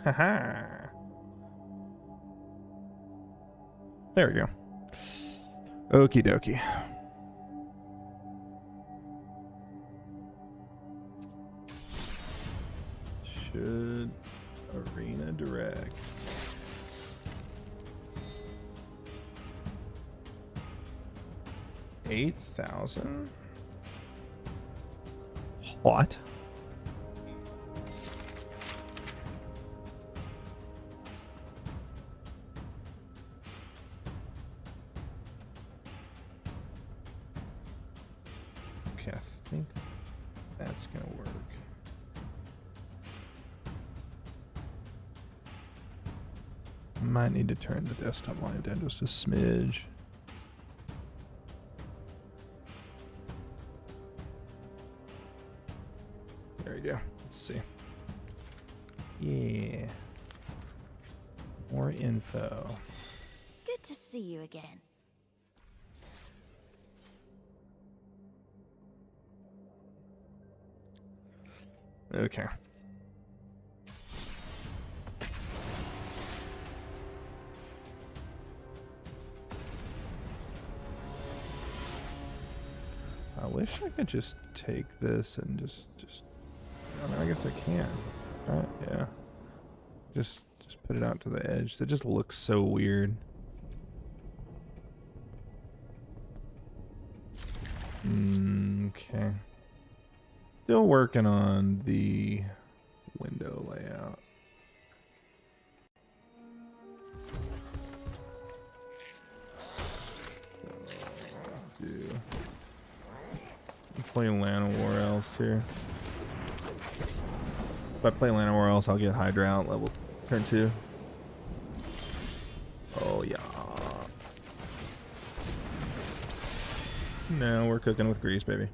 Haha. There we go. Okie dokie. Should arena direct. $8,000? What? Okay, I think that's gonna work. Might need to turn the desktop volume down just a smidge. There we go. Let's see. Yeah. More info. Good to see you again. Okay. I wish I could just take this and just I mean, I guess I can. Right? Yeah. Just put it out to the edge. That just looks so weird. Okay. Still working on the window layout. I'm playing Land of War Elves here. If I play Land of War Elves, I'll get Hydra out level turn 2. Oh yeah. No, we're cooking with grease, baby.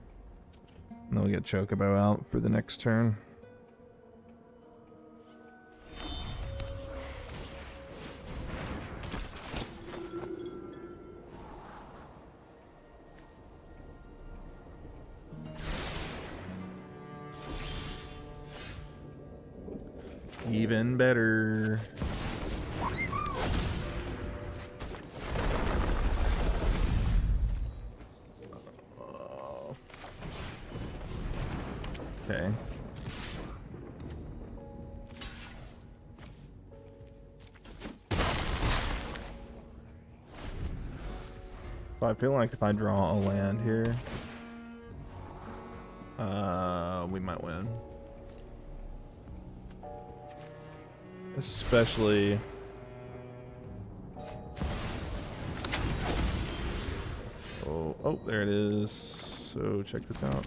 And then we'll get Chocobo out for the next turn. Even better. Okay. So I feel like if I draw a land here, we might win. Especially oh, there it is. So check this out.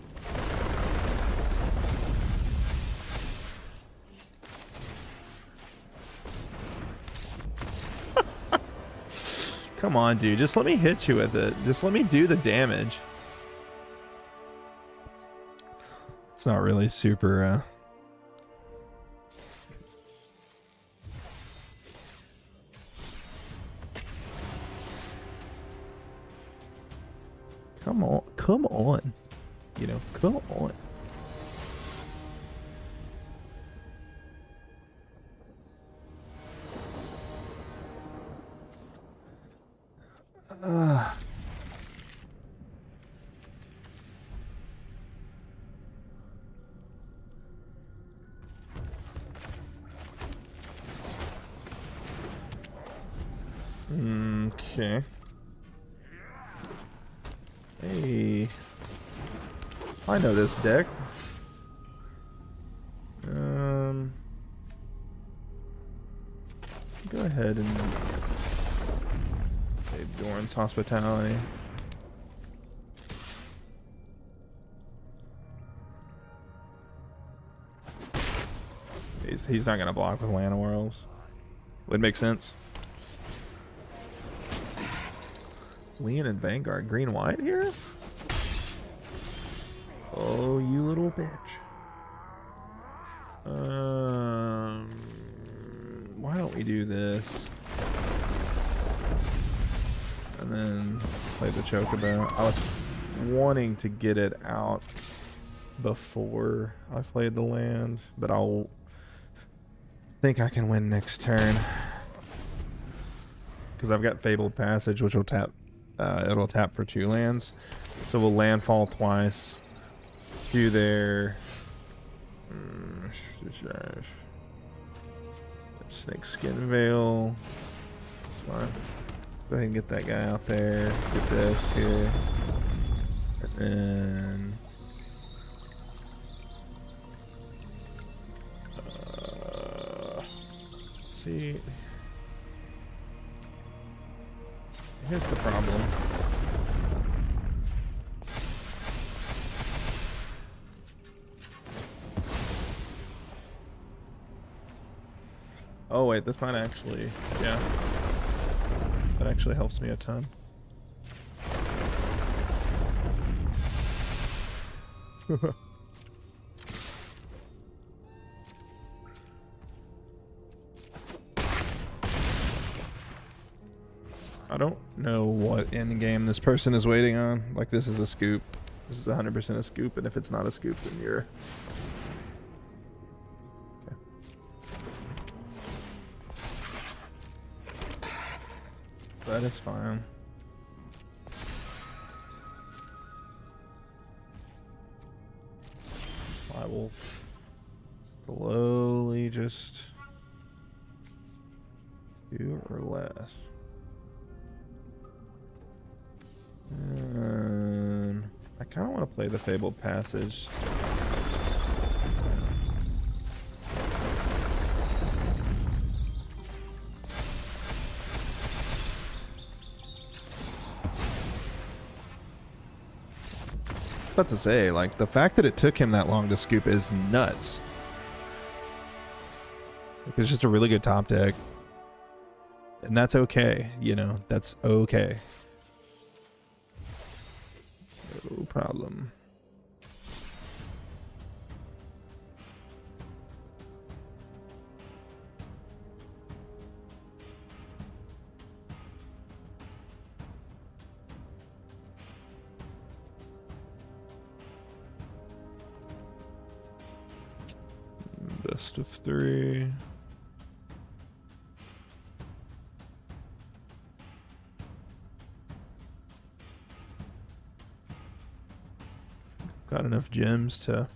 Come on, dude. Just let me hit you with it. Just let me do the damage. It's not really super, Come on. Come on. You know, come on. Okay. Hey. I know this deck. Go ahead and play Doran's Hospitality. He's not gonna block with Land of War Elves. Would make sense. Lean and Vanguard, green white here? Oh, you little bitch. Why don't we do this? And then play the Chocobo. I was wanting to get it out before I played the land, but I'll think I can win next turn. Because I've got Fabled Passage, which will tap. It'll tap for 2 lands. So we'll landfall twice. 2 there. Snake Skin Veil. That's fine. Go ahead and get that guy out there. Get this here. And then... see... here's the problem. Oh wait, this might actually... yeah. That actually helps me a ton. I don't know what end game this person is waiting on. Like, this is a scoop. This is 100% a scoop, and if it's not a scoop, then you're... okay. That is fine. I will slowly just do or less. I kind of want to play the Fabled Passage. About to say, like, the fact that it took him that long to scoop is nuts. Like, it's just a really good top deck. And that's okay, you know, that's okay. No problem. Best of 3. Got enough gems to...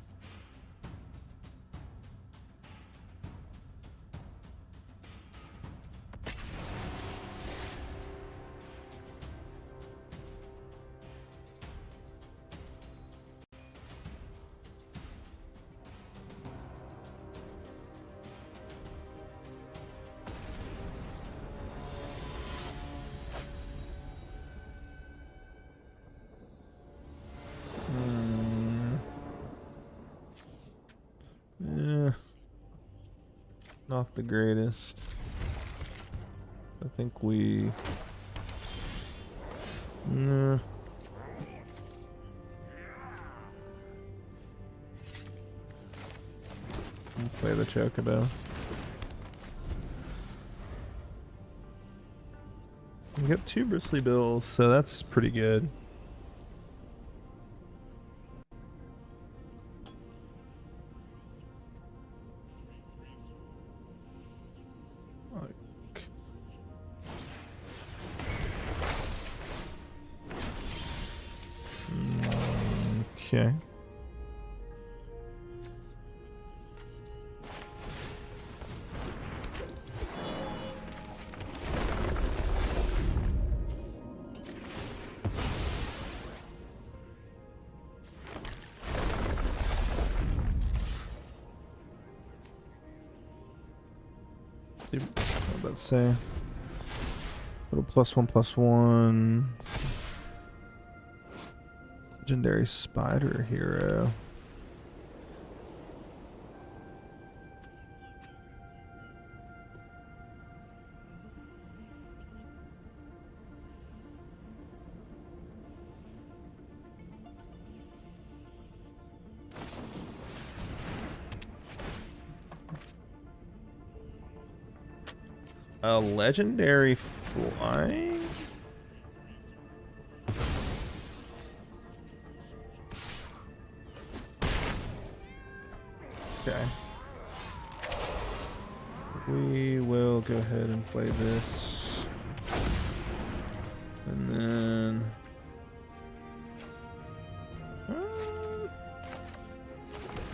not the greatest. I think we... nah. I'll play the Chocobo. We got 2 Bristly Bills, so that's pretty good. Okay. What about to say? Little +1/+1. Legendary Spider Hero. A legendary flying? Okay. we will go ahead and play this. And then...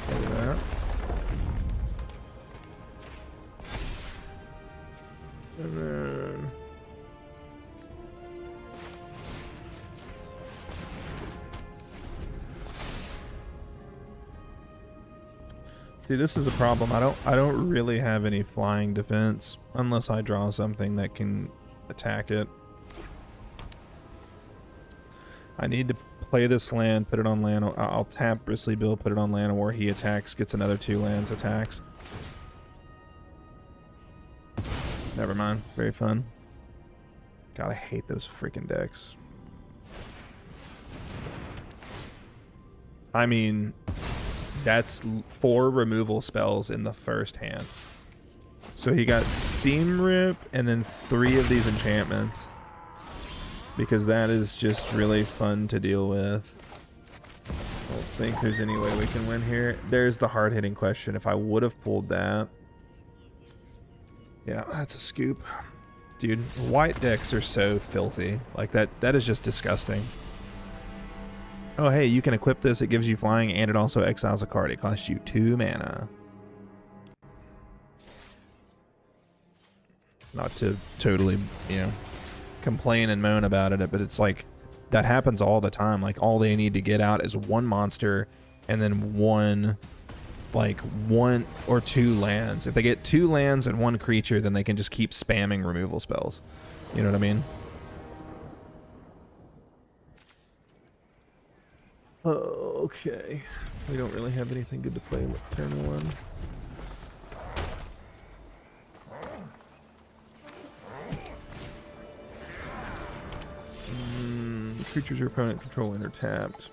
play that. And then... see, this is a problem. I don't really have any flying defense unless I draw something that can attack it. I need to play this land, put it on land. I'll tap Bristly Bill, put it on land, where he attacks, gets another 2 lands, attacks. Never mind. Very fun. God, I hate those freaking decks. I mean, that's 4 removal spells in the first hand. So he got Seam Rip and then 3 of these enchantments. Because that is just really fun to deal with. I don't think there's any way we can win here. There's the hard-hitting question. If I would have pulled that... yeah, that's a scoop. Dude, white decks are so filthy. Like, that is just disgusting. Oh, hey, you can equip this. It gives you flying, and it also exiles a card. It costs you 2 mana. Not to totally, you know, complain and moan about it, but it's like, that happens all the time. Like, all they need to get out is 1 monster, and then 1 or 2 lands. If they get 2 lands and 1 creature, then they can just keep spamming removal spells. You know what I mean? Okay. We don't really have anything good to play with turn 1. Creatures your opponent controlling are tapped.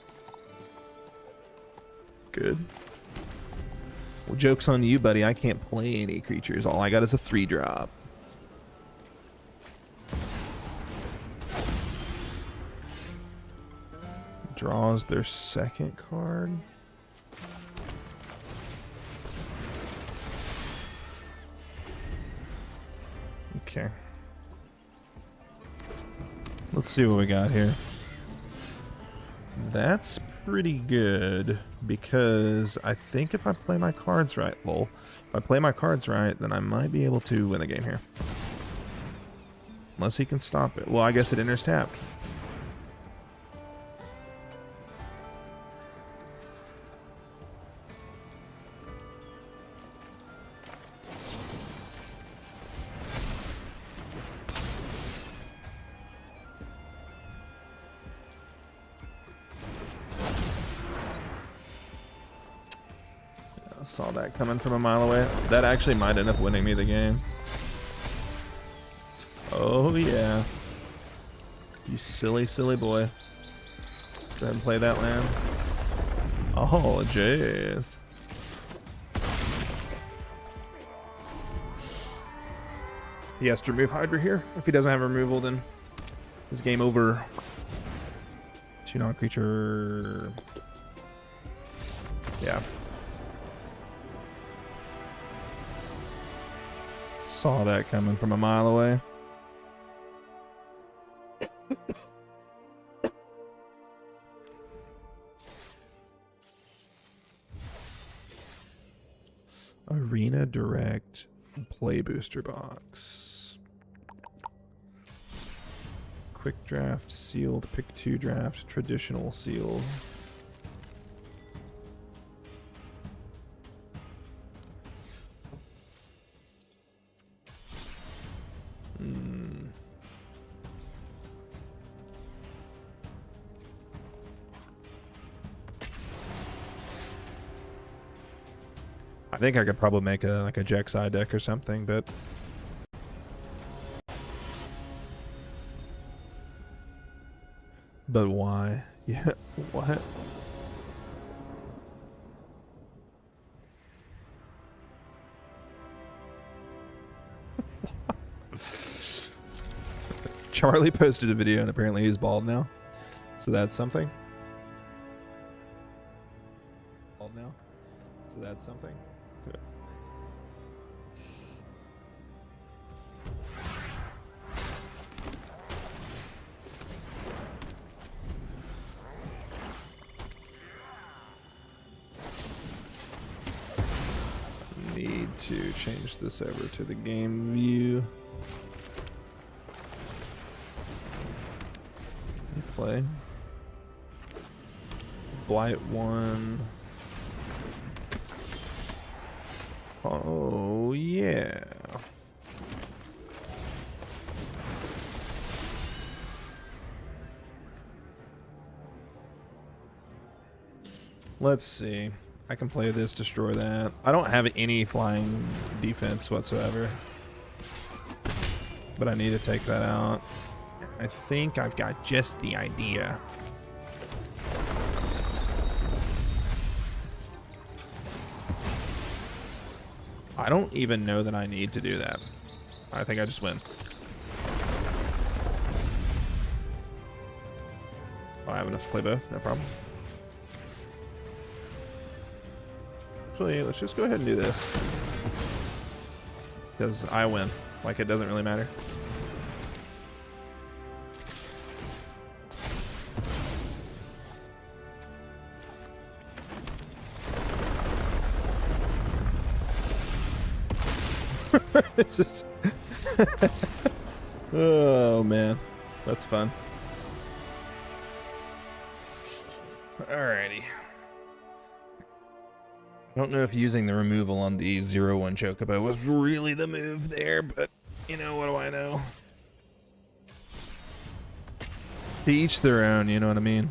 Good. Well, joke's on you, buddy. I can't play any creatures. All I got is a 3-drop. Draws their second card. Okay. Let's see what we got here. That's pretty good, because I think if I play my cards right, if I play my cards right, then I might be able to win the game here. Unless he can stop it. Well, I guess it enters tapped. Saw that coming from a mile away. That actually might end up winning me the game. Oh yeah. You silly, silly boy. Go ahead and play that land. Oh, jeez. He has to remove Hydra here. If he doesn't have removal, then it's game over. 2 non-creature. Yeah. Saw that coming from a mile away. Arena Direct Play Booster Box. Quick draft, sealed, pick 2 draft, traditional sealed. I think I could probably make a Jexai deck or something, but why? Yeah, what? Charlie posted a video and apparently he's bald now, so that's something. Bald now, so that's something. need to change this over to the game view. Play. Blight 1. Oh, yeah. Let's see. I can play this, destroy that. I don't have any flying defense whatsoever, but I need to take that out. I think I've got just the idea. I don't even know that I need to do that. I think I just win. Oh, I have enough to play both, no problem. Actually, let's just go ahead and do this. Because I win. Like, it doesn't really matter. This is oh man, that's fun. Alrighty. I don't know if using the removal on the 0-1 Chocobo was really the move there, but you know, what do I know? To each their own, you know what I mean?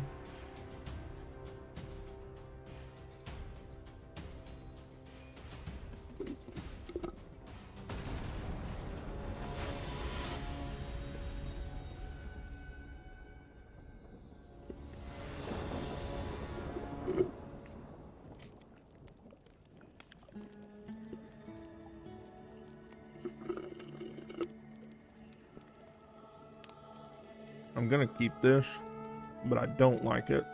I'm gonna keep this, but I don't like it.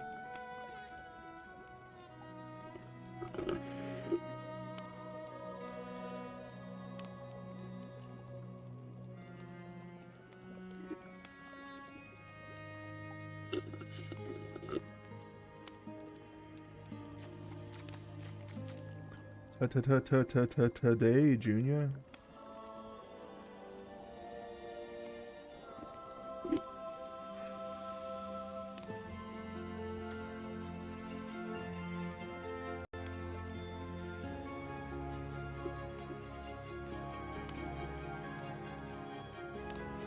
Today, Junior.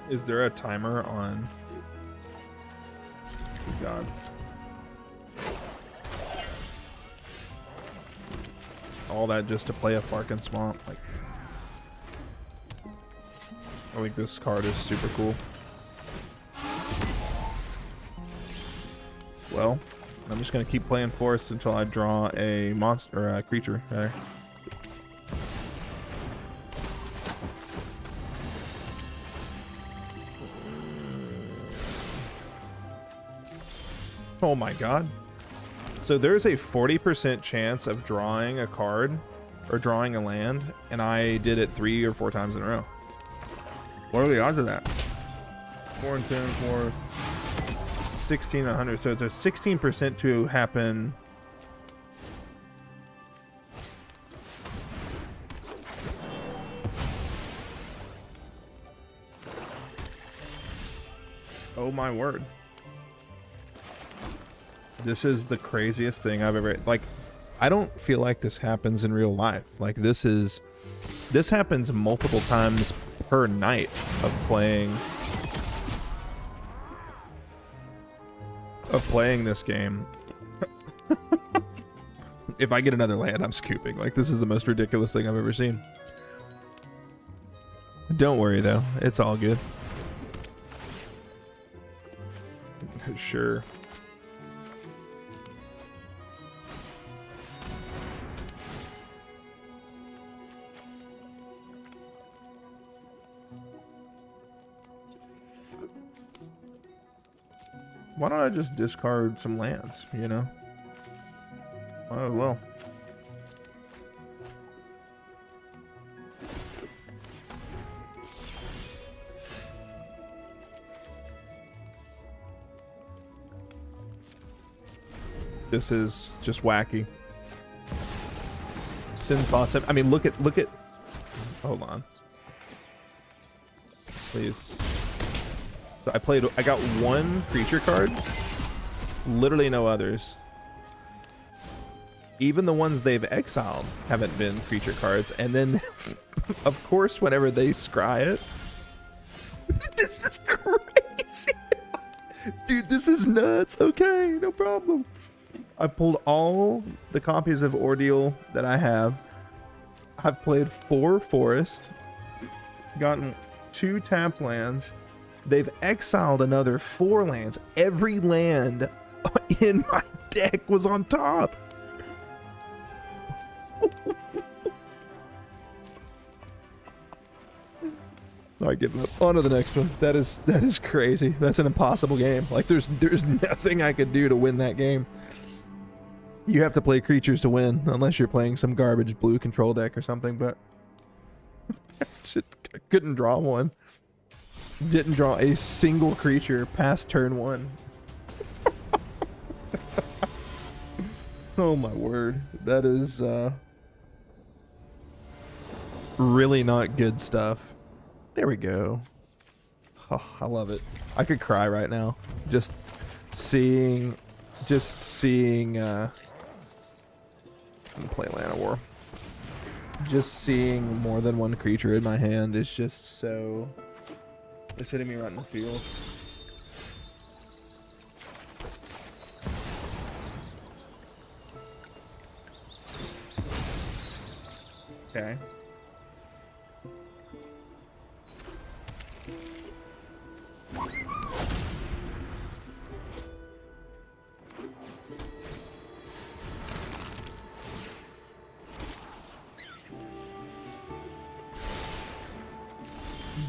Is there a timer on? Oh God. All that just to play a Farkin Swamp. Like, I think this card is super cool. Well, I'm just gonna keep playing Forest until I draw a monster or a creature. Rather. Oh my God. So there's a 40% chance of drawing a card or drawing a land, and I did it 3 or 4 times in a row. What are the odds of that? 4 and 10, 4, 16, 100. So it's a 16% to happen. Oh my word. This is the craziest thing I've ever, like, I don't feel like this happens in real life. Like, this happens multiple times per night of playing this game. If I get another land, I'm scooping. Like, this is the most ridiculous thing I've ever seen. Don't worry though, it's all good. Sure. Why don't I just discard some lands, you know? Might as well. This is just wacky. Sin thoughts. I mean, look at Hold on. Please. So I got one creature card. Literally no others. Even the ones they've exiled haven't been creature cards. And then, of course, whenever they scry it. This is crazy. Dude, this is nuts. Okay, no problem. I pulled all the copies of Ordeal that I have. I've played 4 Forest. Gotten 2 tap lands. They've exiled another 4 lands. Every land in my deck was on top. All right, getting up. On to the next one. That is crazy. That's an impossible game. Like there's nothing I could do to win that game. You have to play creatures to win, unless you're playing some garbage blue control deck or something. But I couldn't draw one. Didn't draw a single creature past turn 1. Oh my word. That is really not good stuff. There we go. Oh, I love it. I could cry right now. Just seeing I'm gonna play Land of War. Just seeing more than one creature in my hand is just so... It's hitting me right in the field. Okay.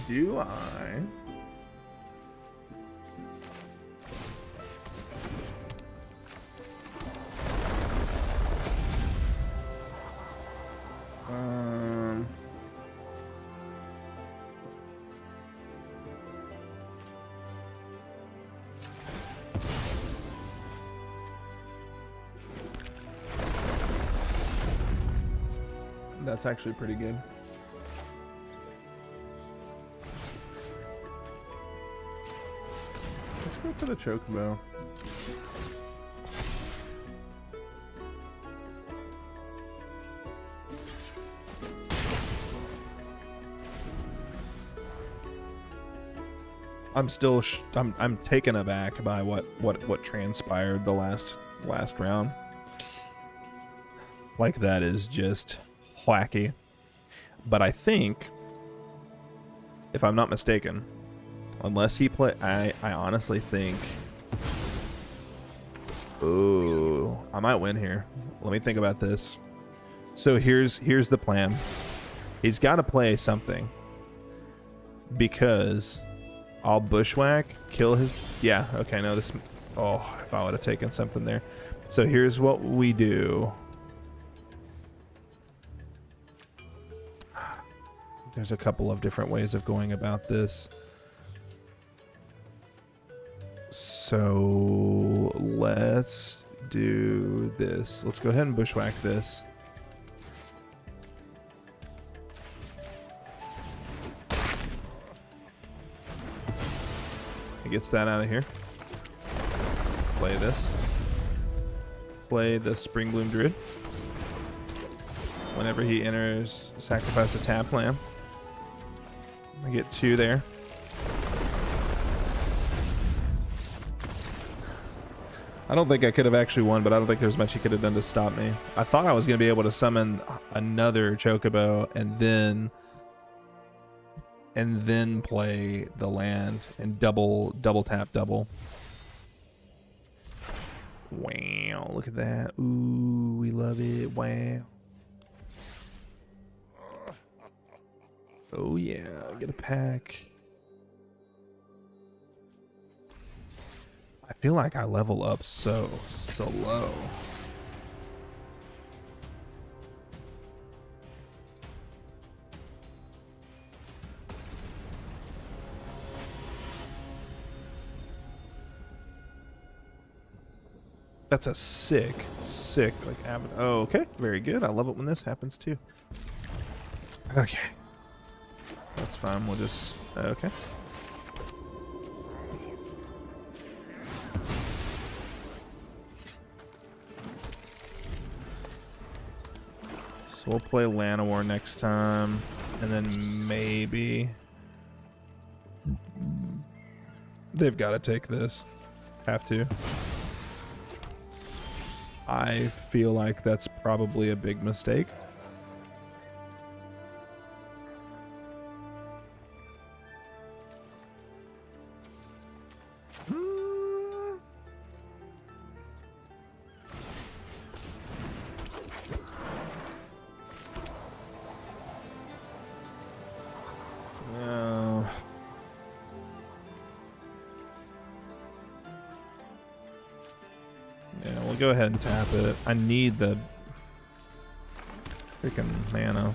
Do I? That's actually pretty good. Let's go for the Chocobo. I'm still I'm taken aback by what transpired the last round. Like that is just wacky. But I think, if I'm not mistaken, unless he play, I honestly think, ooh, I might win here. Let me think about this. So here's the plan. He's got to play something, because I'll bushwhack, kill his, yeah, okay, no, this, oh, if I would have taken something there. So here's what we do. There's a couple of different ways of going about this. So let's do this. Let's go ahead and bushwhack this. He gets that out of here. Play this. Play the Spring Bloom Druid. Whenever he enters, sacrifice a tap land. I get 2 there. I don't think I could have actually won, but I don't think there's much he could have done to stop me. I thought I was going to be able to summon another Chocobo and then play the land and double tap double. Wow, look at that. Ooh, we love it. Wow. Oh yeah, get a pack. I feel like I level up so low. That's a sick like avid. Oh, okay, very good. I love it when this happens too. Okay. That's fine. We'll just... Okay. So we'll play Llanowar next time. And then maybe... They've got to take this. Have to. I feel like that's probably a big mistake. Go ahead and tap it. I need the freaking mana.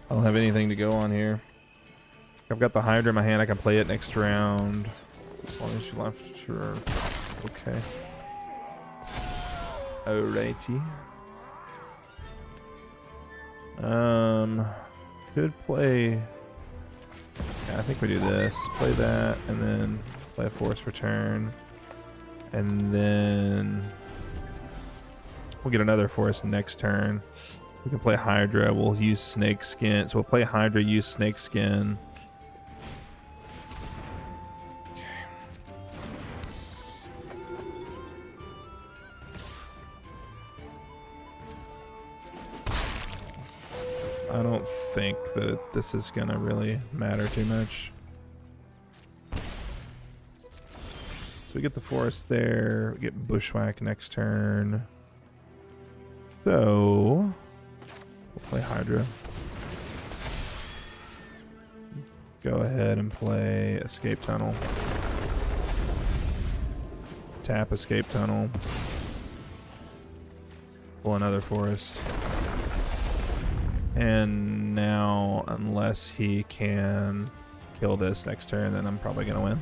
I don't have anything to go on here. I've got the Hydra in my hand. I can play it next round. As long as you left your... Okay. Alrighty. Could play... Yeah, I think we do this. Play that, and then play a Force Return. And then... We'll get another Force next turn. We can play Hydra. We'll use Snake Skin. So we'll play Hydra, use Snake Skin. Okay. I don't think that this is going to really matter too much. So we get the Forest there. We get Bushwhack next turn. So, we'll play Hydra. Go ahead and play Escape Tunnel. Tap Escape Tunnel. Pull another Forest. And now, unless he can kill this next turn, then I'm probably going to win.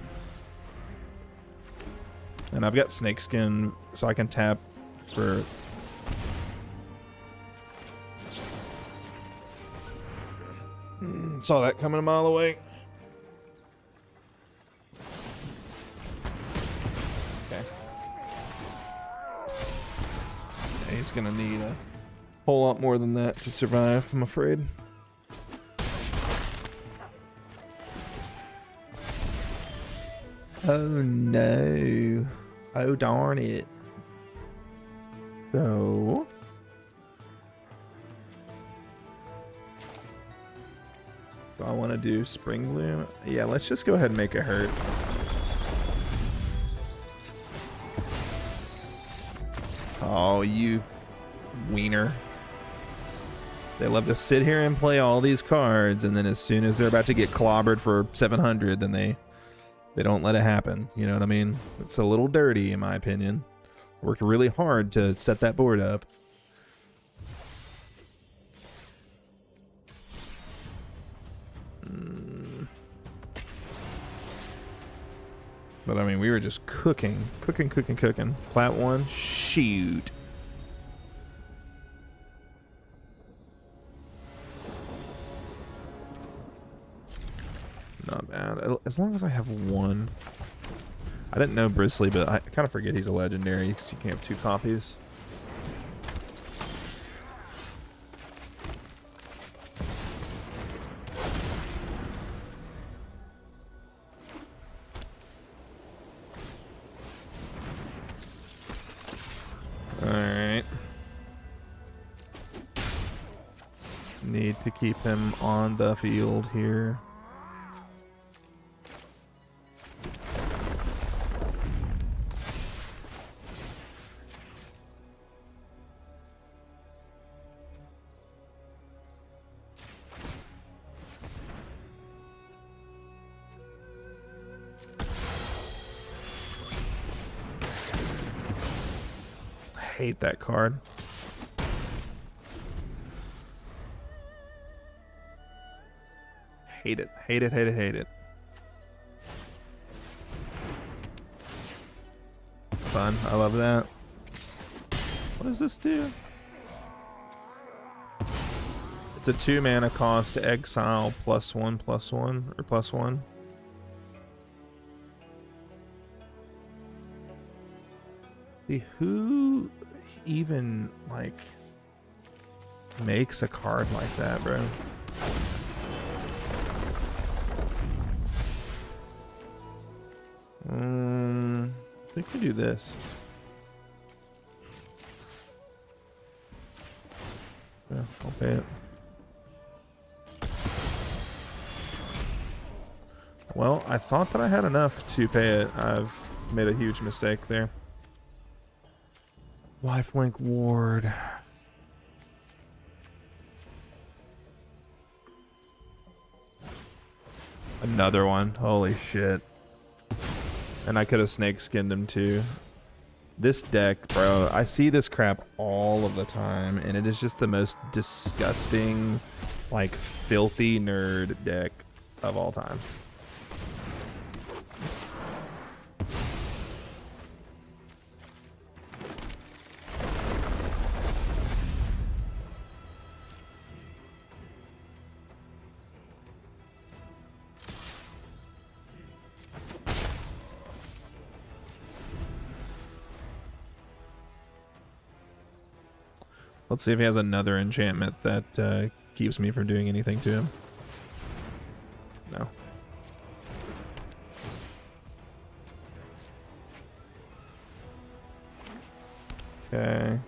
And I've got Snakeskin, so I can tap for... Saw that coming a mile away. Okay. Yeah, he's gonna need a whole lot more than that to survive, I'm afraid. Oh no. Oh darn it. So... Do I want to do Spring Bloom? Yeah, let's just go ahead and make it hurt. Oh, you wiener. They love to sit here and play all these cards, and then as soon as they're about to get clobbered for 700, then they don't let it happen. You know what I mean? It's a little dirty, in my opinion. Worked really hard to set that board up. But I mean, we were just cooking. Plat 1, shoot. Not bad. As long as I have one. I didn't know Bristly, but I kind of forget he's a legendary because you can't have 2 copies. Alright. Need to keep him on the field here. Hate that card. Hate it. Hate it, hate it, hate it. Fun. I love that. What does this do? It's a 2 mana cost to exile +1/+1 or +1. See, who even like makes a card like that, bro? I think we do this. Yeah, I'll pay it. Well, I thought that I had enough to pay it. I've made a huge mistake there. Lifelink Ward. Another one. Holy shit. And I could have snake skinned him too. This deck, bro, I see this crap all of the time, and it is just the most disgusting, like, filthy nerd deck of all time. Let's see if he has another enchantment that keeps me from doing anything to him. No. Okay.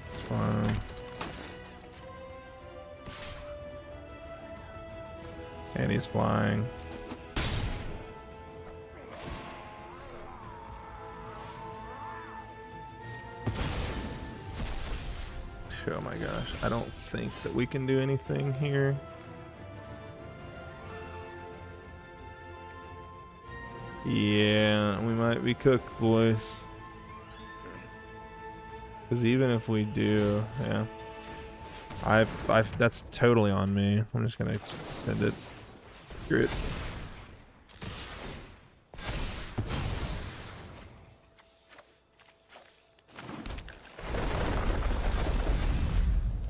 It's fine. And he's flying. Oh my gosh, I don't think that we can do anything here. Yeah, we might be cooked, boys. Because even if we do, yeah. That's totally on me. I'm just gonna send it. Screw it.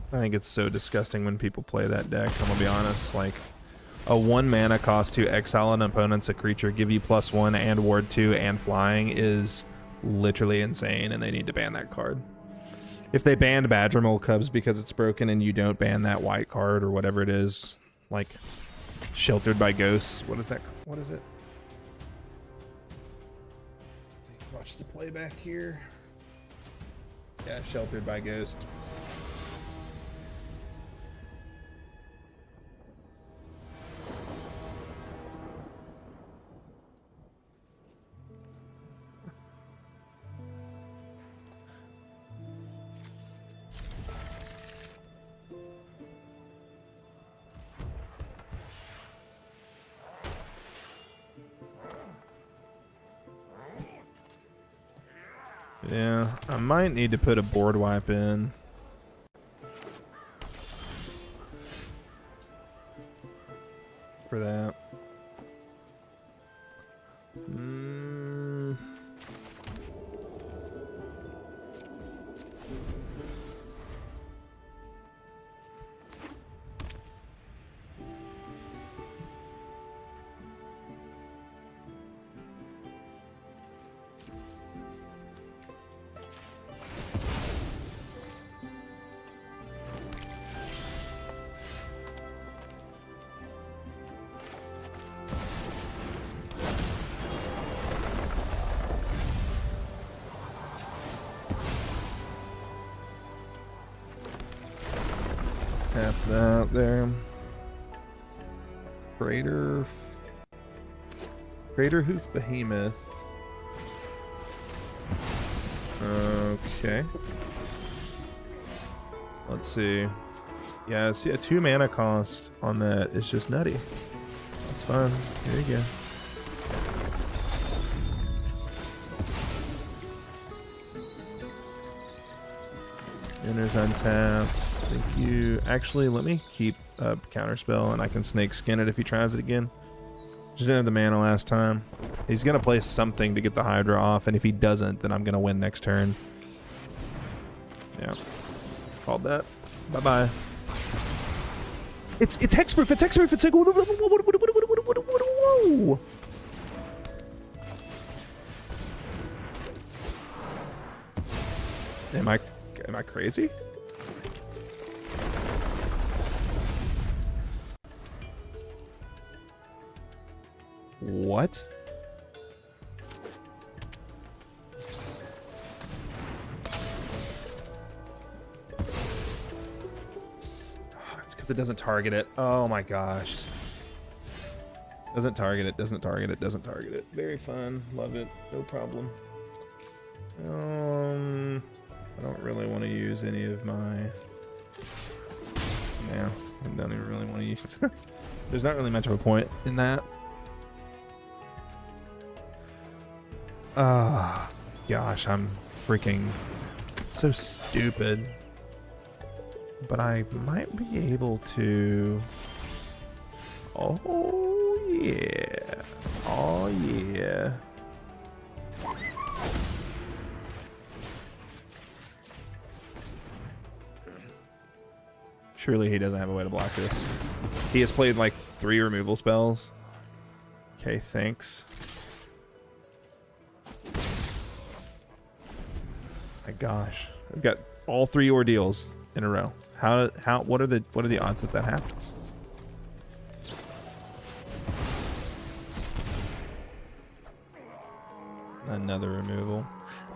I think it's so disgusting when people play that deck. I'm gonna be honest. Like, a 1 mana cost to exile an opponent's a creature, give you +1 and ward 2 and flying is literally insane, and they need to ban that card. If they banned Badgermole Cubs because it's broken and you don't ban that white card or whatever it is, like Sheltered by Ghosts. What is that? What is it? Watch the playback here. Yeah, Sheltered by Ghost. Yeah, I might need to put a board wipe in. For that. Tap that there. Crater Hoof Behemoth. Okay. Let's see. Yeah, see a 2 mana cost on that is just nutty. That's fine. Here you go. Enters untapped. Thank you. Actually, let me keep a counterspell and I can snake skin it if he tries it again. Just didn't have the mana last time. He's gonna play something to get the Hydra off, and if he doesn't, then I'm gonna win next turn. Yeah. Called that. Bye-bye. It's hexproof. It's hexproof. It's like whoa. Am I crazy? What? It's because it doesn't target it. Oh my gosh. Doesn't target it, doesn't target it, doesn't target it. Very fun. Love it. No problem. I don't really want to use any of my... Yeah, I don't even really want to use... There's not really much of a point in that. Ah, gosh, I'm freaking so stupid. But I might be able to... Oh, yeah. Oh, yeah. Surely he doesn't have a way to block this. He has played like 3 removal spells. Okay, thanks. My gosh, I've got all 3 ordeals in a row. What are the odds that happens? Another removal.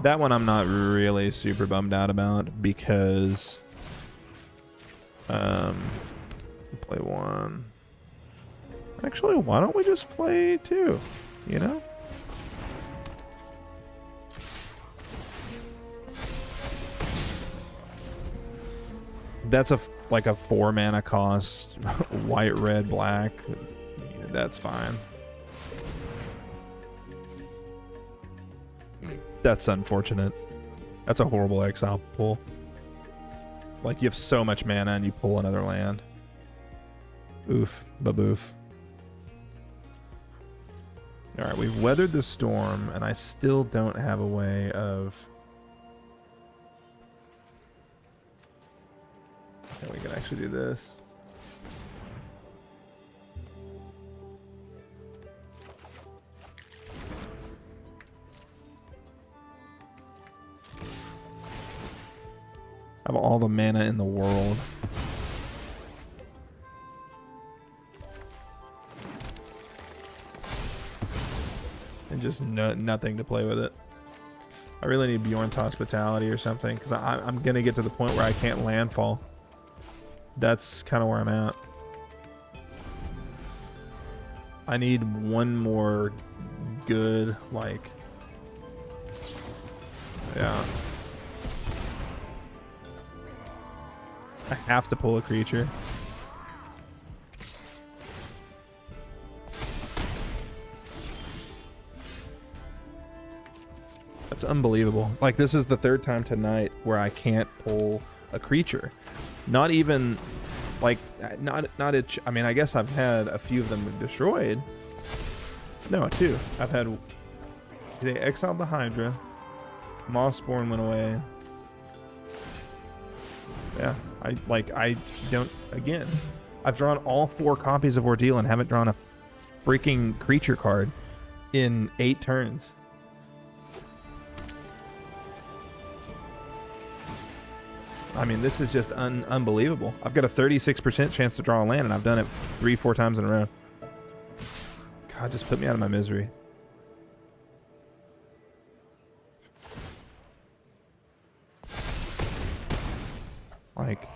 That one I'm not really super bummed out about because play 1. Actually, why don't we just play 2? You know? That's like a 4 mana cost, white, red, black. That's fine. That's unfortunate. That's a horrible exile pull. Like, you have so much mana and you pull another land. Oof. Baboof. Alright, we've weathered the storm, and I still don't have a way of... Okay, we can actually do this. I have all the mana in the world. And just nothing to play with it. I really need Bjorn's Hospitality or something, because I'm going to get to the point where I can't landfall. That's kind of where I'm at. I need one more good, like... Yeah. I have to pull a creature. That's unbelievable. Like, this is the 3rd time tonight where I can't pull a creature. Not even, like, not a... I mean, I guess I've had a few of them destroyed. No, 2. I've had... They exiled the Hydra. Mossborn went away. Yeah, I don't... Again, I've drawn all 4 copies of Ordeal and haven't drawn a freaking creature card in 8 turns. I mean, this is just unbelievable. I've got a 36% chance to draw a land, and I've done it 3-4 times in a row. God, just put me out of my misery. Like,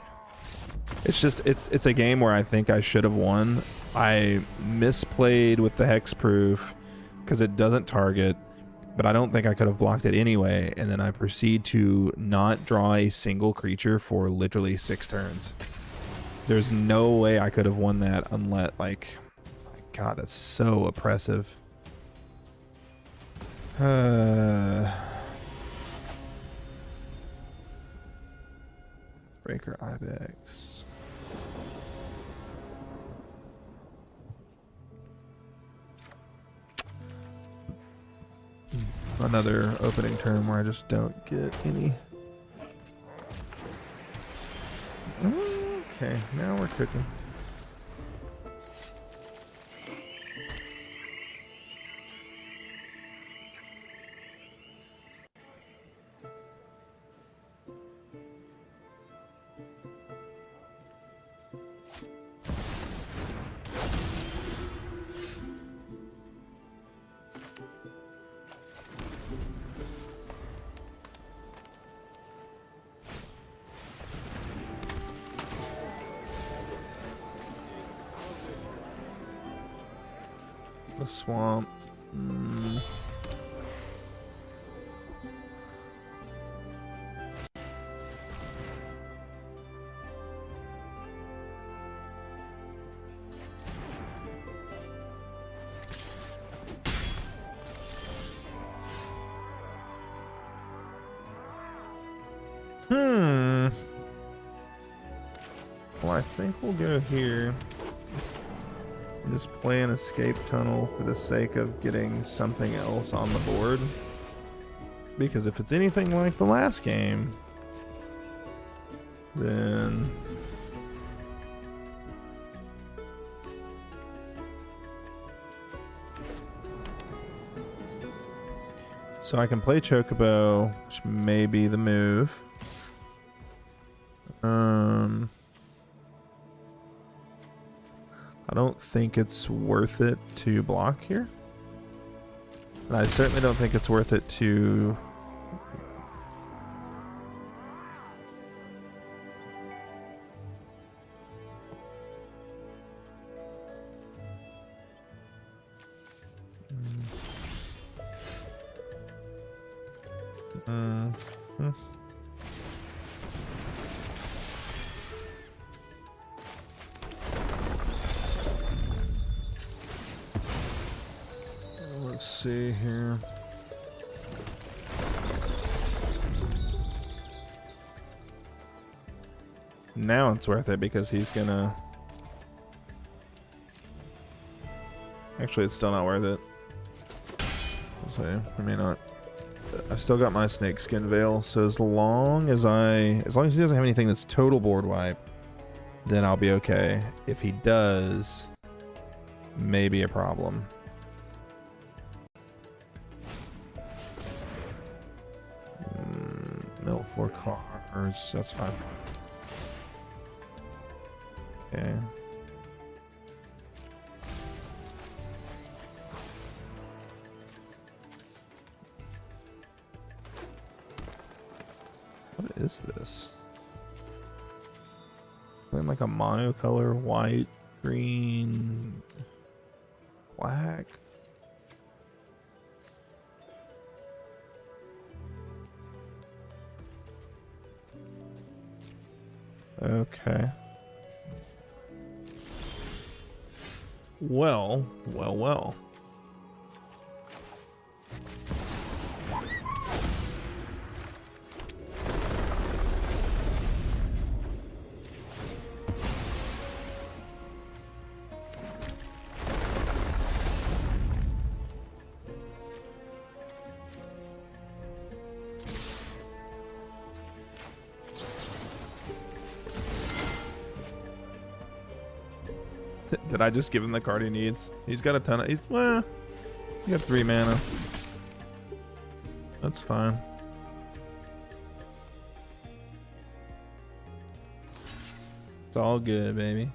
it's just, it's a game where I think I should have won. I misplayed with the hexproof because it doesn't target, but I don't think I could have blocked it anyway. And then I proceed to not draw a single creature for literally 6 turns. There's no way I could have won that unless, like, my God, that's so oppressive. Breaker Ibex. Another opening turn where I just don't get any. Okay, now we're cooking. The swamp. Well, I think we'll go here. Just play an escape tunnel for the sake of getting something else on the board. Because if it's anything like the last game, then so I can play Chocobo, which may be the move. I don't think it's worth it to block here. And I certainly don't think it's worth it to... Let's see here. Now it's worth it because he's gonna... Actually, it's still not worth it. So, I may not. I've still got my snakeskin veil, so as long as he doesn't have anything that's total board wipe, then I'll be okay. If he does, maybe a problem. Mill 4 cards, that's fine. Okay. What is this? Like a monocolor, white, green, black. Okay. Well. Did I just give him the card he needs? He's got a ton of... He got 3 mana. That's fine. It's all good, baby.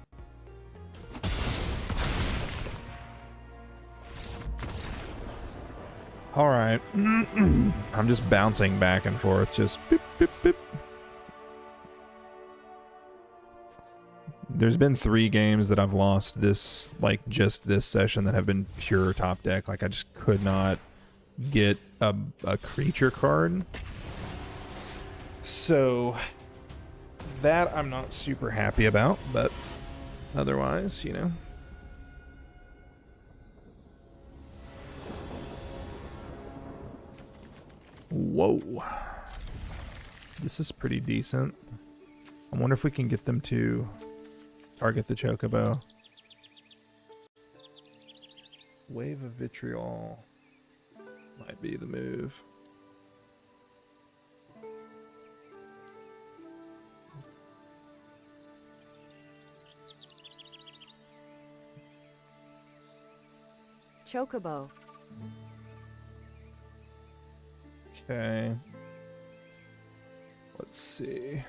Alright. I'm just bouncing back and forth. Just beep, beep, beep. There's been 3 games that I've lost this, like, just this session that have been pure top deck. Like, I just could not get a creature card. So, that I'm not super happy about, but otherwise, you know. Whoa. This is pretty decent. I wonder if we can get them to target the Chocobo. Wave of Vitriol might be the move. Chocobo. Okay. Let's see.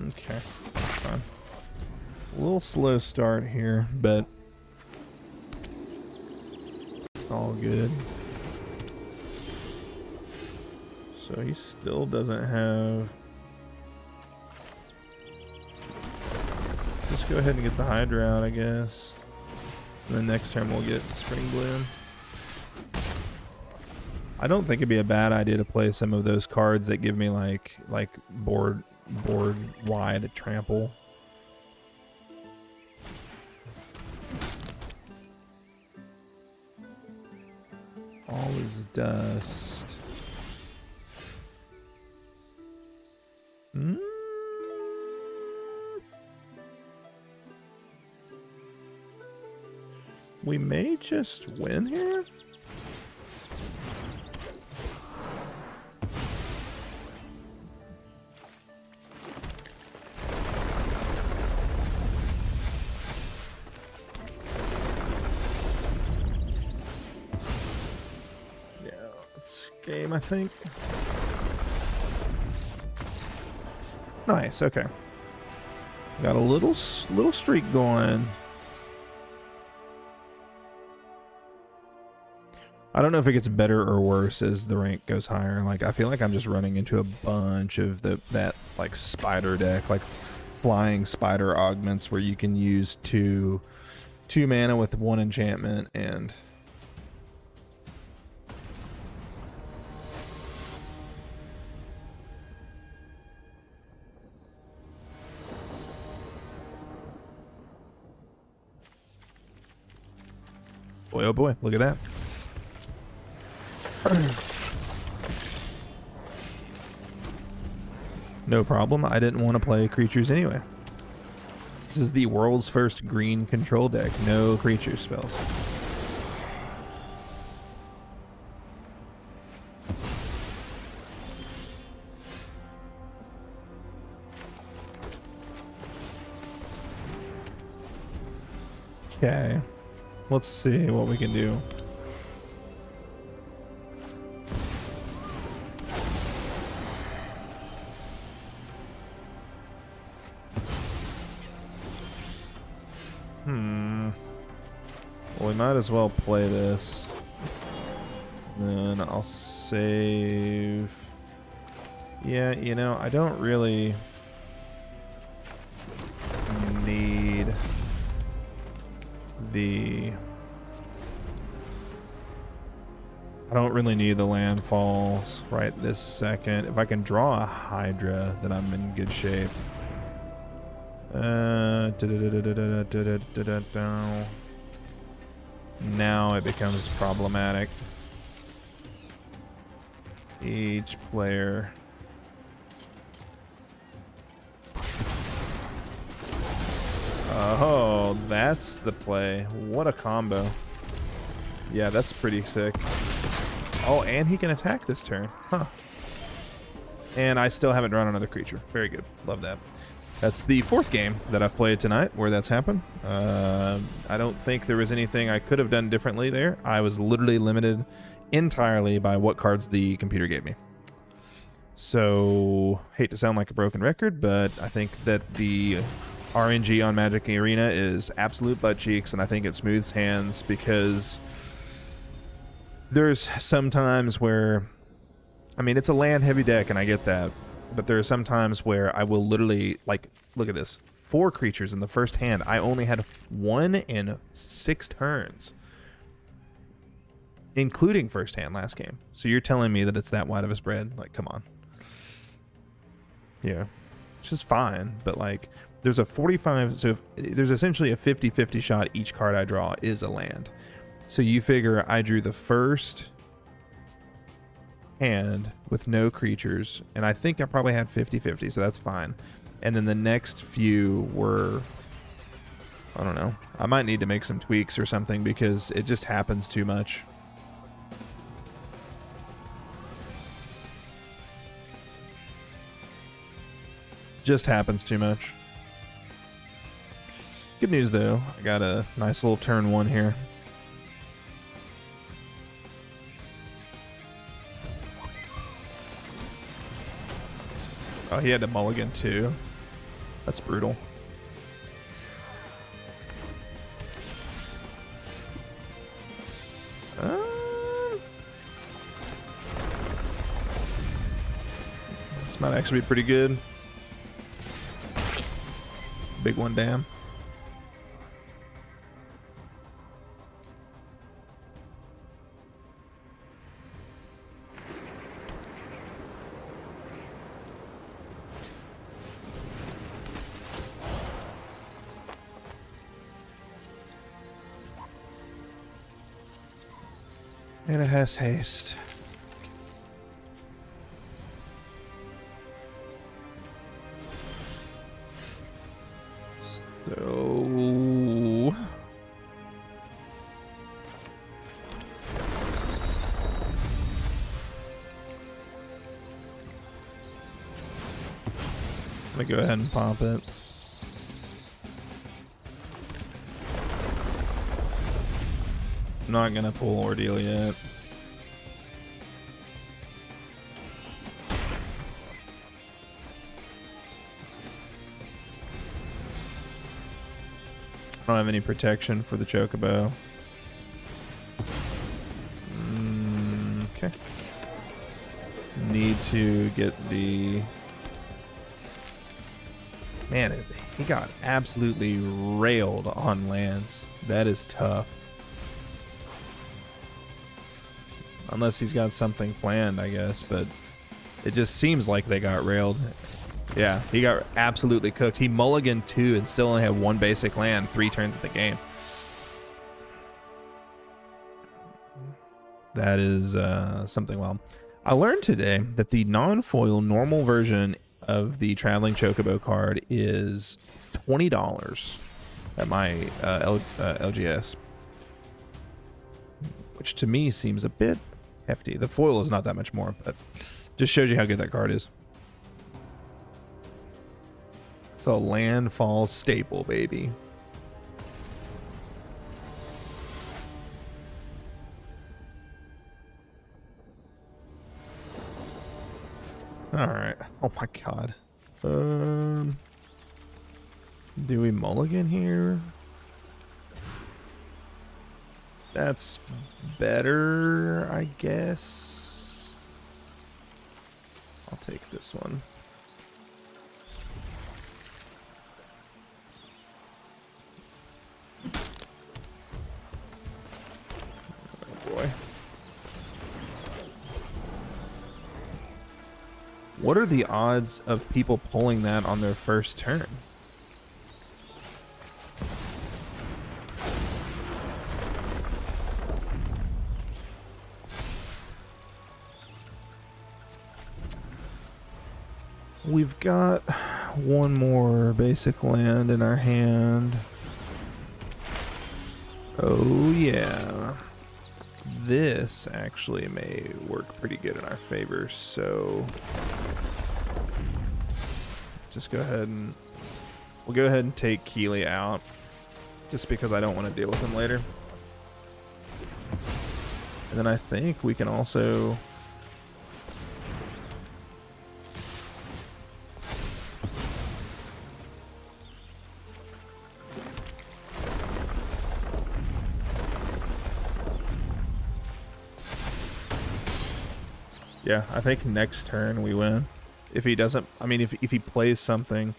Okay, fine. A little slow start here, but all good. So he still doesn't have... Just go ahead and get the Hydra out, I guess. And then next turn we'll get Spring Bloom. I don't think it'd be a bad idea to play some of those cards that give me like board wide trample. All is dust. We may just win here. Game, I think. Nice. Okay. Got a little streak going. I don't know if it gets better or worse as the rank goes higher. Like, I feel like I'm just running into a bunch of that like spider deck, like flying spider augments, where you can use two mana with one enchantment and. Boy, oh boy, look at that. No problem, I didn't want to play creatures anyway. This is the world's first green control deck. No creature spells. Okay. Let's see what we can do. Well, we might as well play this. Then I'll save. Yeah, you know, I don't really need the... I don't really need the landfalls right this second. If I can draw a Hydra, then I'm in good shape. Now it becomes problematic. Each player. Oh, that's the play. What a combo. Yeah, that's pretty sick. Oh, and he can attack this turn. Huh. And I still haven't drawn another creature. Very good. Love that. That's the fourth game that I've played tonight where that's happened. I don't think there was anything I could have done differently there. I was literally limited entirely by what cards the computer gave me. So, hate to sound like a broken record, but I think that the RNG on Magic Arena is absolute butt cheeks, and I think it smooths hands because there's some times where, I mean, it's a land heavy deck and I get that, but there are some times where I will literally, like, look at this, 4 creatures in the first hand. I only had 1 in 6 turns, including first hand last game. So you're telling me that it's that wide of a spread? Like, come on. Yeah. which is fine, but like there's a 45, so if, there's essentially a 50-50 shot each card I draw is a land. So you figure I drew the first hand with no creatures, and I think I probably had 50-50, so that's fine. And then the next few were, I don't know, I might need to make some tweaks or something because it just happens too much. Just happens too much. Good news though, I got a nice little turn 1 here. Oh, he had to mulligan too. That's brutal. This might actually be pretty good. Big one, damn. And it has haste. So... I'm gonna go ahead and pop it. I'm not gonna pull Ordeal yet. I don't have any protection for the Chocobo. Okay. Need to get the... Man, he got absolutely railed on lands. That is tough. Unless he's got something planned, I guess, but it just seems like they got railed. Yeah, he got absolutely cooked. He mulliganed 2 and still only had 1 basic land 3 turns of the game. That is something well. I learned today that the non-foil normal version of the Traveling Chocobo card is $20 at my LGS. Which to me seems a bit hefty. The foil is not that much more, but just shows you how good that card is. It's a landfall staple, baby. All right. Oh my god. Do we mulligan here? That's better, I guess. I'll take this one. Oh boy. What are the odds of people pulling that on their first turn? We've got 1 more basic land in our hand. Oh yeah. This actually may work pretty good in our favor, so just go ahead and we'll go ahead and take Keeley out just because I don't want to deal with him later. And then I think we can also yeah, I think next turn we win. If he doesn't, I mean, if he plays something,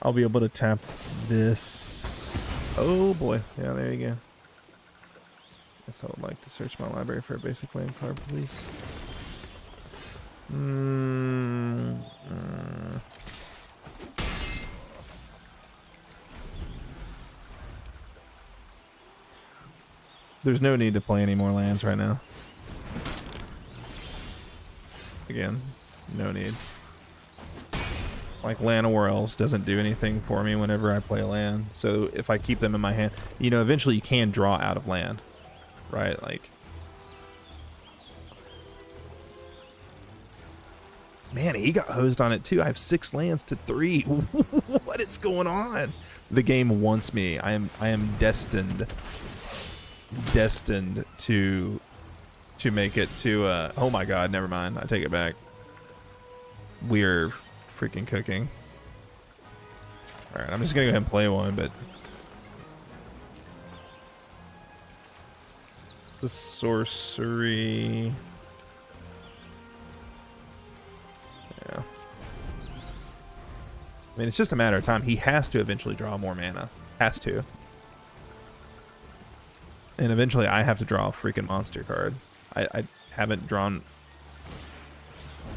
I'll be able to tap this. Oh boy, yeah, there you go. Guess I would like to search my library for a basic land card, please. There's no need to play any more lands right now. Again, no need. Like, Land of Elves doesn't do anything for me whenever I play a land. So if I keep them in my hand, you know, eventually you can draw out of land, right? Like, man, he got hosed on it too. I have 6 lands to 3. What is going on? The game wants me. I am destined to make it to oh my god, never mind. I take it back. We're freaking cooking. All right, I'm just gonna go ahead and play one, but it's a sorcery. Yeah. I mean, it's just a matter of time. He has to eventually draw more mana. Has to. And eventually I have to draw a freaking monster card. I haven't drawn...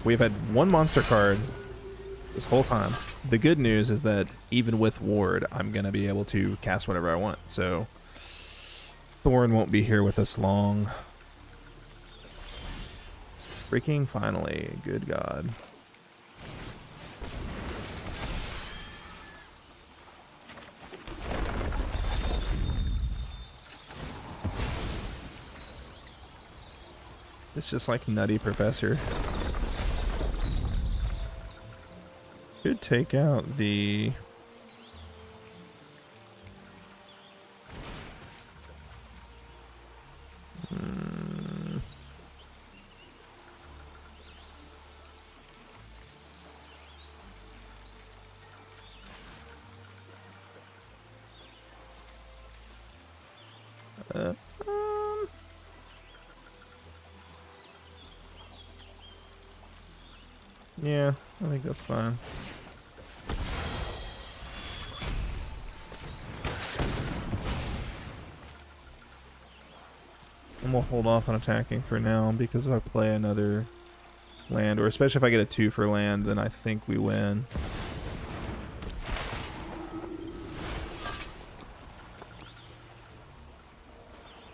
We've had 1 monster card this whole time. The good news is that even with Ward, I'm going to be able to cast whatever I want. So Thorn won't be here with us long. Freaking finally. Good God. It's just like Nutty Professor. Could take out the... Yeah, I think that's fine. And we'll hold off on attacking for now, because if I play another land, or especially if I get a 2 for land, then I think we win.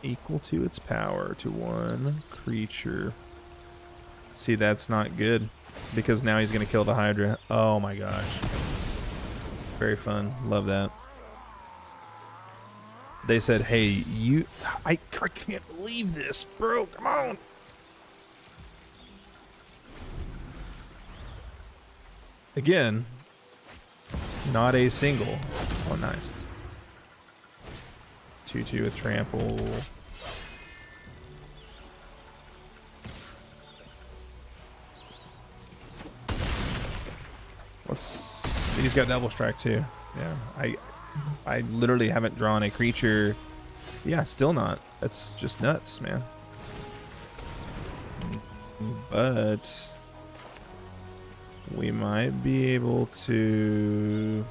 Equal to its power to 1 creature. See, that's not good, because now he's going to kill the Hydra. Oh my gosh. Very fun. Love that. They said, hey, you... I can't believe this, bro. Come on. Again, not a single. Oh, nice. 2/2 with trample. Let's... He's got double strike too. Yeah, I literally haven't drawn a creature. Yeah, still not. That's just nuts, man. But we might be able to...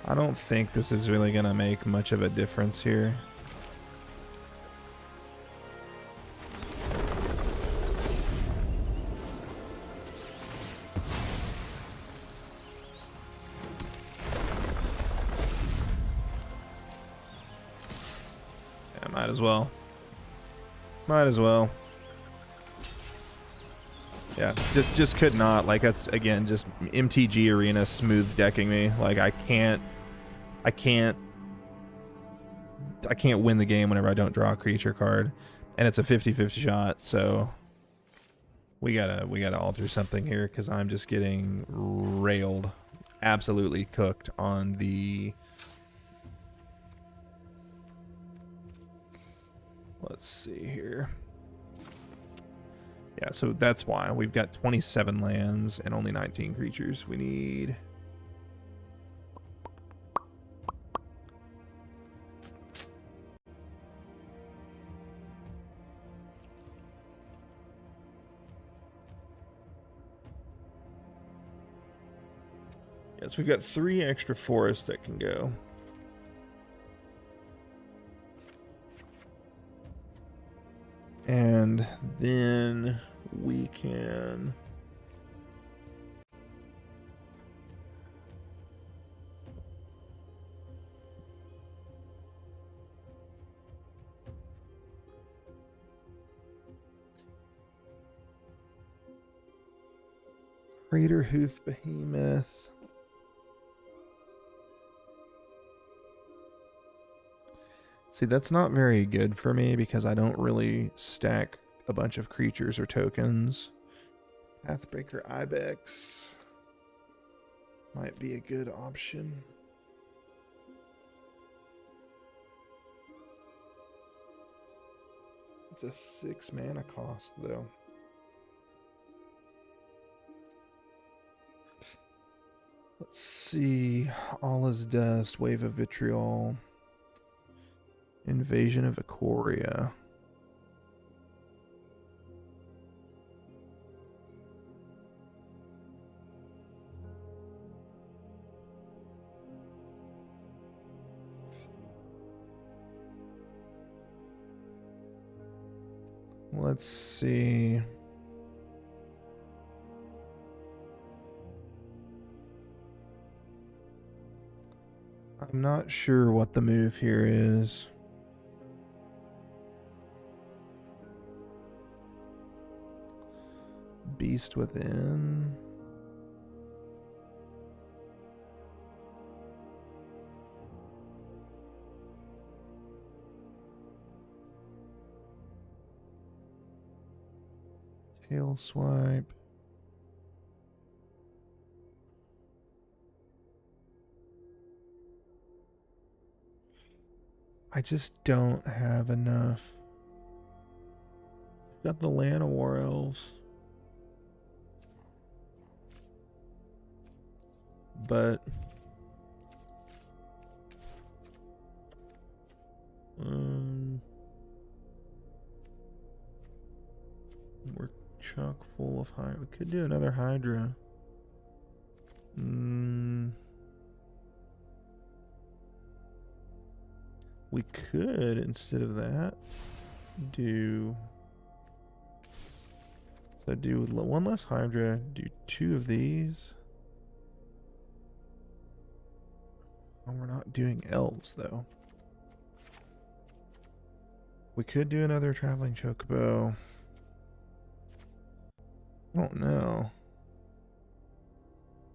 I don't think this is really going to make much of a difference here. Might as well. Might as well. Yeah, just could not. Like, that's, again, just MTG Arena smooth decking me. Like, I can't win the game whenever I don't draw a creature card. And it's a 50-50 shot, so we gotta alter something here, because I'm just getting railed. Absolutely cooked on the... Let's see here. Yeah, so that's why. We've got 27 lands and only 19 creatures. We need... Yes, we've got 3 extra forests that can go. And then we can... Crater Hoof Behemoth. See, that's not very good for me because I don't really stack a bunch of creatures or tokens. Pathbreaker Ibex might be a good option. It's a 6 mana cost, though. Let's see. All is Dust, Wave of Vitriol, Invasion of Ikoria. Let's see. I'm not sure what the move here is. Beast Within. Tail Swipe. I just don't have enough. Got the Llanowar Elves. But we're chock full of Hydra. We could do another Hydra. We could, instead of that, do... So do one less Hydra, do 2 of these. Oh, we're not doing elves, though. We could do another Traveling Chocobo. I don't know.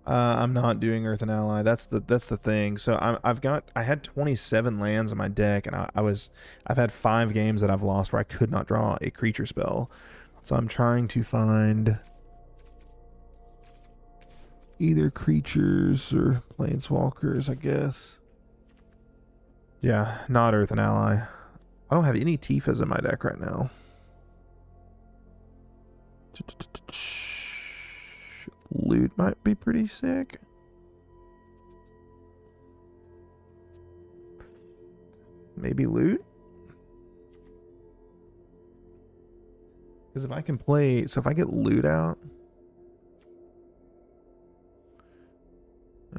I'm not doing Earth and Ally. That's the thing. So I had 27 lands in my deck, and I've had 5 games that I've lost where I could not draw a creature spell. So I'm trying to find either creatures or planeswalkers, I guess. Yeah, not Earth and Ally. I don't have any Tifas in my deck right now. Loot might be pretty sick. Maybe loot? Because if I can play... So if I get loot out...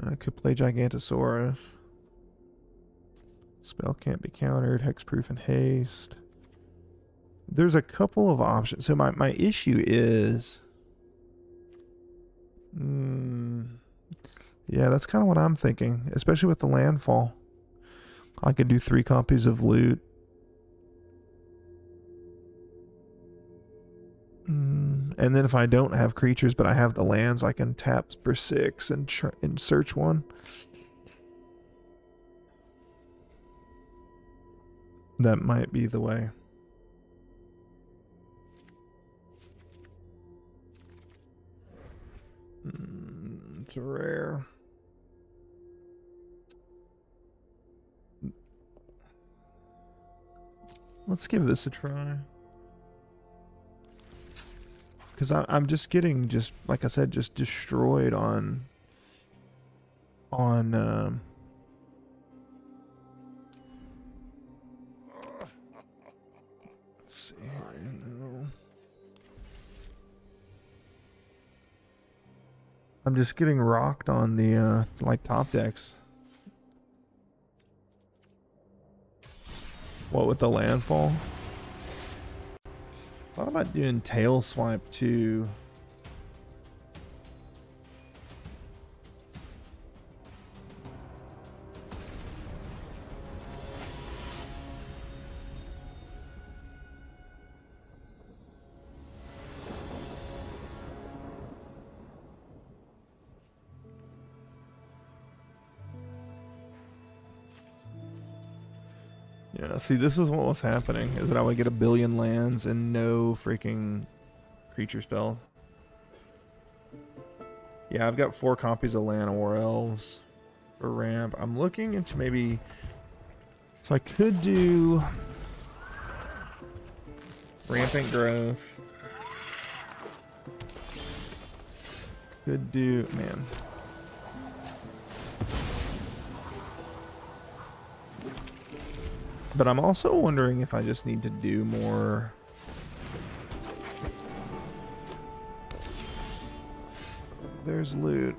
I could play Gigantosaurus. Spell can't be countered. Hexproof and haste. There's a couple of options. So my issue is... yeah, that's kind of what I'm thinking. Especially with the landfall. I could do 3 copies of loot. And then if I don't have creatures, but I have the lands, I can tap for 6 and search one. That might be the way. It's a rare. Let's give this a try. Because I'm just getting, like I said, just destroyed on let's see here, no. I'm just getting rocked on the like top decks. What with the landfall? Thought about doing tail swipe too. Yeah, see, this is what was happening, is that I would get a billion lands and no freaking creature spell. Yeah, I've got 4 copies of Land War Elves for ramp. I'm looking into maybe... So I could do... Rampant Growth. Could do... Man. But I'm also wondering if I just need to do more... There's loot.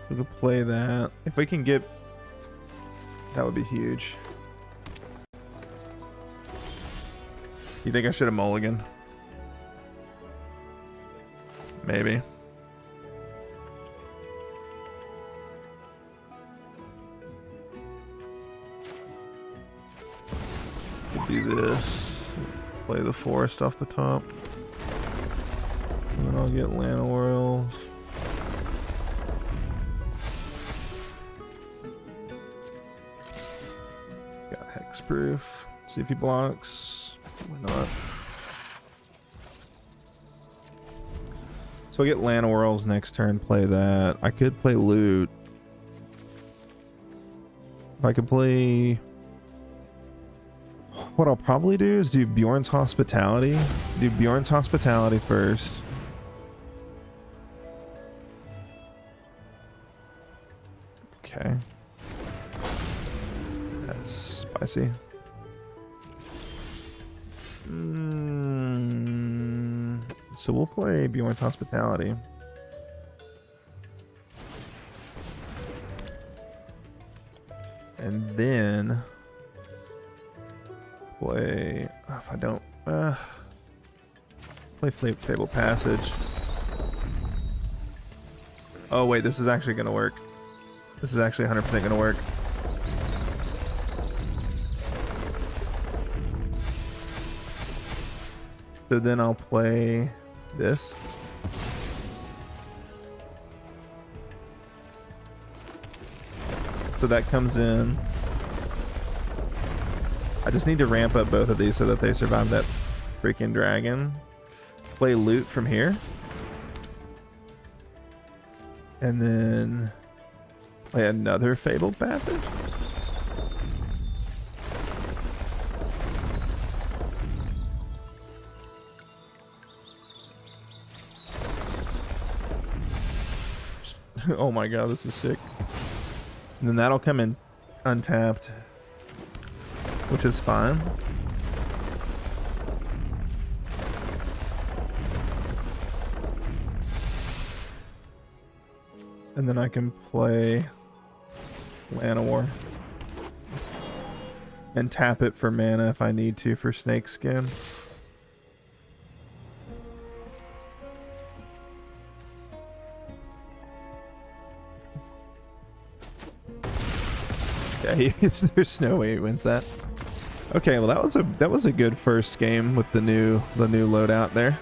We could play that. If we can get... That would be huge. You think I should have mulliganed? Maybe. Do this. Play the forest off the top. And then I'll get Lana Worlds. Got Hexproof. See if he blocks. Why not? So I get Lana Worlds next turn, play that. I could play loot. If I could play... What I'll probably do is do Bjorn's Hospitality. Do Bjorn's Hospitality first. Okay. That's spicy. So we'll play Bjorn's Hospitality. And then... play... if I don't... play Fable Passage. Oh wait, this is actually gonna work. This is actually 100% gonna work. So then I'll play this. So that comes in. I just need to ramp up both of these so that they survive that freaking dragon. Play loot from here. And then play another Fabled Passage. Oh my god, this is sick. And then that'll come in untapped, which is fine. And then I can play Llanowar and tap it for mana if I need to for Snakeskin. Yeah, there's no way he wins that. Okay, well that was a good first game with the new loadout there.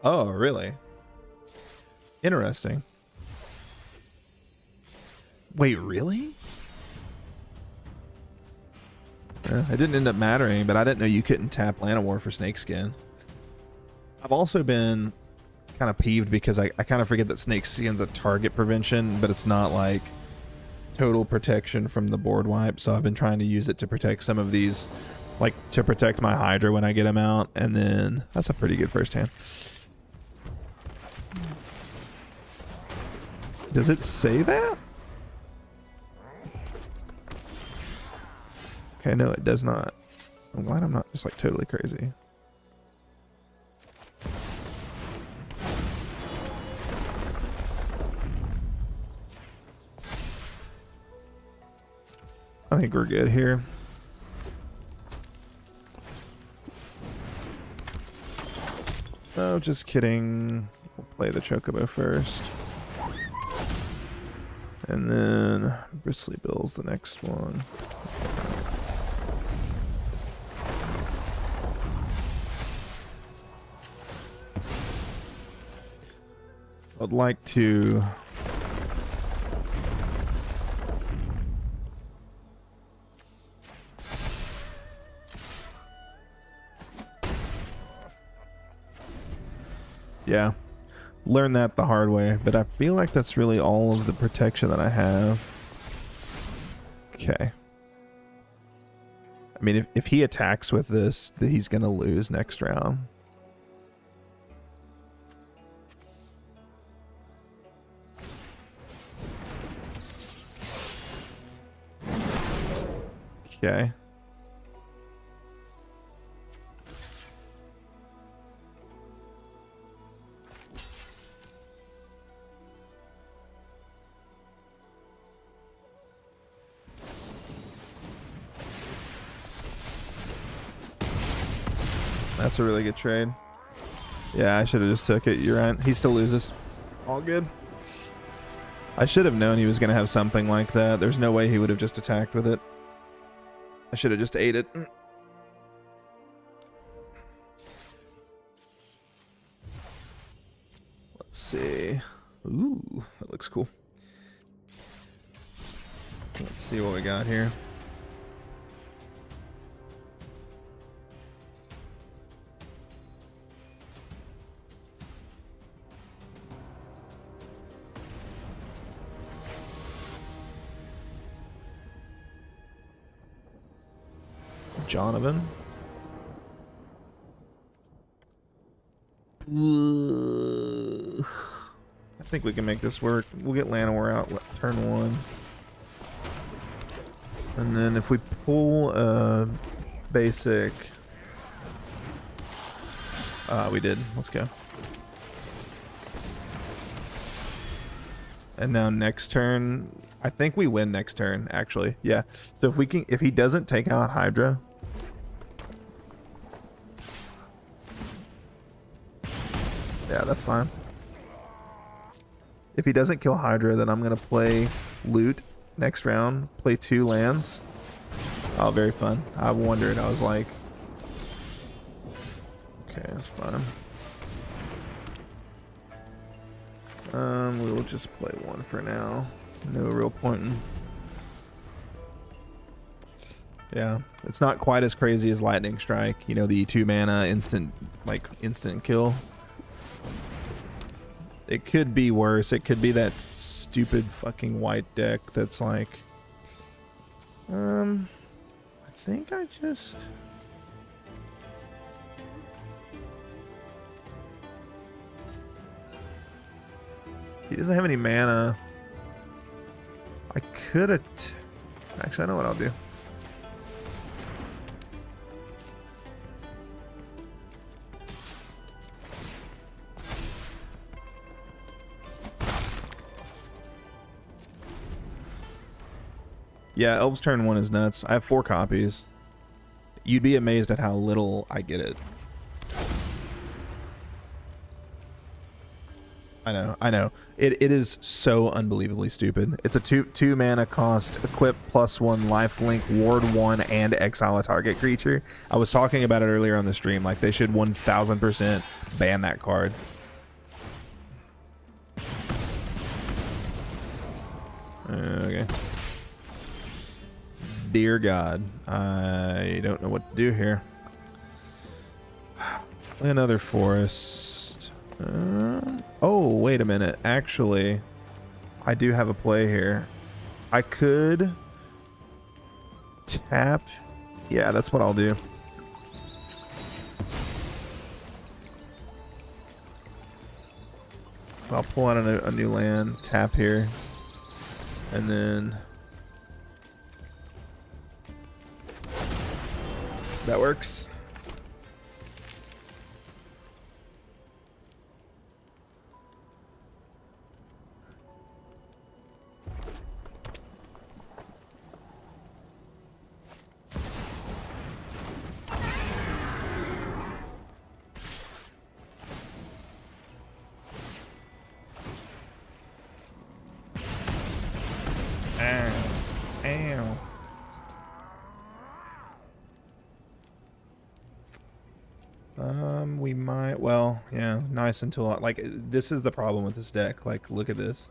Oh, really? Interesting. Wait, really? It didn't end up mattering, but I didn't know you couldn't tap Llanowar for Snakeskin. I've also been kind of peeved because I kind of forget that Snakeskin's a target prevention, but it's not like total protection from the board wipe, so I've been trying to use it to protect some of these, like to protect my Hydra when I get them out, and then that's a pretty good first hand. Does it say that? Okay, no, it does not. I'm glad I'm not just like totally crazy. I think we're good here. Oh, just kidding. We'll play the Chocobo first. And then Bristly Bill's the next one. I'd like to learn that the hard way, but I feel like that's really all of the protection that I have. Okay. I mean, if he attacks with this, then he's gonna lose next round. Okay. That's a really good trade. Yeah, I should have just took it. You're right. He still loses. All good. I should have known he was going to have something like that. There's no way he would have just attacked with it. I should have just ate it. Let's see. Ooh, that looks cool. Let's see what we got here. Jonovan. I think we can make this work. We'll get Llanowar out turn 1. And then if we pull a basic... we did. Let's go. And now next turn... I think we win next turn, actually. Yeah. So if we can... If he doesn't take out Hydra... Yeah, that's fine. If he doesn't kill Hydra, then I'm going to play Loot next round. Play 2 lands. Oh, very fun. I wondered. I was like... Okay, that's fine. We'll just play 1 for now. No real point in... Yeah, it's not quite as crazy as Lightning Strike. You know, the 2 mana instant kill. It could be worse. It could be that stupid fucking white deck that's like... I think I just... He doesn't have any mana. I could have... Actually, I know what I'll do. Yeah, Elves turn 1 is nuts. I have 4 copies. You'd be amazed at how little I get it. I know. It is so unbelievably stupid. It's a 2 mana cost, equip +1 lifelink, ward 1, and exile a target creature. I was talking about it earlier on the stream. Like, they should 1000% ban that card. Okay. Dear God, I don't know what to do here. Another forest. Oh, wait a minute. Actually, I do have a play here. I could tap. Yeah, that's what I'll do. I'll pull out a new land, tap here, and then that works. We might, well, yeah, nice until, like, this is the problem with this deck. Like, look at this.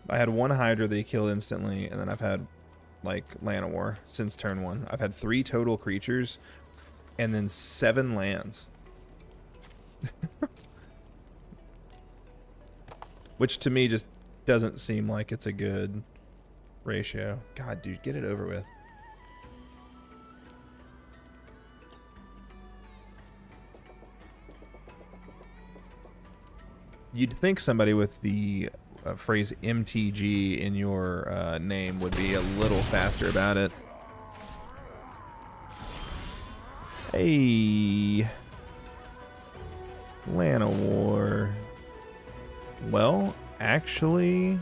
I had one Hydra that he killed instantly, and then I've had, like, Llanowar since turn 1. I've had 3 total creatures, and then 7 lands. Which to me just doesn't seem like it's a good ratio. God, dude, get it over with. You'd think somebody with the phrase MTG in your name would be a little faster about it. Hey, Llanowar. Well, actually,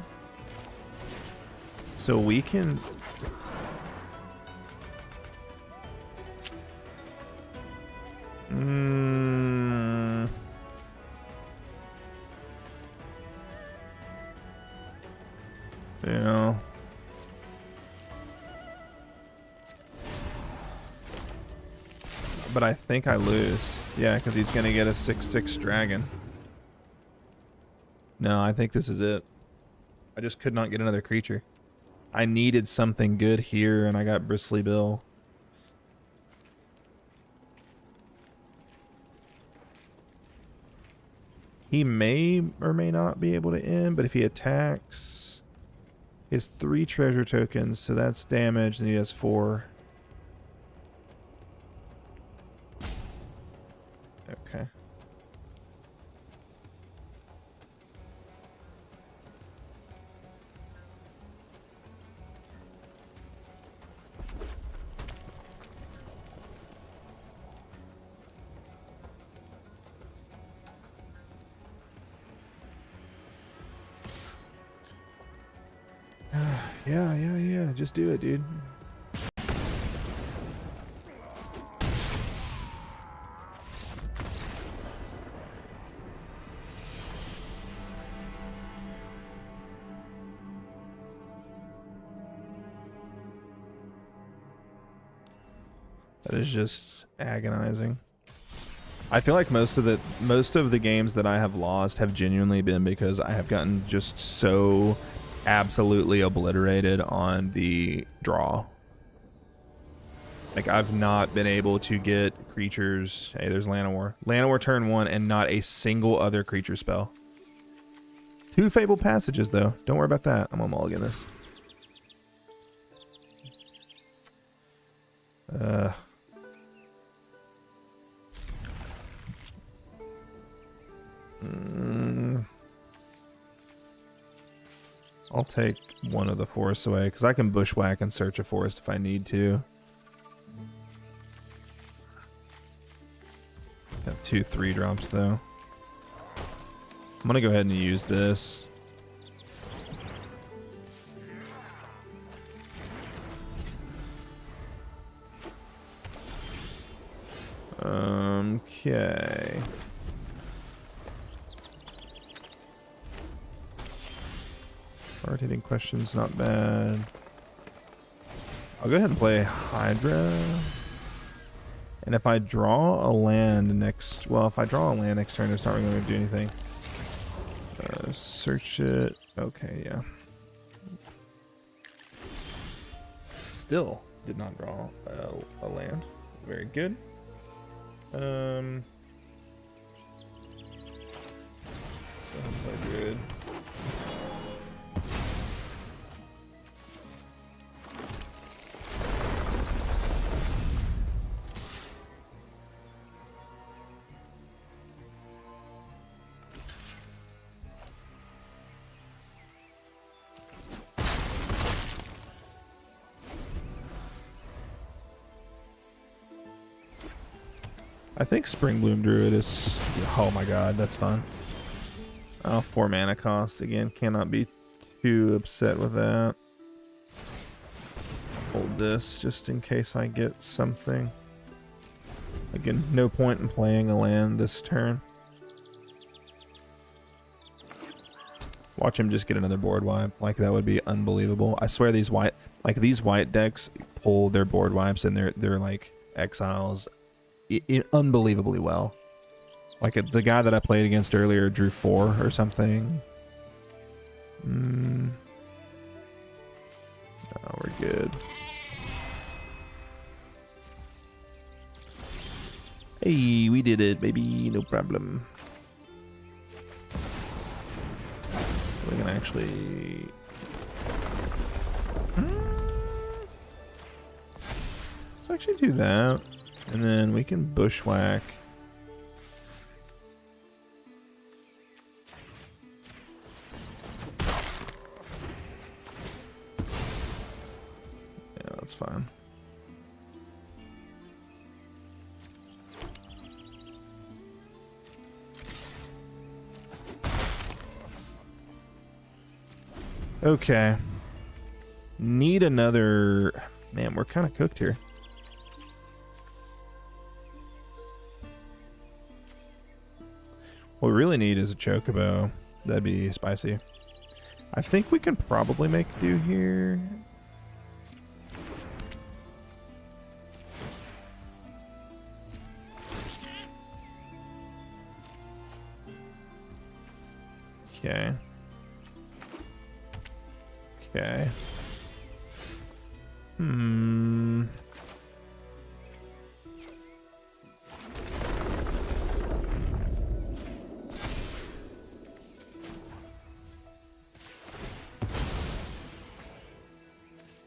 so we can. Yeah. But I think I lose. Yeah, because he's going to get a 6/6 dragon. No, I think this is it. I just could not get another creature. I needed something good here, and I got Bristly Bill. He may or may not be able to end, but if he attacks, he has 3 treasure tokens, so that's damage, and he has 4. Okay. Yeah. Just do it, dude. That is just agonizing. I feel like most of the games that I have lost have genuinely been because I have gotten just so absolutely obliterated on the draw. Like, I've not been able to get creatures. Hey, there's Llanowar. Llanowar turn 1 and not a single other creature spell. 2 Fabled Passages, though. Don't worry about that. I'm gonna mulligan this. I'll take one of the forests away, because I can bushwhack and search a forest if I need to. Got 2 3-drops, though. I'm going to go ahead and use this. Okay. Hard hitting questions, not bad. I'll go ahead and play Hydra. And if I draw a land next... Well, if I draw a land next turn, it's not really going to do anything. Search it. Okay, yeah. Still did not draw a land. Very good. Play Druid. I think Springbloom Druid is... Oh my god, that's fun. Oh, 4 mana cost. Again, cannot be too upset with that. Hold this just in case I get something. Again, no point in playing a land this turn. Watch him just get another board wipe. Like, that would be unbelievable. I swear these white decks pull their board wipes and they're like exiles unbelievably well. Like the guy that I played against earlier drew 4 or something. No, we're good. Hey, we did it, baby. No problem. We can actually... Let's actually do that. And then we can bushwhack. Yeah, that's fine. Okay. Need another... Man, we're kind of cooked here. What we really need is a chocobo. That'd be spicy. I think we can probably make do here. Okay. Okay.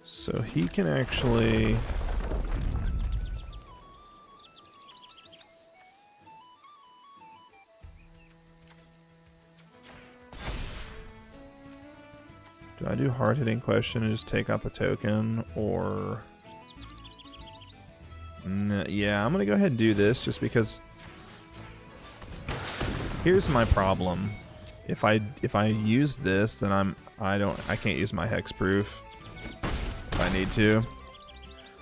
So he can actually... Do I do hard-hitting question and just take out the token, or... Yeah, I'm gonna go ahead and do this just because... Here's my problem. If I use this, then I can't use my hexproof if I need to.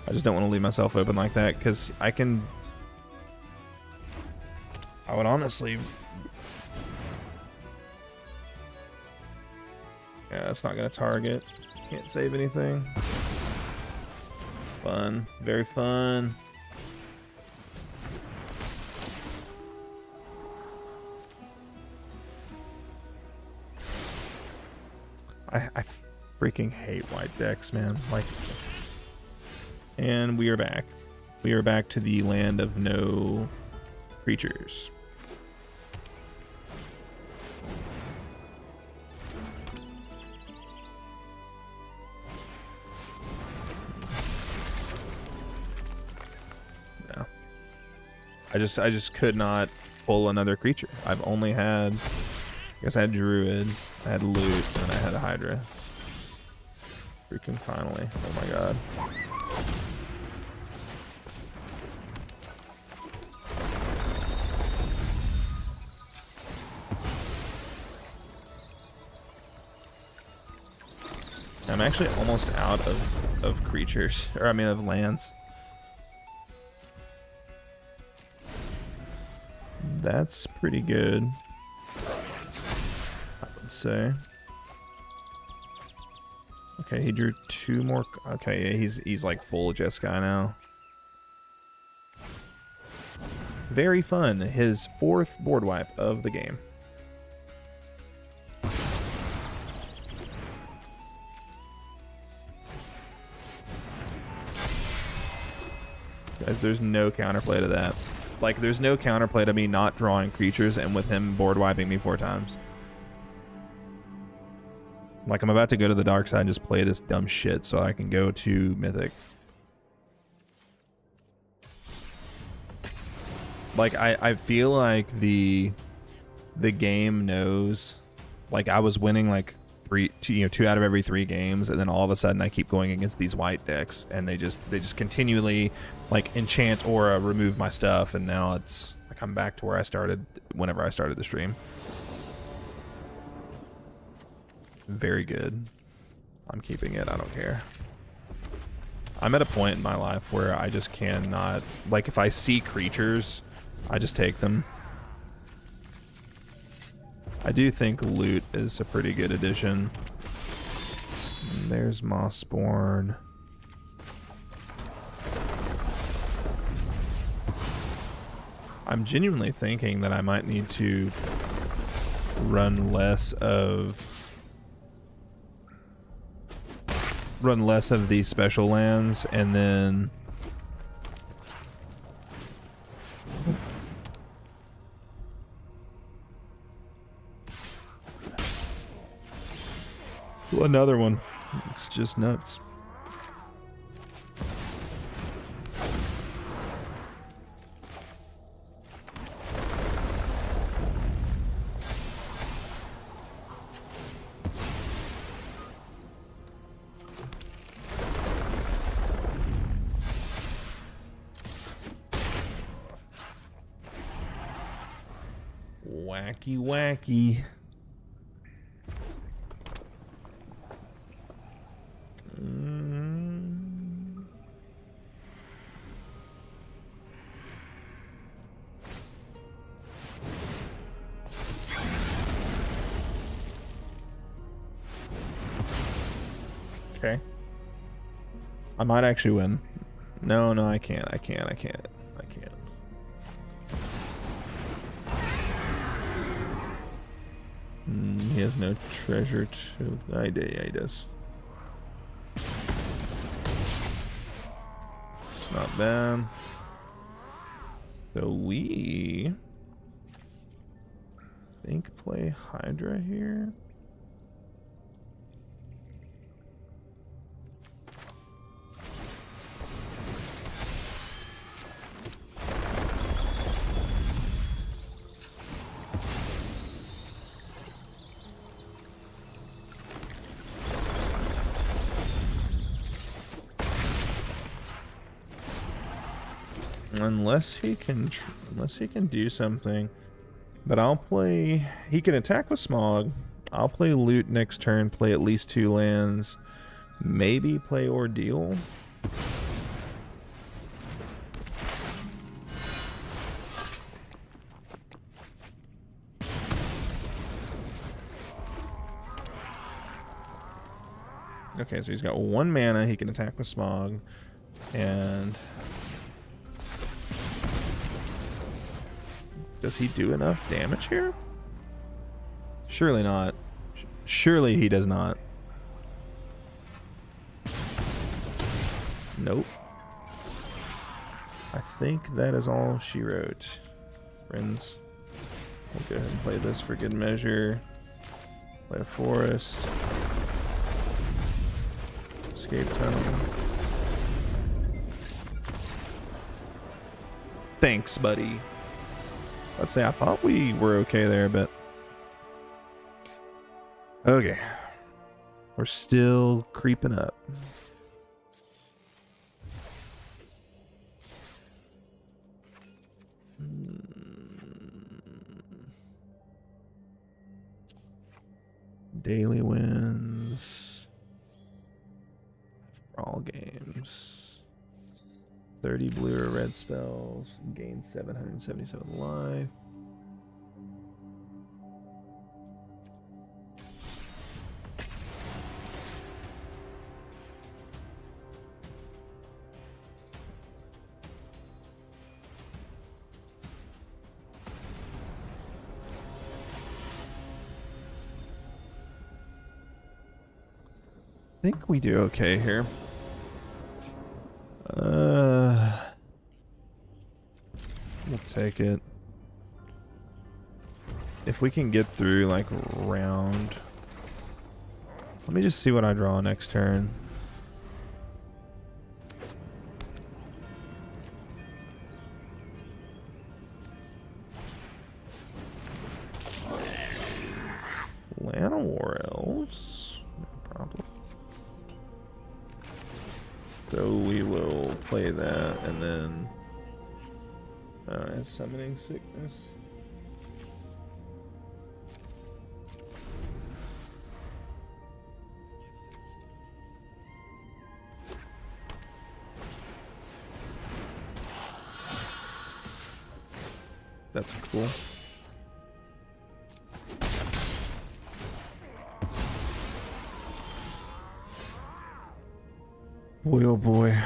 I just don't want to leave myself open like that because I would honestly... Yeah, that's not gonna target. Can't save anything. Fun. Very fun. I freaking hate white decks, man. Like, and we are back. We are back to the land of no creatures. No. I just could not pull another creature. I've only had... I guess I had Druid, I had Loot, and I had a Hydra. Freaking finally. Oh my god. I'm actually almost out of creatures. Or I mean of lands. That's pretty good. Say. Okay, he drew 2 more. Okay, yeah, he's like full Jeskai now. Very fun. His 4th board wipe of the game. Guys, there's no counterplay to that. Like, there's no counterplay to me not drawing creatures and with him board wiping me 4 times. Like, I'm about to go to the dark side and just play this dumb shit so I can go to Mythic. Like, I feel like the game knows. Like, I was winning like 2 out of every 3 games, and then all of a sudden I keep going against these white decks, and they just continually like enchant aura, remove my stuff, and now it's like I'm back to where I started whenever I started the stream. Very good. I'm keeping it. I don't care. I'm at a point in my life where I just cannot... Like, if I see creatures, I just take them. I do think Loot is a pretty good addition. And there's Mossborn. I'm genuinely thinking that I might need to run less of these special lands, and then another one. It's just nuts. Wacky, wacky. Okay. I might actually win. No, I can't. I can't. He has no treasure to... Yeah, he does. Not bad. So we... think play Hydra here. Unless he can do something. But I'll play... He can attack with Smog. I'll play Loot next turn, play at least 2 lands. Maybe play Ordeal. Okay, so he's got 1 mana. He can attack with Smog. And... does he do enough damage here? Surely not. Surely he does not. Nope. I think that is all she wrote. Friends, we'll go ahead and play this for good measure. Play a forest. Escape tunnel. Thanks, buddy. Let's say I thought we were okay there, but... okay. We're still creeping up. Daily wins. For all games. 30 blue or red spells. Gain 777 life. I think we do okay here. We'll take it. If we can get through like round. Let me just see what I draw next turn. Llanowar Elves. No problem. So we will play that and then summoning sickness. That's cool. Boy, oh boy.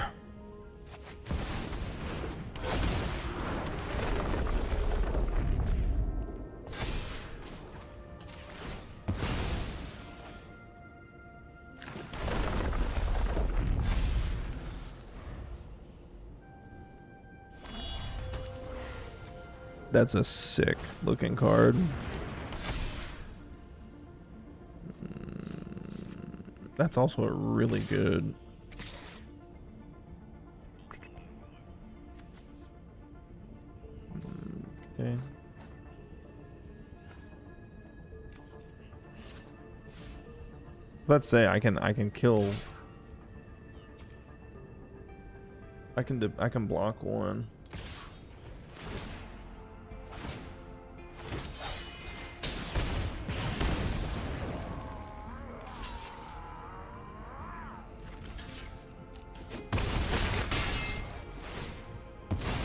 That's a sick looking card. That's also a really good. Okay. Let's say I can kill. I can block one.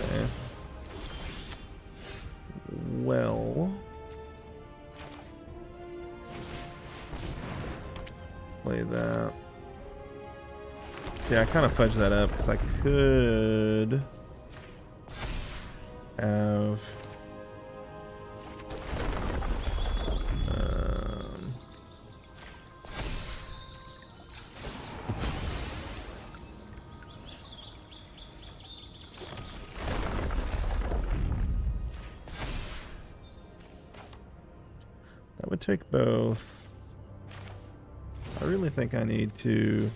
Okay. Well, play that. See, I kind of fudged that up because I could have that would take both. I really think I need to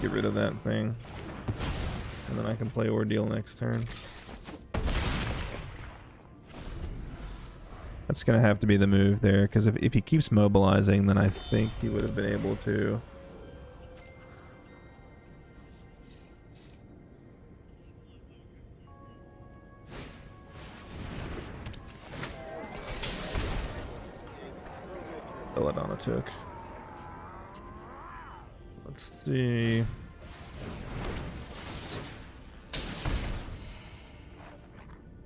get rid of that thing. And then I can play Ordeal next turn. That's going to have to be the move there, because if he keeps mobilizing, then I think he would have been able to. Belladonna took. Let's see.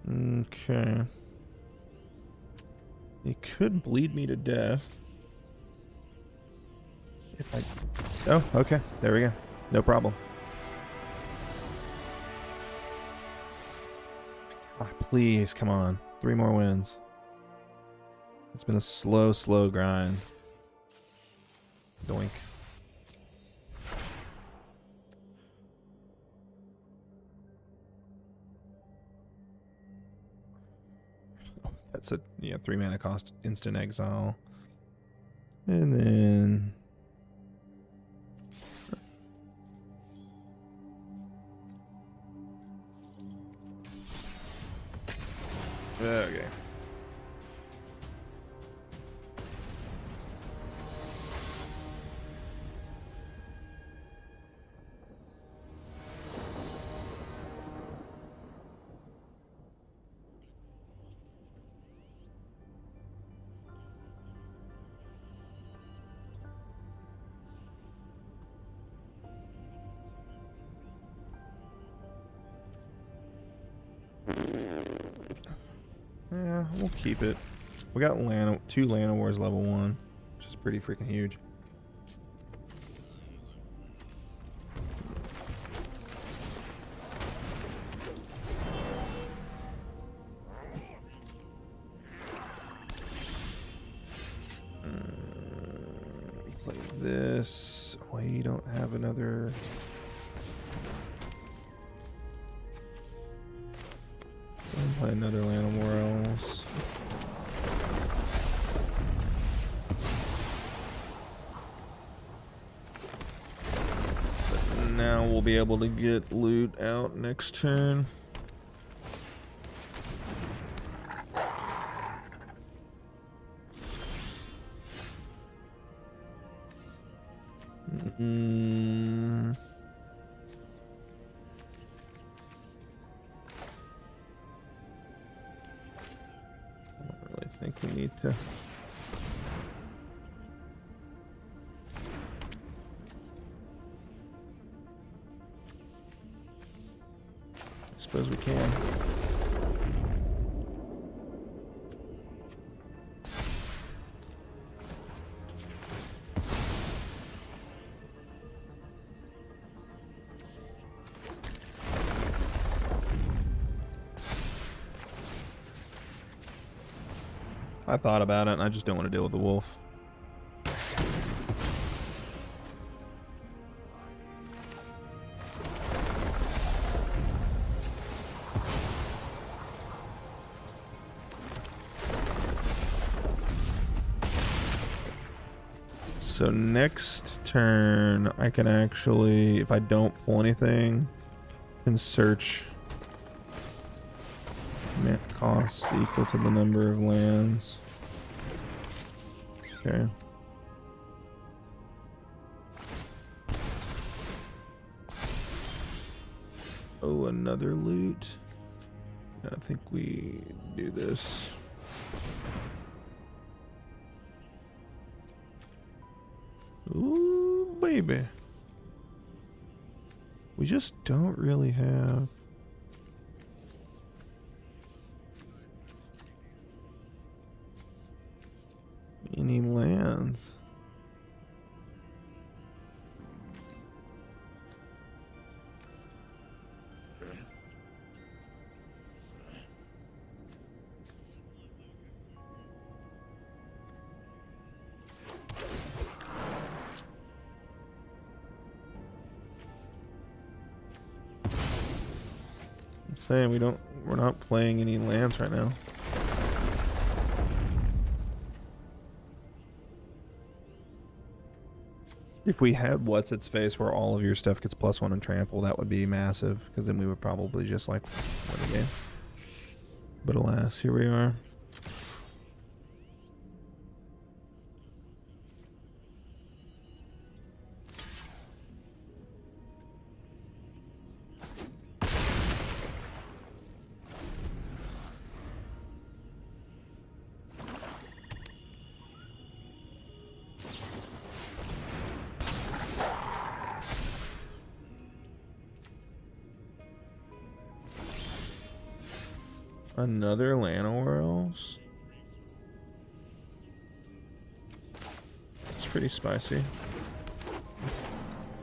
Okay. He could bleed me to death. If I... Oh, okay. There we go. No problem. Ah, please, come on. 3 more wins. It's been a slow grind. Doink. That's a 3 mana cost instant exile. And then okay. Yeah, we'll keep it. We got 2 Lana Wars level 1, which is pretty freaking huge. Play this. We don't have another. Play another Land Worlds. But now we'll be able to get loot out next turn. I think we need to. I suppose we can. I thought about it, and I just don't want to deal with the wolf. So next turn, I can actually, if I don't pull anything, can search net costs equal to the number of lands. Okay. Oh, another loot. I think we do this. Ooh, baby. We just don't really have any lands. I'm saying we're not playing any lands right now. If we had what's its face where all of your stuff gets +1 and trample, that would be massive, because then we would probably just like win the game. But alas, here we are. Another Llanowars. It's pretty spicy.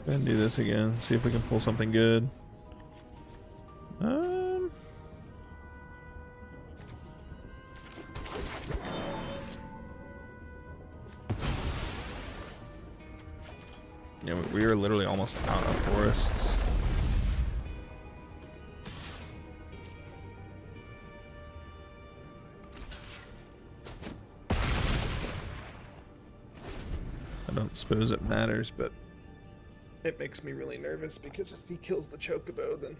Then do this again. See if we can pull something good. Yeah, we are literally almost out of forests. I don't suppose it matters, but it makes me really nervous because if he kills the Chocobo, then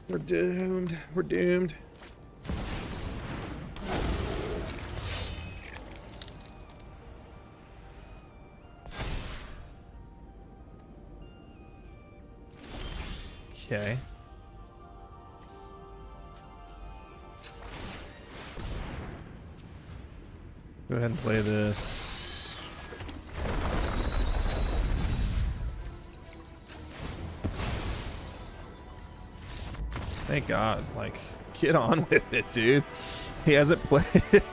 we're doomed. We're doomed. Okay. Go ahead and play this. Thank God. Like, get on with it, dude. He hasn't played.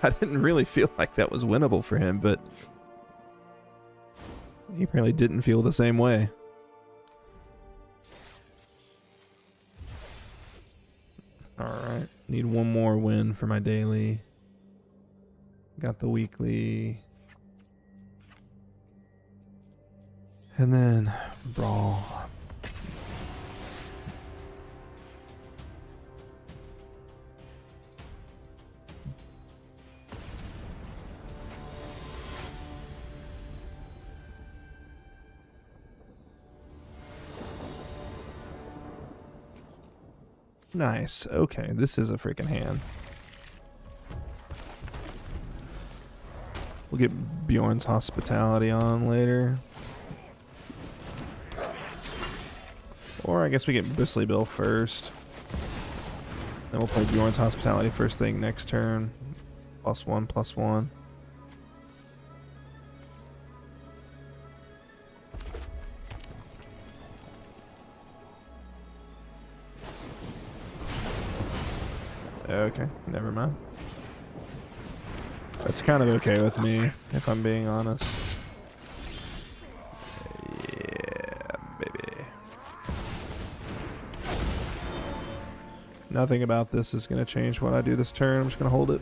I didn't really feel like that was winnable for him, but he apparently didn't feel the same way. Alright. Need one more win for my daily. Got the weekly. And then brawl. Nice. Okay, this is a freaking hand. We'll get Bjorn's Hospitality on later. Or I guess we get Bristly Bill first. Then we'll play Bjorn's Hospitality first thing next turn. +1/+1. Okay, never mind. That's kind of okay with me, if I'm being honest. Yeah, baby. Nothing about this is going to change what I do this turn. I'm just going to hold it.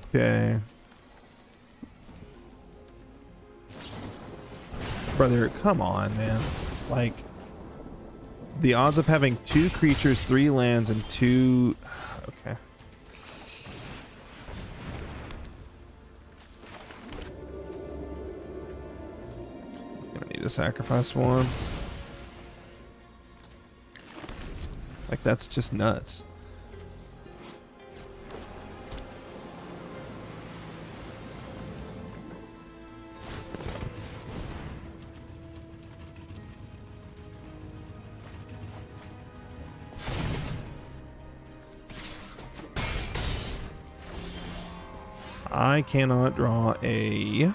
Okay. Brother, come on, man. Like, the odds of having 2 creatures, 3 lands, and 2... Okay. to sacrifice one. Like, that's just nuts. I cannot draw a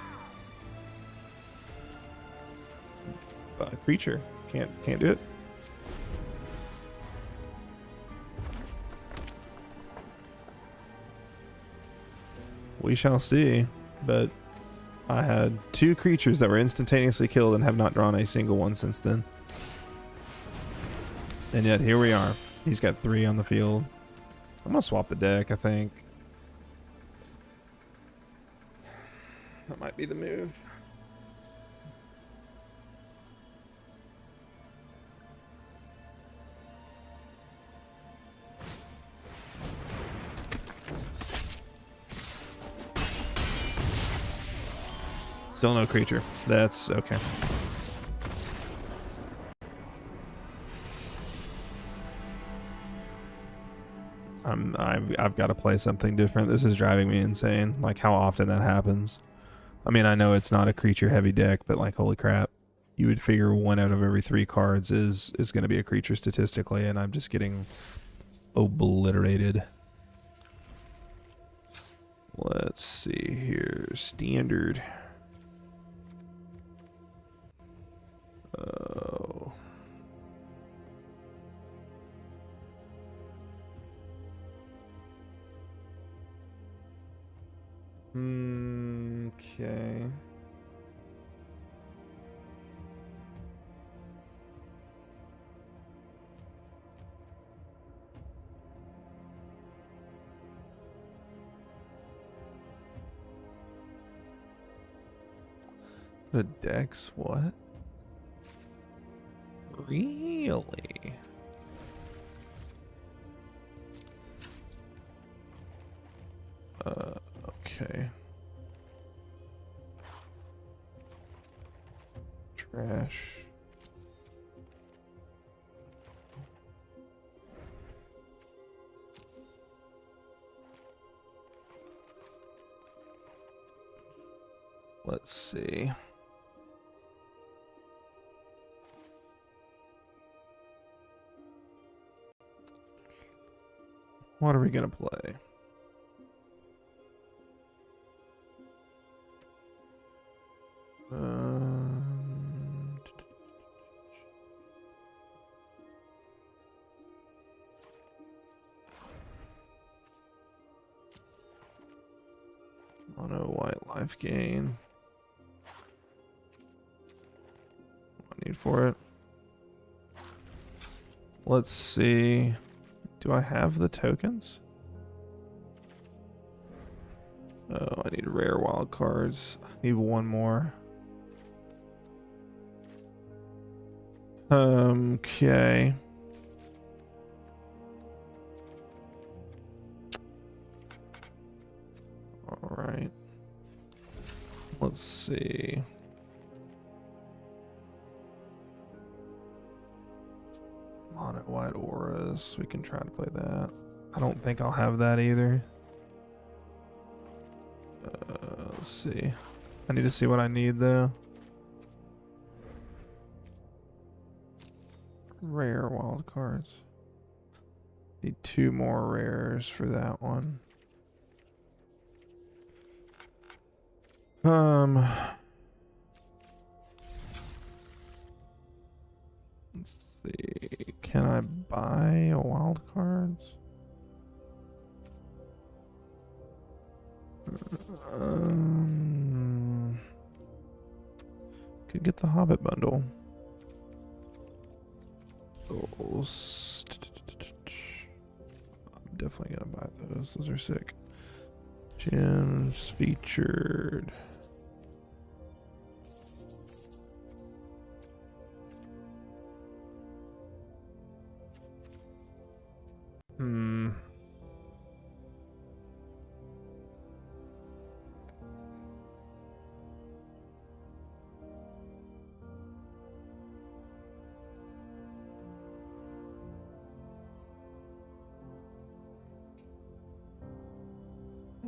creature. Can't do it. We shall see. But I had 2 creatures that were instantaneously killed and have not drawn a single one since then. And yet here we are. He's got 3 on the field. I'm gonna swap the deck, I think. That might be the move. Still no creature. That's okay. I've got to play something different. This is driving me insane. Like how often that happens. I mean, I know it's not a creature heavy deck, but like holy crap. You would figure 1 out of every 3 cards is going to be a creature statistically, and I'm just getting obliterated. Let's see here. Standard. Oh. Okay. The dex, what? Really? Okay. Trash. Let's see. What are we gonna play? Mono white life gain. What I need for it. Let's see. Do I have the tokens? Oh, I need rare wild cards. I need 1 more. Okay. All right. Let's see. Mono white auras. We can try to play that. I don't think I'll have that either. Let's see. I need to see what I need though. Rare wild cards. Need 2 more rares for that one. Let's see. Can I buy a wild cards? Could get the Hobbit bundle. Oh, I'm definitely gonna buy those. Those are sick. Gems featured.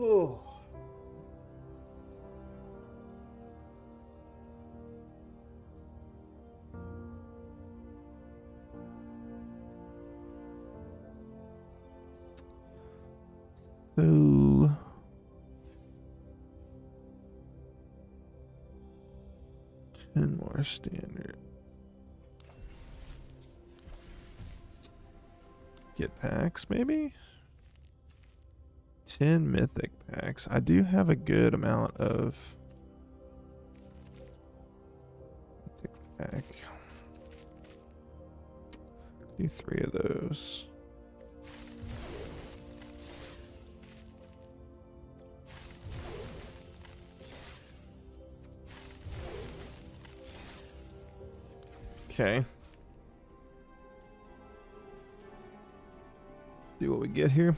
Oh. So 10 more standard. Get packs, maybe? 10 mythic packs. I do have a good amount of mythic pack. Do 3 of those. Okay. See what we get here.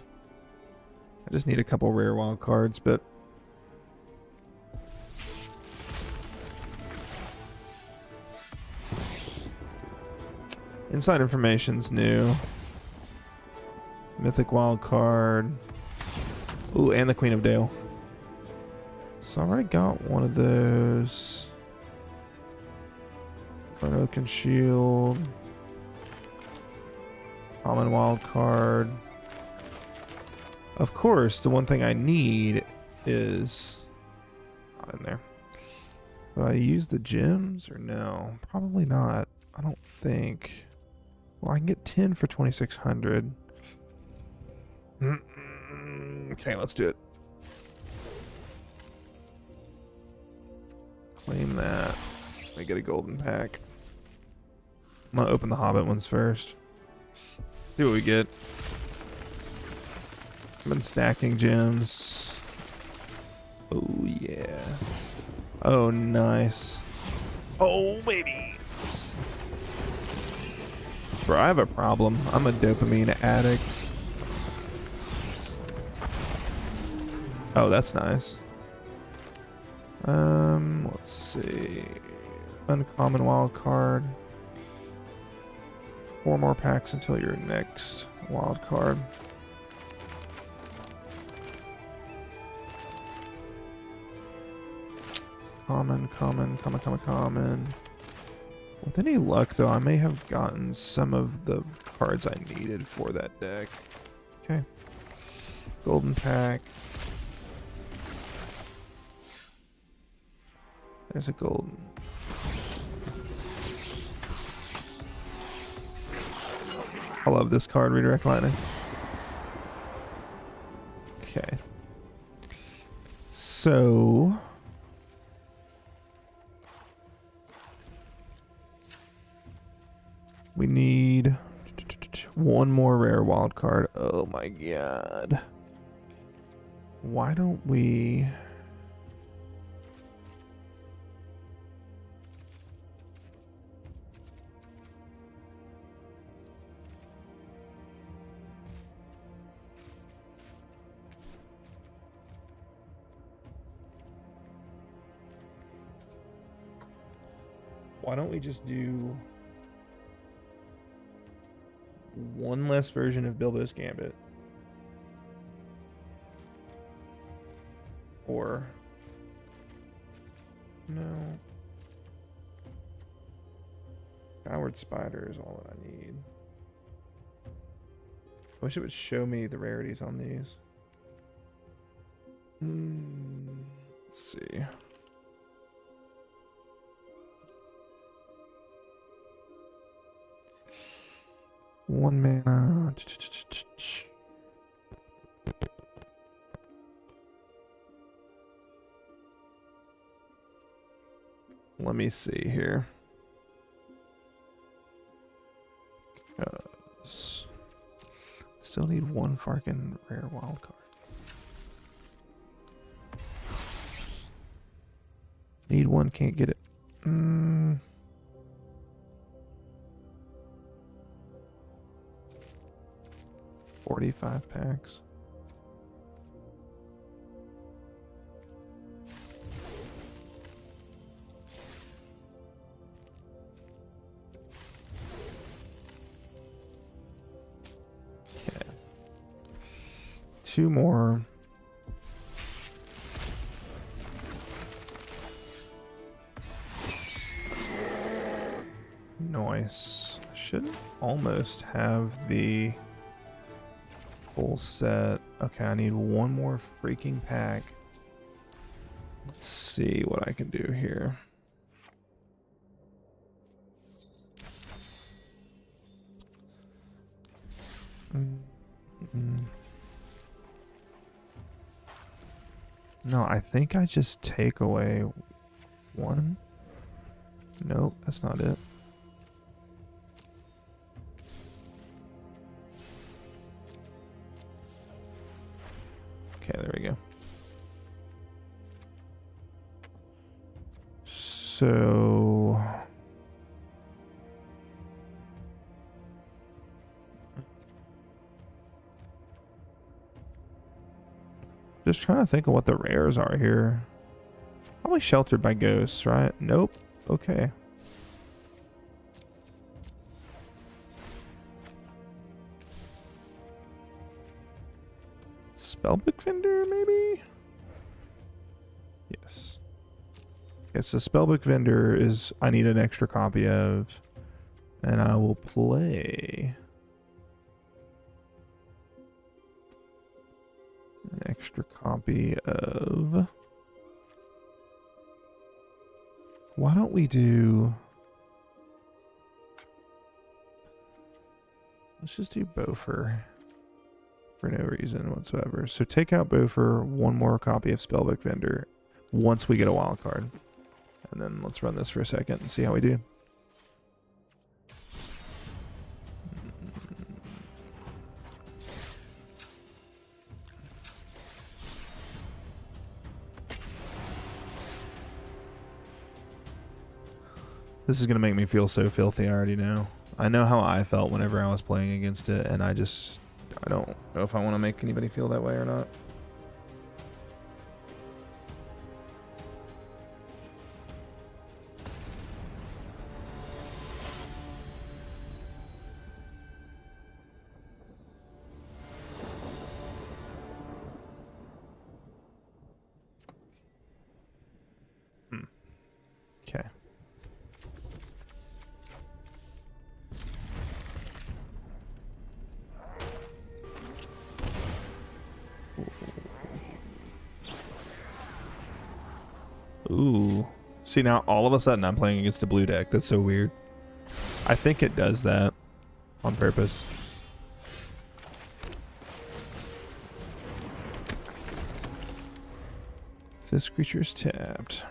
I just need a couple rare wild cards, but inside information's new. Mythic wild card. Ooh, and the Queen of Dale. So I already got one of those. Burn Oaken Shield. Common wild card. Of course, the one thing I need is not in there. Do I use the gems or no? Probably not. I don't think. Well, I can get 10 for 2,600. Okay, let's do it. Claim that. Let me get a golden pack. I'm gonna open the Hobbit ones first. See what we get. I've been stacking gems. Oh yeah. Oh nice. Oh baby. Bro, I have a problem. I'm a dopamine addict. Oh, that's nice. Let's see. Uncommon wild card. 4 more packs until your next wild card. Common. With any luck, though, I may have gotten some of the cards I needed for that deck. Okay. Golden pack. There's a golden. I love this card, Redirect Lightning. Okay. So we need 1 more rare wild card. Oh my god. Why don't we... Why don't we just do 1 less version of Bilbo's Gambit? Or... no. Skyward Spider is all that I need. I wish it would show me the rarities on these. Let's see. One mana. Let me see here. Still need 1 fucking rare wild card. Need 1, can't get it. 45 packs. Okay. 2 more. Should almost have the full set. Okay, I need one more freaking pack. Let's see what I can do here. No, I think I just take away one. Nope, that's not it. Okay, there we go. So just trying to think of what the rares are here. Probably Sheltered by Ghosts, right? Nope. Okay. Spellbook Vendor, maybe? Yes. Okay, so Spellbook Vendor is I need an extra copy of, and I will play an extra copy of. Why don't we do... Let's just do Bofer for no reason whatsoever. So take out Bofer, one more copy of Spellbook Vendor once we get a wild card. And then let's run this for a second and see how we do. This is going to make me feel so filthy, I already know. I know how I felt whenever I was playing against it, and I don't know if I want to make anybody feel that way or not. Okay. Ooh. See, now all of a sudden I'm playing against a blue deck. That's so weird. I think it does that on purpose. If this creature is tapped.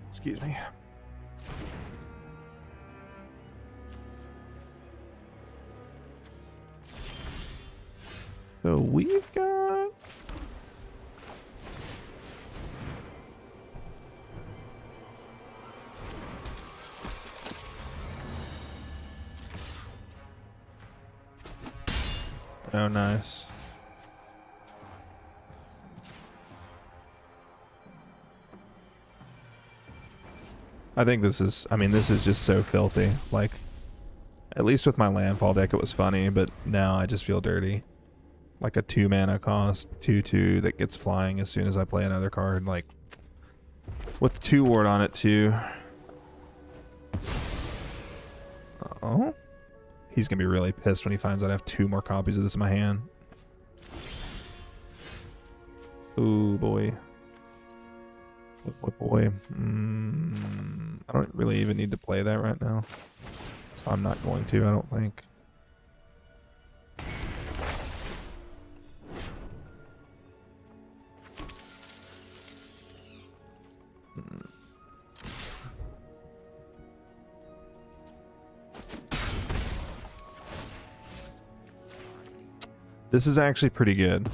Excuse me. So we've got... Oh, nice. I think this is, I mean, this is just so filthy. Like, at least with my landfall deck it was funny, but now I just feel dirty. Like a 2 mana cost, 2/2 that gets flying as soon as I play another card, like, with 2 ward on it too. Oh, he's gonna be really pissed when he finds out I have 2 more copies of this in my hand. Ooh, boy. Boy. I don't really even need to play that right now. So I'm not going to, I don't think. This is actually pretty good.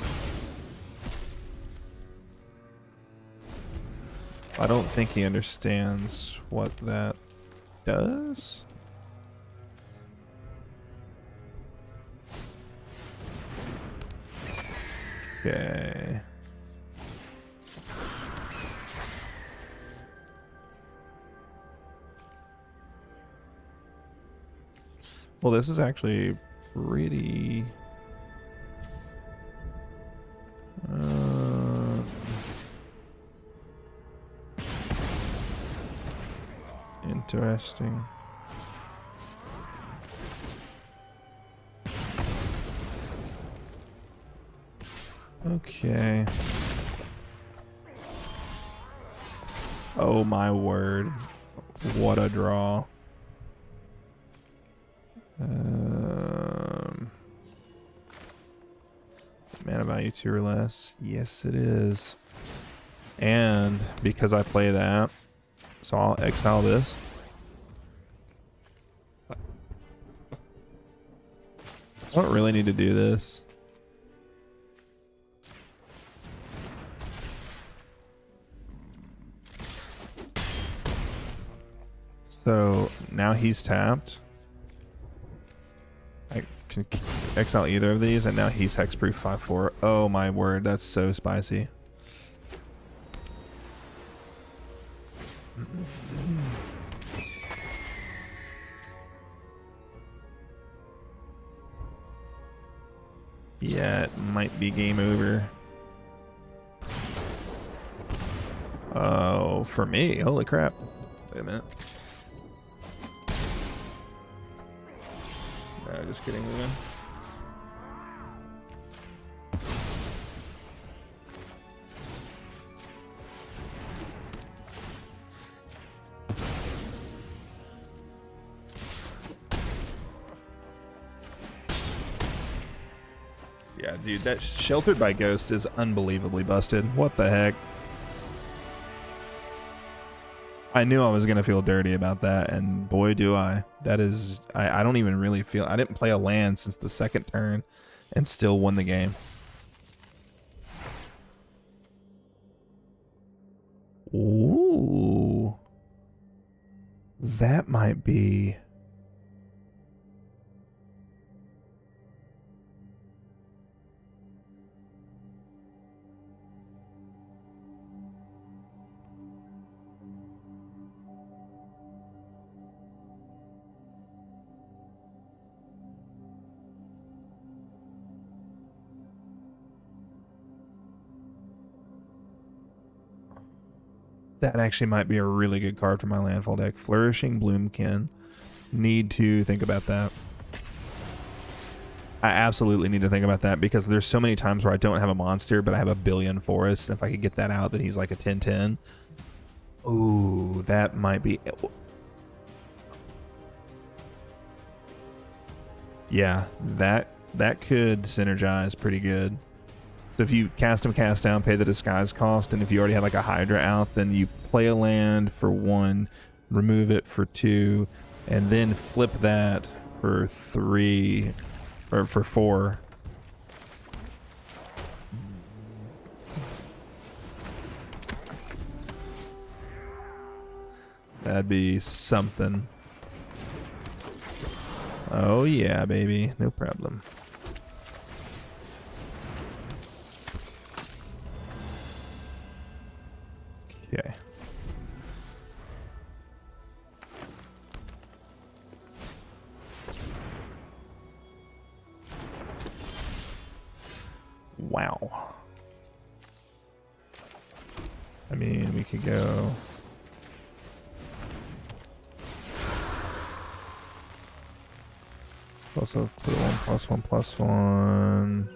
I don't think he understands what that does. Okay. Well, this is actually pretty... Interesting. Okay. Oh my word. What a draw. Mana value 2 or less. Yes, it is. And because I play that, so I'll exile this. I don't really need to do this. So now he's tapped. I can exile either of these, and now he's hexproof 5/4. Oh my word, that's so spicy. Yeah, it might be game over. Oh, for me? Holy crap. Wait a minute. No, just kidding again. Yeah, dude, that Sheltered by Ghosts is unbelievably busted. What the heck? I knew I was going to feel dirty about that, and boy, do I. That is... I don't even really feel... I didn't play a land since the second turn and still won the game. Ooh. That might be... That actually might be a really good card for my landfall deck. Flourishing Bloomkin. Need to think about that. I absolutely need to think about that because there's so many times where I don't have a monster, but I have a billion forests. And if I could get that out, then he's like a 10/10. Ooh, that might be... Yeah, that could synergize pretty good. So if you cast him, cast down, pay the disguise cost, and if you already have like a Hydra out, then you play a land for 1, remove it for 2, and then flip that for 3, or for 4. That'd be something. Oh yeah, baby. No problem. Okay. Wow. I mean, we could go... +1/+1/+1.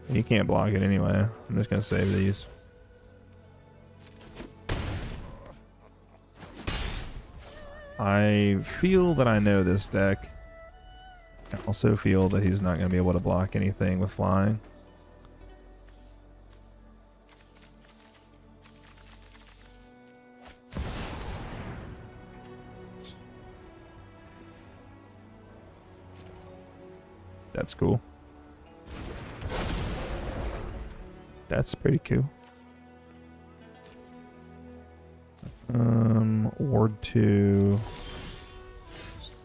You can't block it anyway. I'm just gonna save these. I feel that I know this deck. I also feel that he's not going to be able to block anything with flying. That's cool. That's pretty cool. Ward 2.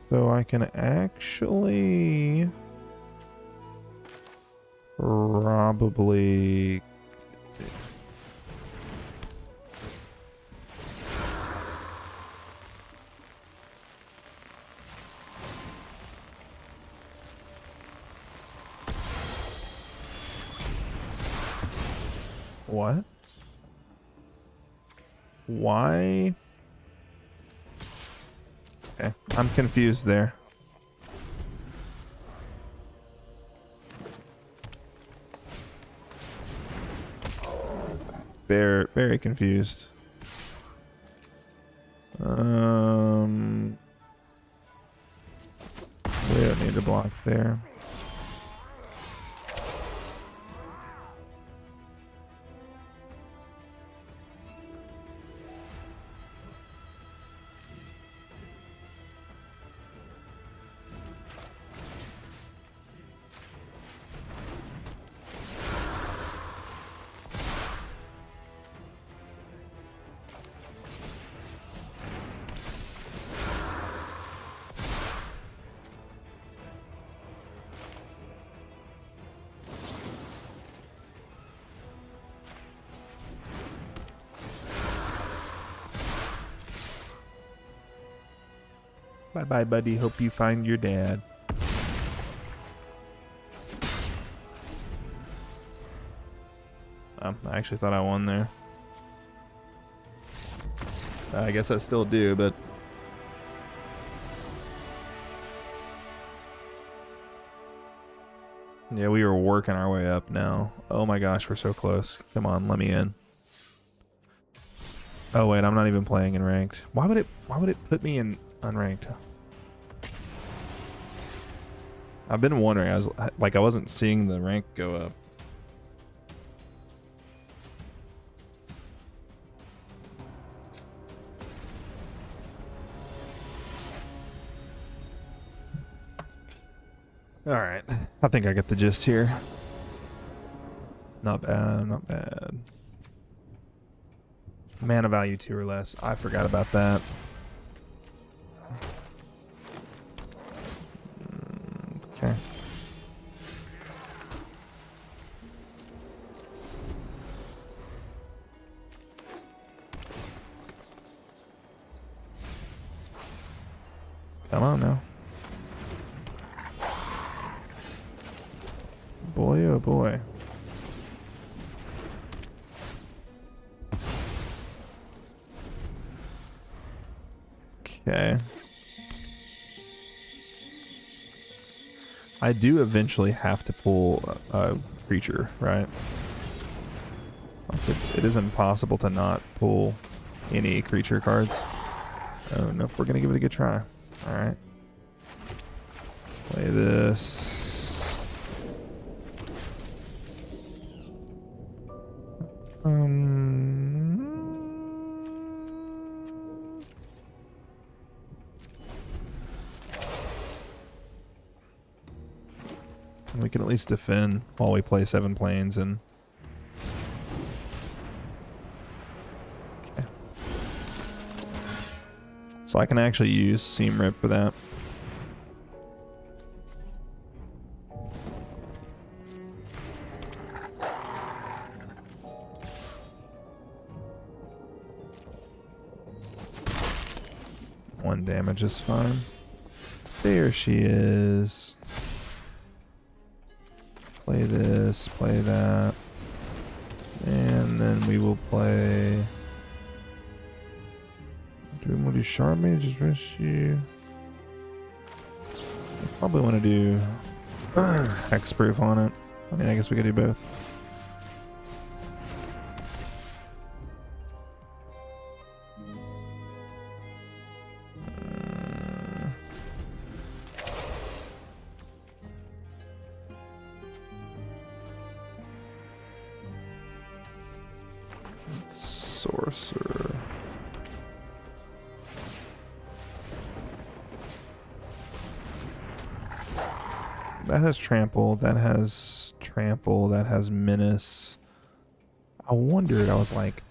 So I can actually probably what? Why? Okay, I'm confused there. Very confused. We don't need to block there. Bye-bye, buddy. Hope you find your dad. I actually thought I won there. I guess I still do, but... Yeah, we are working our way up now. Oh my gosh, we're so close. Come on, let me in. Oh wait, I'm not even playing in ranked. Why would it put me in unranked? I've been wondering. I wasn't seeing the rank go up. All right, I think I get the gist here. Not bad, not bad. Mana value 2 or less. I forgot about that. Okay. Come on now. Boy, oh boy. Okay. I do eventually have to pull a creature, right? Like it is impossible to not pull any creature cards. Oh, no, we're gonna give it a good try. Alright. Play this. We can at least defend while we play 7 planes and... Okay. So I can actually use Seam Rip for that. One damage is fine. There she is. Play this, play that. And then we will play... Do we want to do Sharp Mage? Rescue? I probably want to do Hexproof on it. I mean, I guess we could do both. Sorcerer. That has trample, that has trample, that has menace. I wondered, I was like...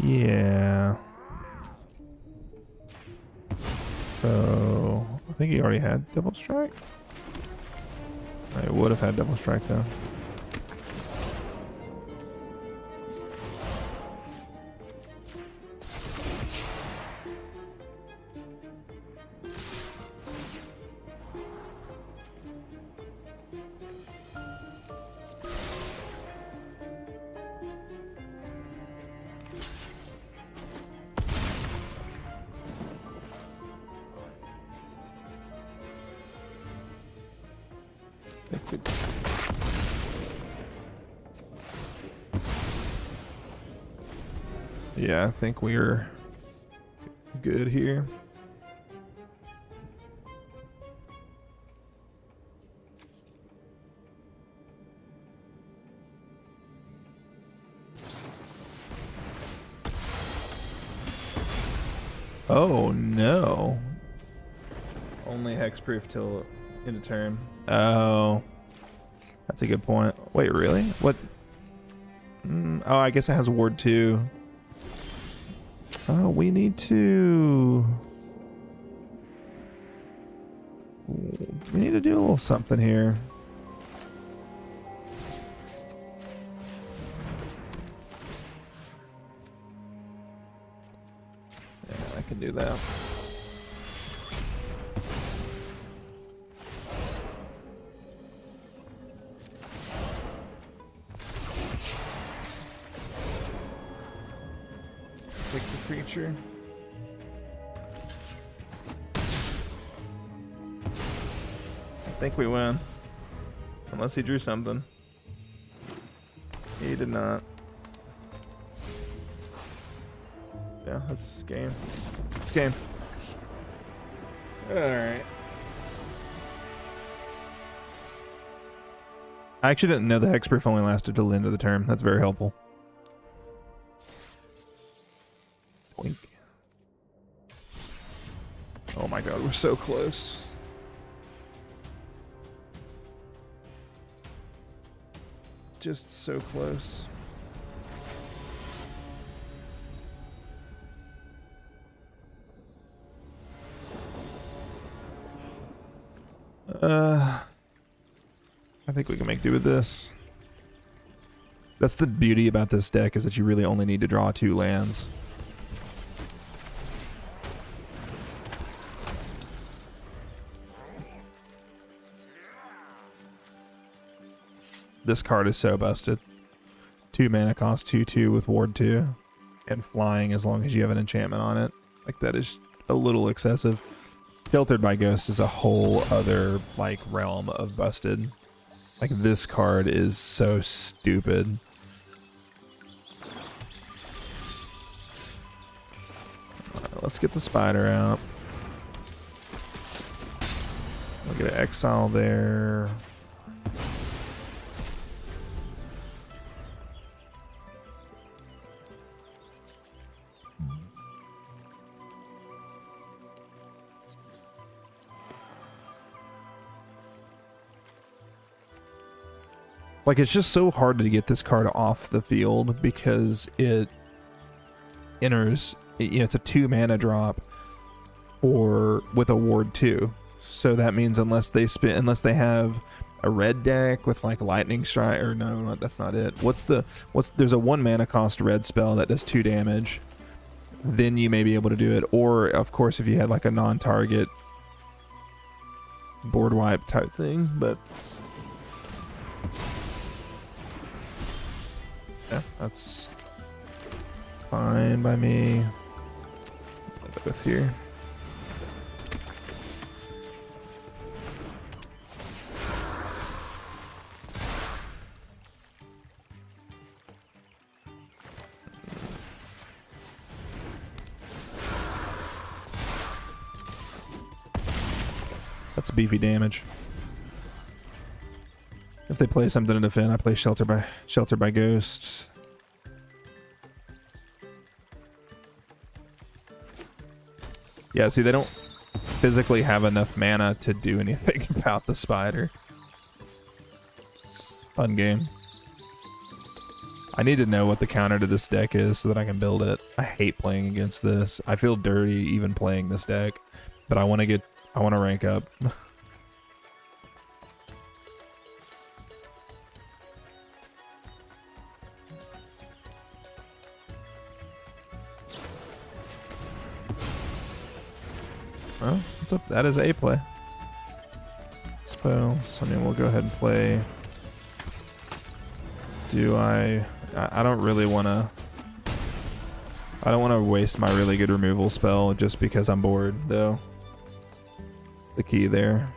Yeah. So, I think he already had Double Strike. I would have had Double Strike though. Yeah, I think we're good here. Oh no. Only hexproof till end of turn. Oh. That's a good point. Wait, really? What? Oh, I guess it has ward 2. Oh, we need to... We need to do a little something here. Yeah, I can do that. Pick the creature. I think we win. Unless he drew something. He did not. Yeah, that's game. It's game. Alright. I actually didn't know the hexproof only lasted till the end of the term. That's very helpful. Boink. Oh my god, we're so close. Just so close. I think we can make do with this. That's the beauty about this deck, is that you really only need to draw 2 lands. This card is so busted. 2 mana cost 2/2 with ward 2. And flying as long as you have an enchantment on it. Like, that is a little excessive. Filtered by Ghost is a whole other, like, realm of busted. Like, this card is so stupid. Alright, let's get the spider out. We'll get an exile there. Like, it's just so hard to get this card off the field because it enters, you know, it's a 2 mana drop or with a ward 2. So that means unless they have a red deck with like lightning strike, or no, that's not it. There's a 1 mana cost red spell that does 2 damage. Then you may be able to do it. Or of course, if you had like a non-target board wipe type thing, but yeah, that's fine by me. With here. That's beefy damage. If they play something to defend, I play Shelter by Ghosts. Yeah, see, they don't physically have enough mana to do anything about the spider. It's a fun game. I need to know what the counter to this deck is so that I can build it. I hate playing against this. I feel dirty even playing this deck, but I want to rank up. Well, what's up? That is a play. Spells. I mean, we'll go ahead and play. I don't really want to. I don't want to waste my really good removal spell just because I'm bored, though. It's the key there.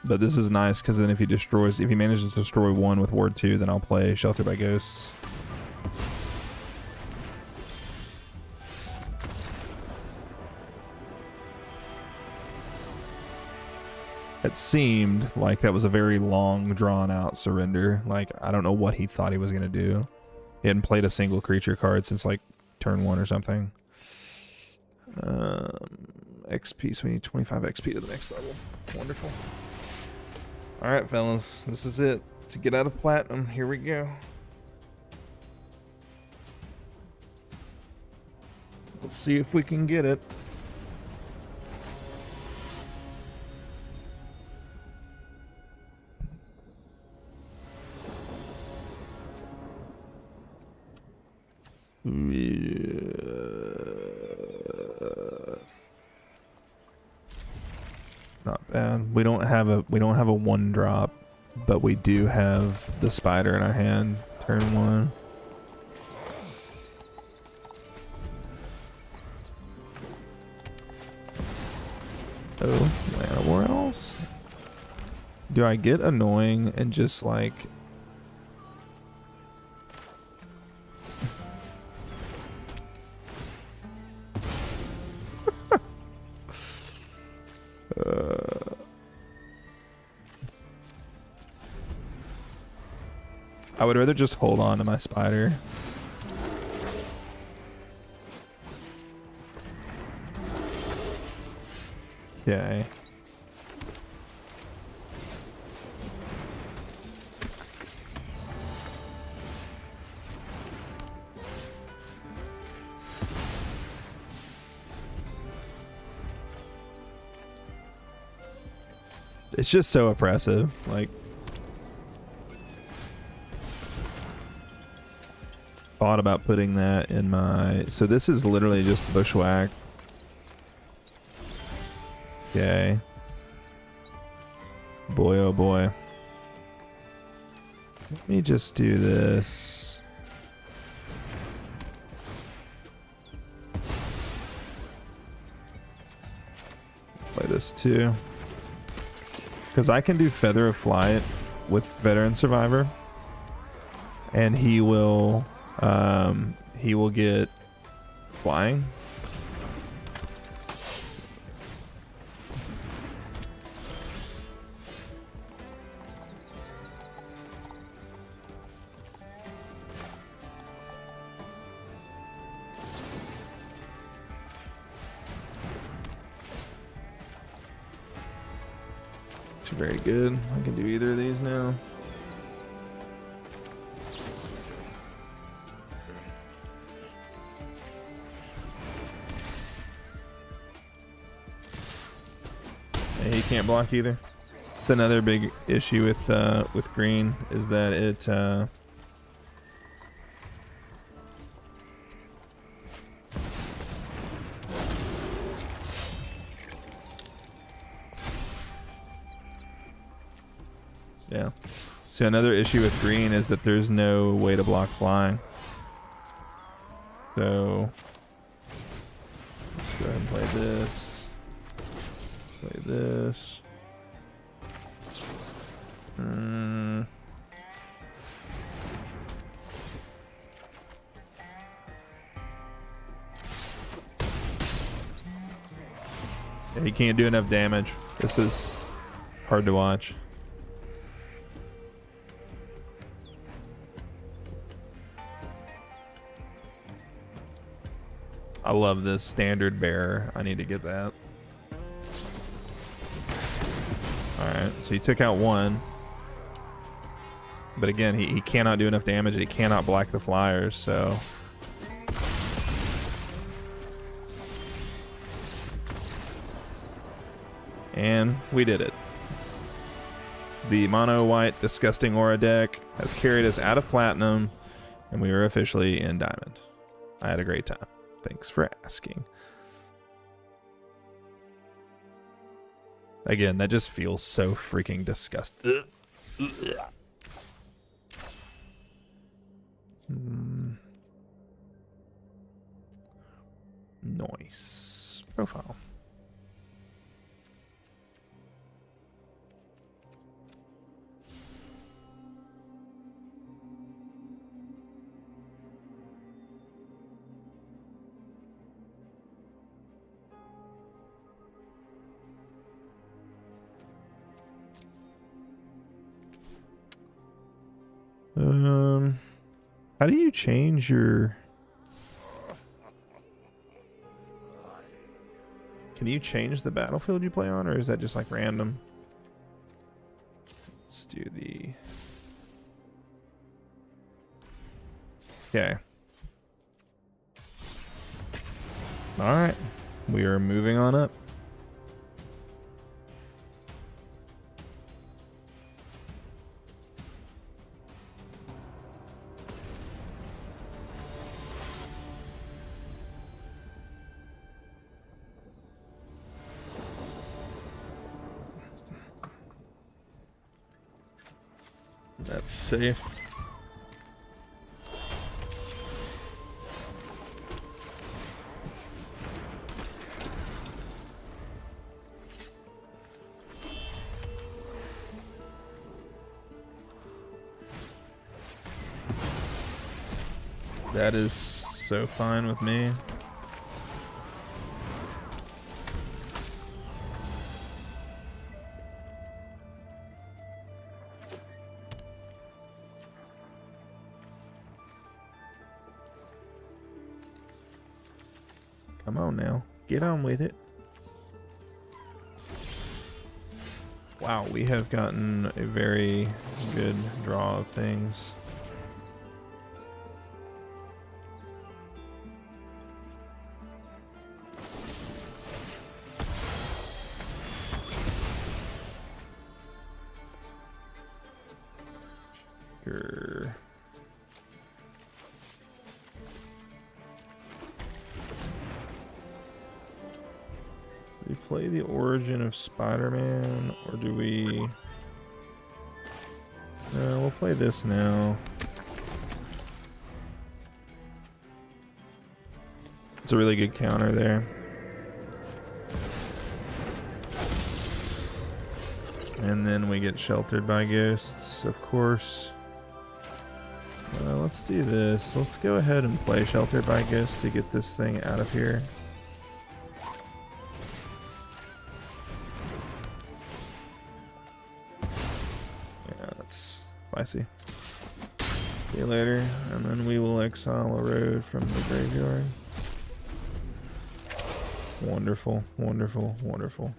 But this is nice because then if he manages to destroy one with Ward 2, then I'll play Shelter by Ghosts. It seemed like that was a very long, drawn-out surrender. Like, I don't know what he thought he was going to do. He hadn't played a single creature card since, like, turn 1 or something. XP, so we need 25 XP to the next level. Wonderful. Alright, fellas. This is it. To get out of Platinum, here we go. Let's see if we can get it. Not bad. We don't have a 1-drop, but we do have the spider in our hand. Turn 1. Oh, Llanowar. Do I get annoying and just like I would rather just hold on to my spider. Okay. It's just so oppressive. Like, thought about putting that in my... So this is literally just Bushwhack. Okay. Boy, oh boy. Let me just do this. Play this too. Because I can do Feather of Flight with Veteran Survivor. And he will get flying. Very good. I can do either of these now. And he can't block either. It's another big issue with green is that it yeah. So another issue with green is that there's no way to block flying. So let's go ahead and play this. Play this. Yeah, he can't do enough damage. This is hard to watch. I love this standard bearer. I need to get that. Alright, so he took out one. But again, he cannot do enough damage and he cannot block the flyers, so... And we did it. The mono white disgusting aura deck has carried us out of platinum, and we are officially in diamond. I had a great time. Thanks for asking. Again, that just feels so freaking disgusting. Nice. Profile. How do you change your... Can you change the battlefield you play on, or is that just like random? Let's do the... Okay. Alright. We are moving on up. That's safe. That is so fine with me. Come on now. Get on with it. Wow, we have gotten a very good draw of things. Sure. Do we play the origin of Spider-Man, or do we... No, we'll play this now. It's a really good counter there. And then we get sheltered by ghosts, of course. Let's do this. Let's go ahead and play sheltered by ghosts to get this thing out of here. Yeah, that's spicy. See you later. And then we will exile a road from the graveyard. Wonderful, wonderful, wonderful.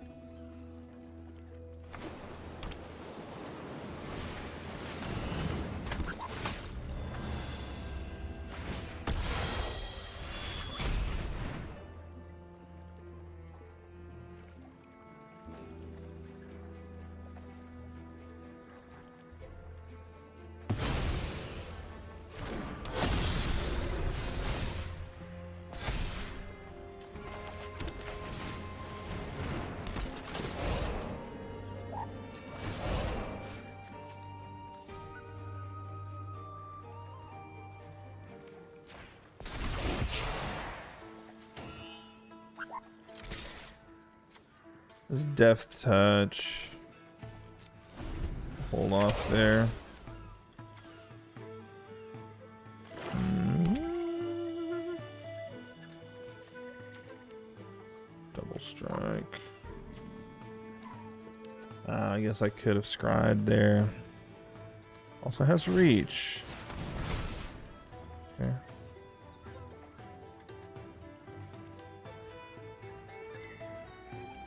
This Death Touch. Hold off there. Double strike. I guess I could have scried there. Also has reach. Okay.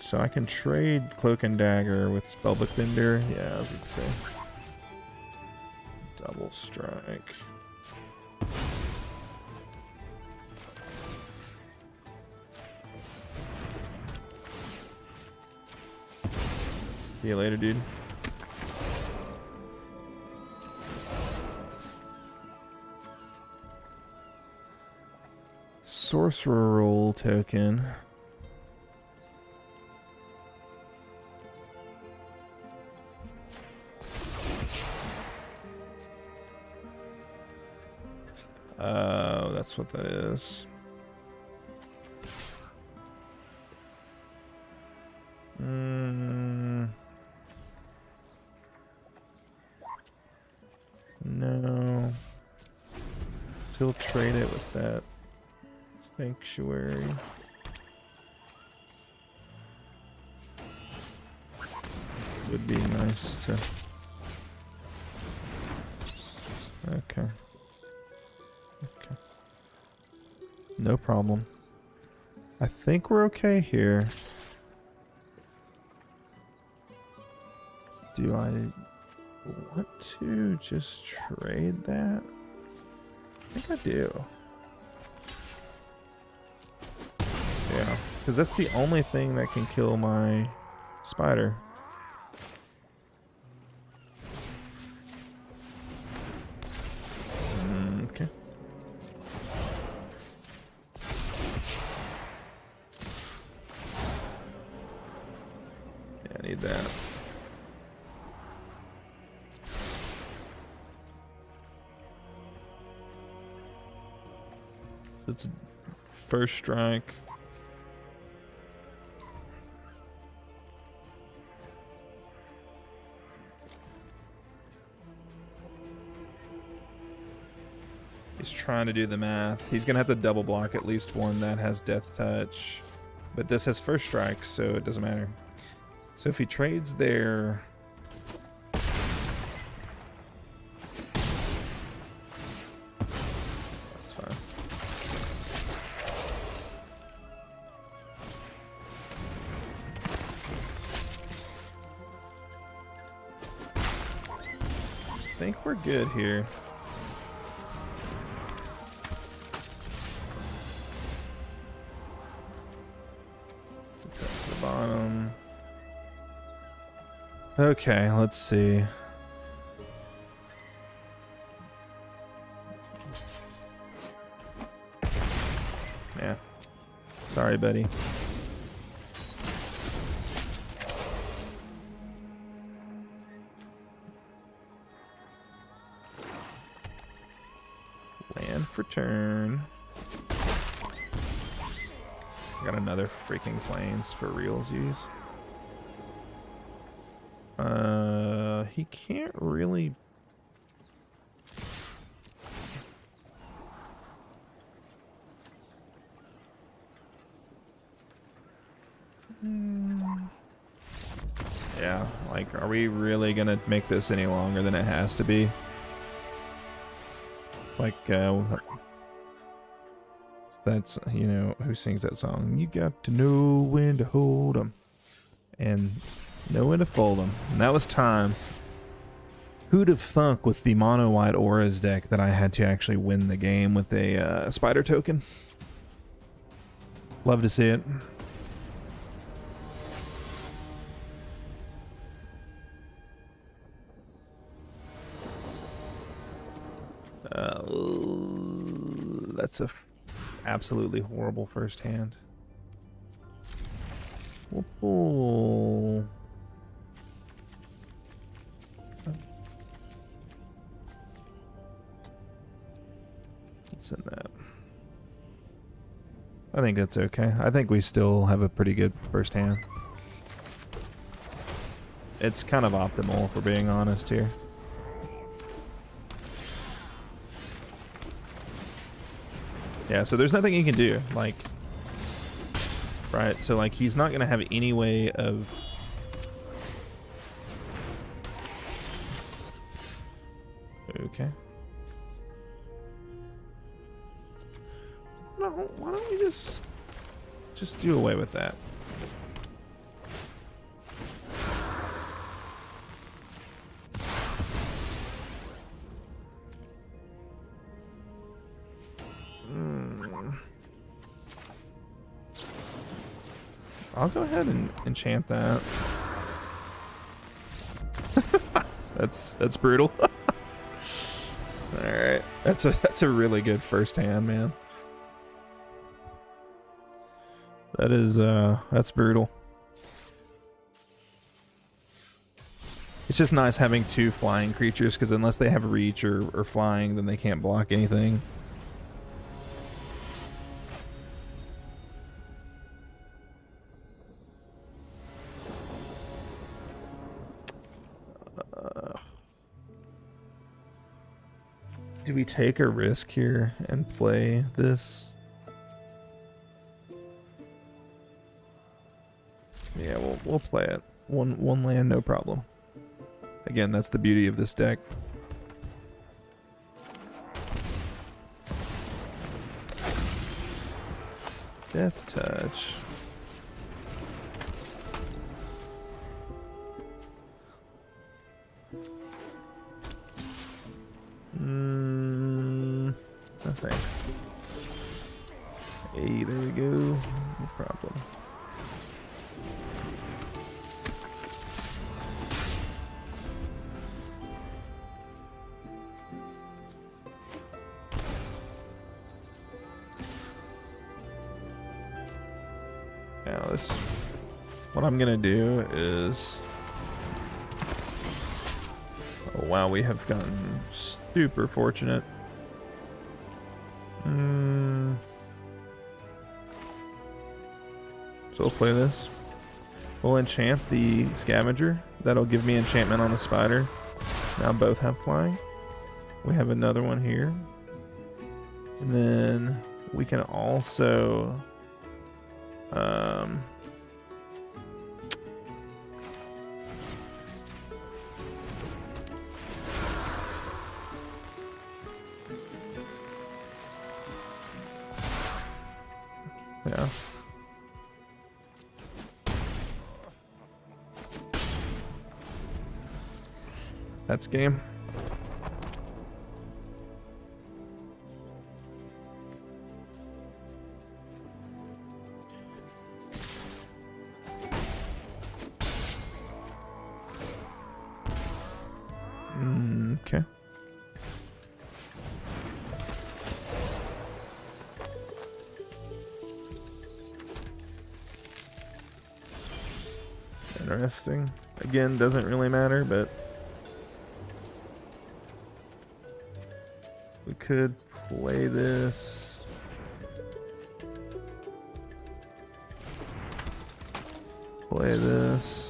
So I can trade Cloak and Dagger with Spellbook Bender. Yeah, I would say. Double strike. See you later, dude. Sorcerer Roll token. Oh, that's what that is. No. Still trade it with that Sanctuary. Would be nice to... Okay. Okay. No problem. I think we're okay here. Do I want to just trade that? I think I do. Yeah, because that's the only thing that can kill my spider. Okay. Yeah, I need that. It's first strike. He's trying to do the math. He's gonna have to double block at least one that has death touch. But this has first strike, so it doesn't matter. So if he trades there, that's fine. I think we're good here. Bottom. Okay, let's see. Yeah. Sorry, buddy. Land for turn. Got another freaking planes for realsies. He can't really. Yeah, like, are we really gonna make this any longer than it has to be? It's like, that's, you know, who sings that song? You got to know when to hold 'em and know when to fold 'em. And that was time. Who'd have thunk with the mono white auras deck that I had to actually win the game with a spider token? Love to see it. That's a absolutely horrible first hand. We'll pull. What's in that? I think that's okay. I think we still have a pretty good first hand. It's kind of optimal, if we're being honest here. Yeah, so there's nothing he can do, like, right? So, like, he's not going to have any way of... Okay. No, why don't we just do away with that? I'll go ahead and enchant that. That's brutal. All right, that's a really good first hand, man. That is that's brutal. It's just nice having two flying creatures, because unless they have reach or flying, then they can't block anything. Do we take a risk here and play this? Yeah, we'll play it. One land, no problem. Again, that's the beauty of this deck. Death touch. Nothing. Hey, there we go. No problem. Now this, what I'm gonna do is, oh wow, we have gotten super fortunate. So we'll play this. We'll enchant the scavenger. That'll give me enchantment on the spider. Now both have flying. We have another one here. And then we can also yeah. That's game. Okay. Interesting. Again, doesn't really matter, but we could play this. Play this.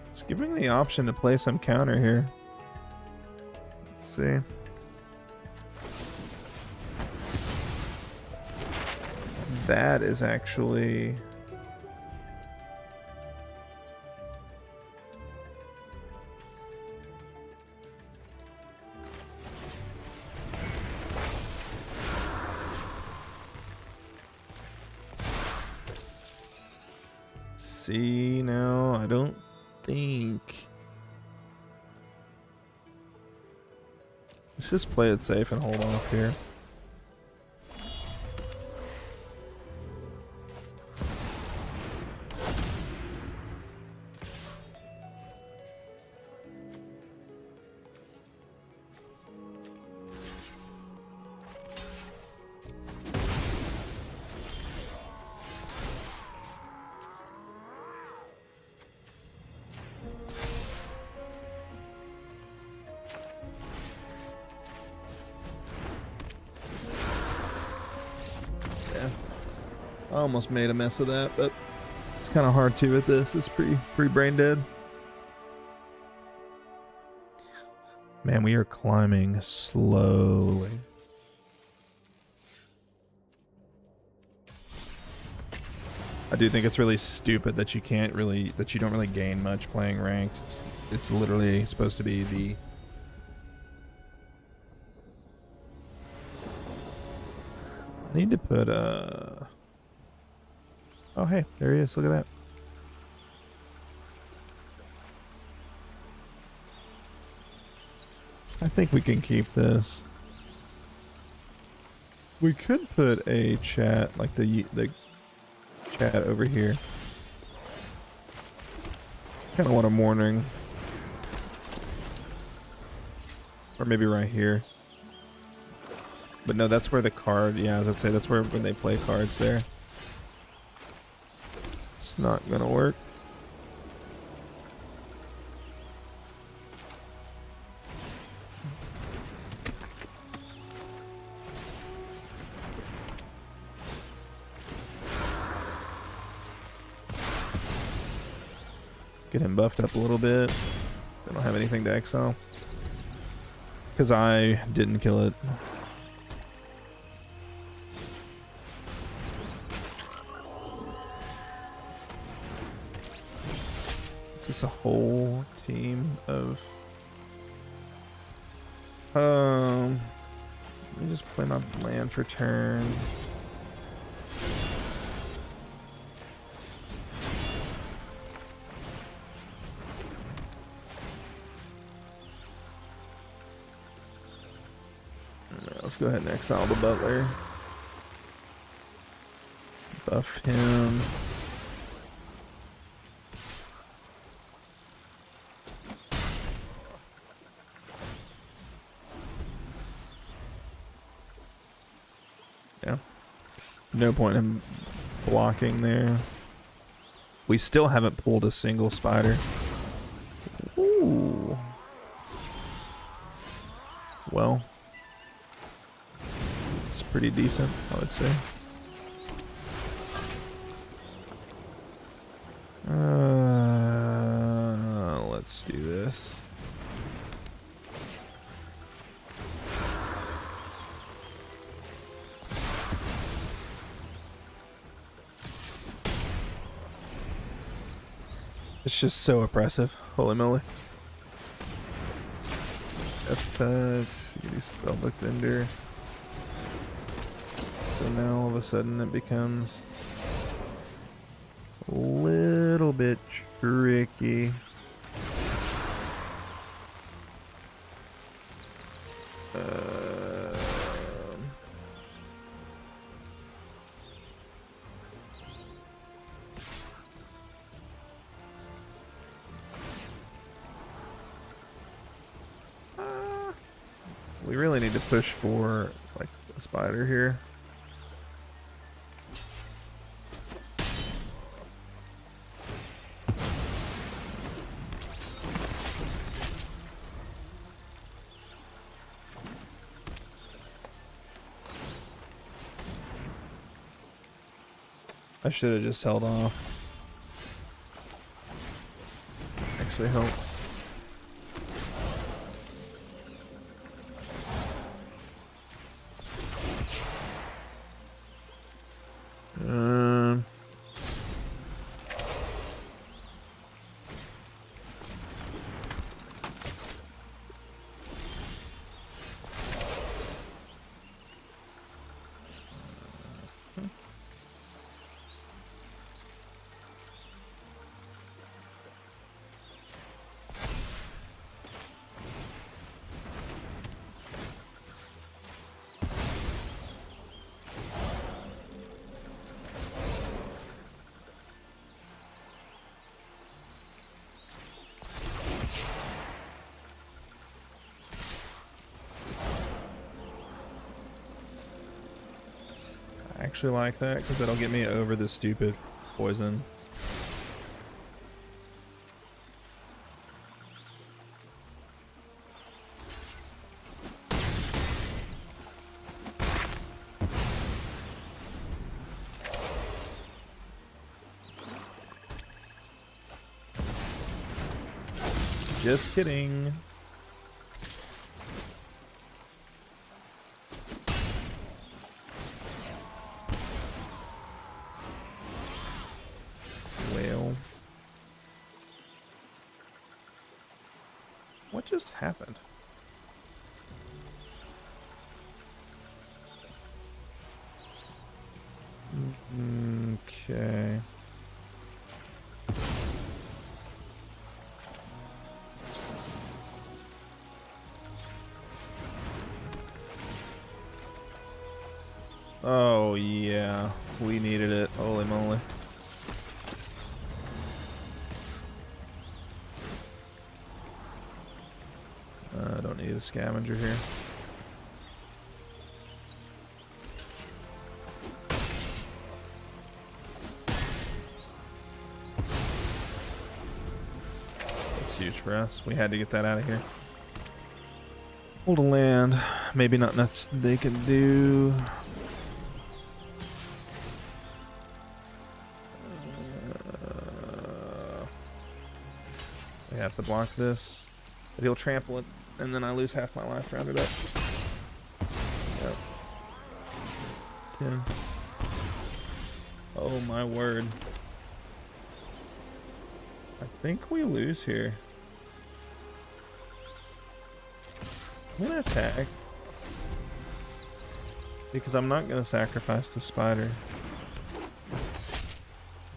It's giving the option to play some counter here. Let's see. That is actually see now. I don't think. Let's just play it safe and hold off here. I almost made a mess of that, but it's kind of hard to with this. It's pretty brain dead. Man, we are climbing slowly. I do think it's really stupid that you don't really gain much playing ranked. It's literally supposed to be the I need to put oh, hey, there he is. Look at that. I think we can keep this. We could put a chat, like the chat over here. Kind of want a morning. Or maybe right here. But no, that's where the card, yeah, I was gonna say, that's where when they play cards there. Not gonna work. Get him buffed up a little bit. They don't have anything to exile. Because I didn't kill it. this a whole team of... Let me just play my land for turn. Let's go ahead and exile the butler. Buff him. Yeah. No point in blocking there. We still haven't pulled a single spider. Ooh. Well. It's pretty decent, I would say. Let's do this. It's just so oppressive. Holy moly. F5, you do Spellbook Vendor. So now all of a sudden it becomes a little bit tricky. We really need to push for like a spider here. I should have just held off. Actually helps. I actually like that because that'll get me over the stupid poison. Just kidding. Well, what just happened? Okay. Oh yeah, we needed it. Holy moly. I don't need a scavenger here. That's huge for us. We had to get that out of here. Hold a land. Maybe not much they can do. We have to block this. But he'll trample it, and then I lose half my life rounded up. Yep. 10. Oh my word. I think we lose here. I'm gonna attack. Because I'm not gonna sacrifice the spider.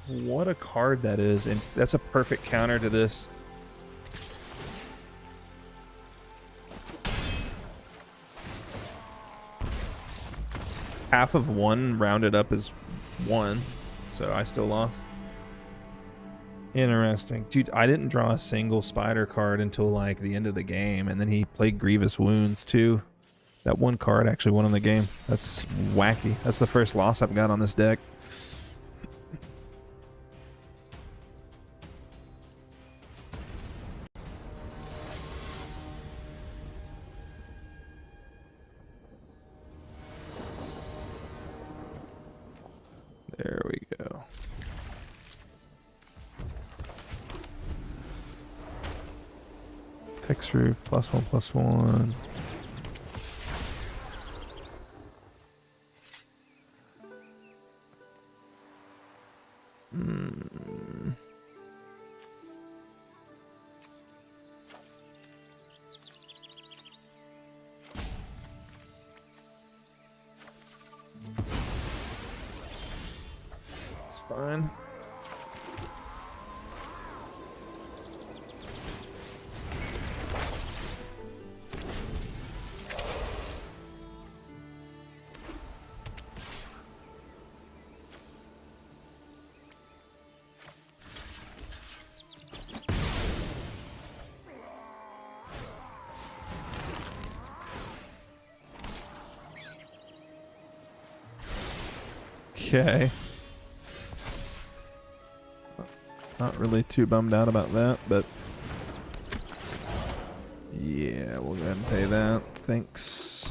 What a card that is, and that's a perfect counter to this. Half of one rounded up is one, so I still lost. Interesting. Dude, I didn't draw a single spider card until like the end of the game, and then he played Grievous Wounds too. That one card actually won in the game. That's wacky. That's the first loss I've got on this deck. There we go. Hexproof, +1/+1. It's fine. Okay. Not really too bummed out about that, but yeah, we'll go ahead and pay that. Thanks.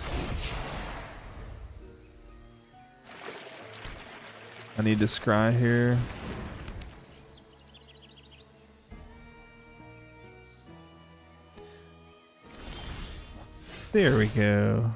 I need to scry here. There we go.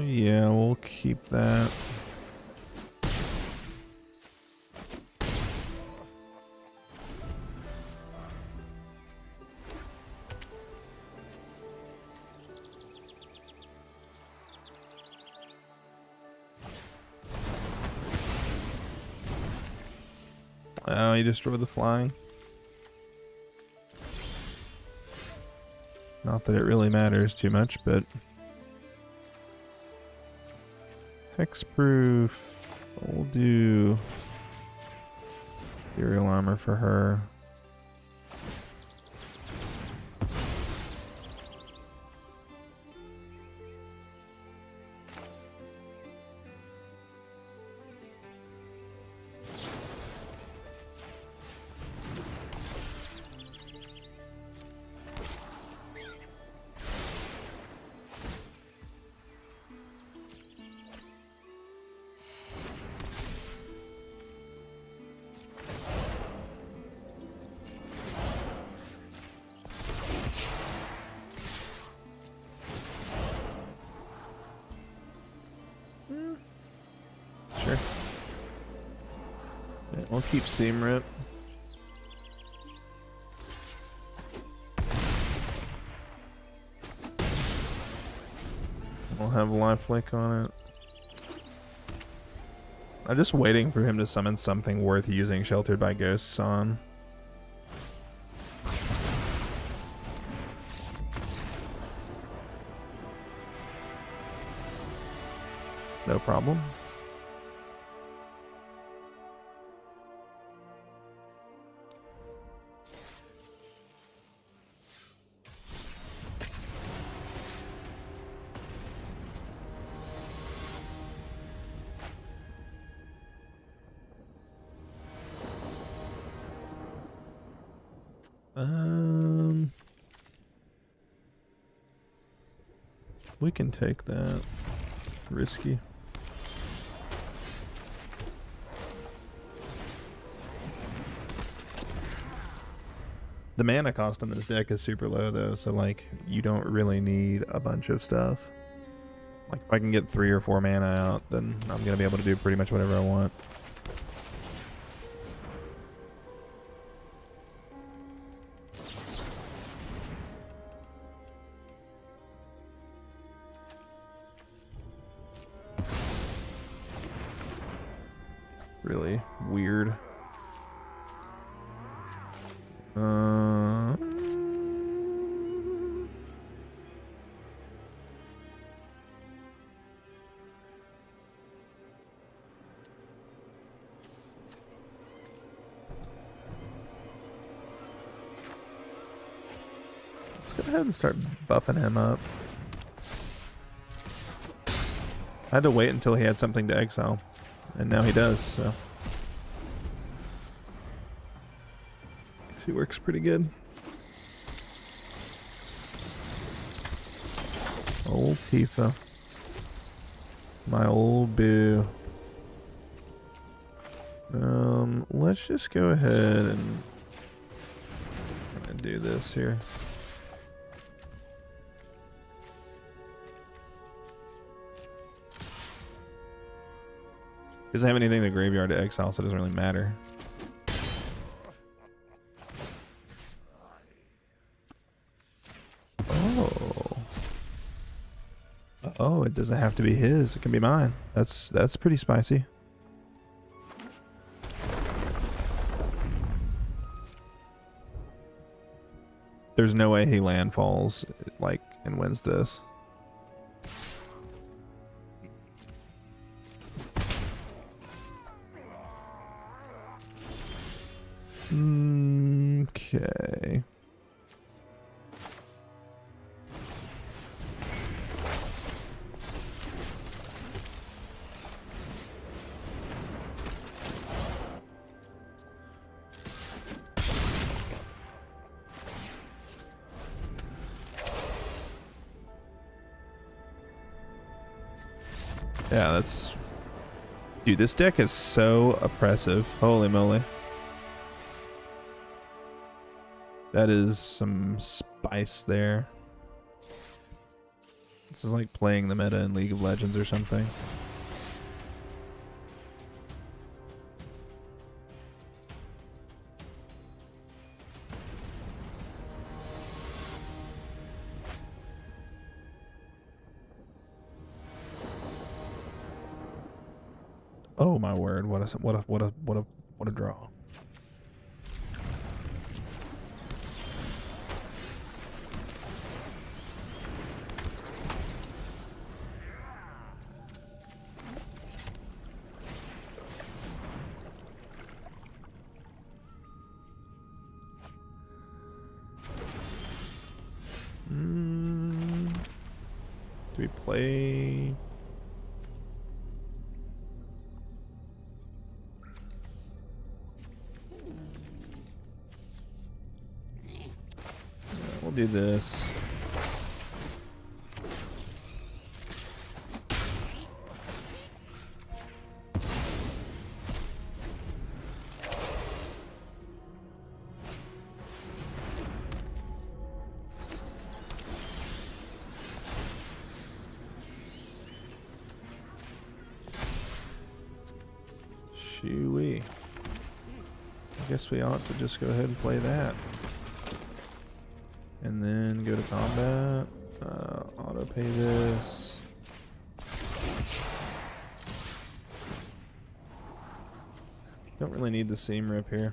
Yeah, we'll keep that. Oh, you destroyed the flying. Not that it really matters too much, but hexproof. We'll do ethereal armor for her. Sure. Yeah, we'll keep Seam Rip. We'll have lifelink on it. I'm just waiting for him to summon something worth using Sheltered by Ghosts on. No problem. We can take that. Risky. The mana cost on this deck is super low though, so like you don't really need a bunch of stuff. Like if I can get 3 or 4 mana out, then I'm gonna be able to do pretty much whatever I want. Really weird. Let's go ahead and start buffing him up. I had to wait until he had something to exile, and now he does, so. He works pretty good. Old Tifa. My old boo. Let's just go ahead and do this here. He doesn't have anything in the graveyard to exile, so it doesn't really matter. Oh, it doesn't have to be his. It can be mine. That's pretty spicy. There's no way he landfalls like and wins this. Okay. Yeah, that's... Dude, this deck is so oppressive. Holy moly. That is some spice there. This is like playing the meta in League of Legends or something. Oh my word! What a draw! Do we play? We'll do this. Shoo-wee. I guess we ought to just go ahead and play that. And then go to combat. Auto pay this. Don't really need the seam rip here.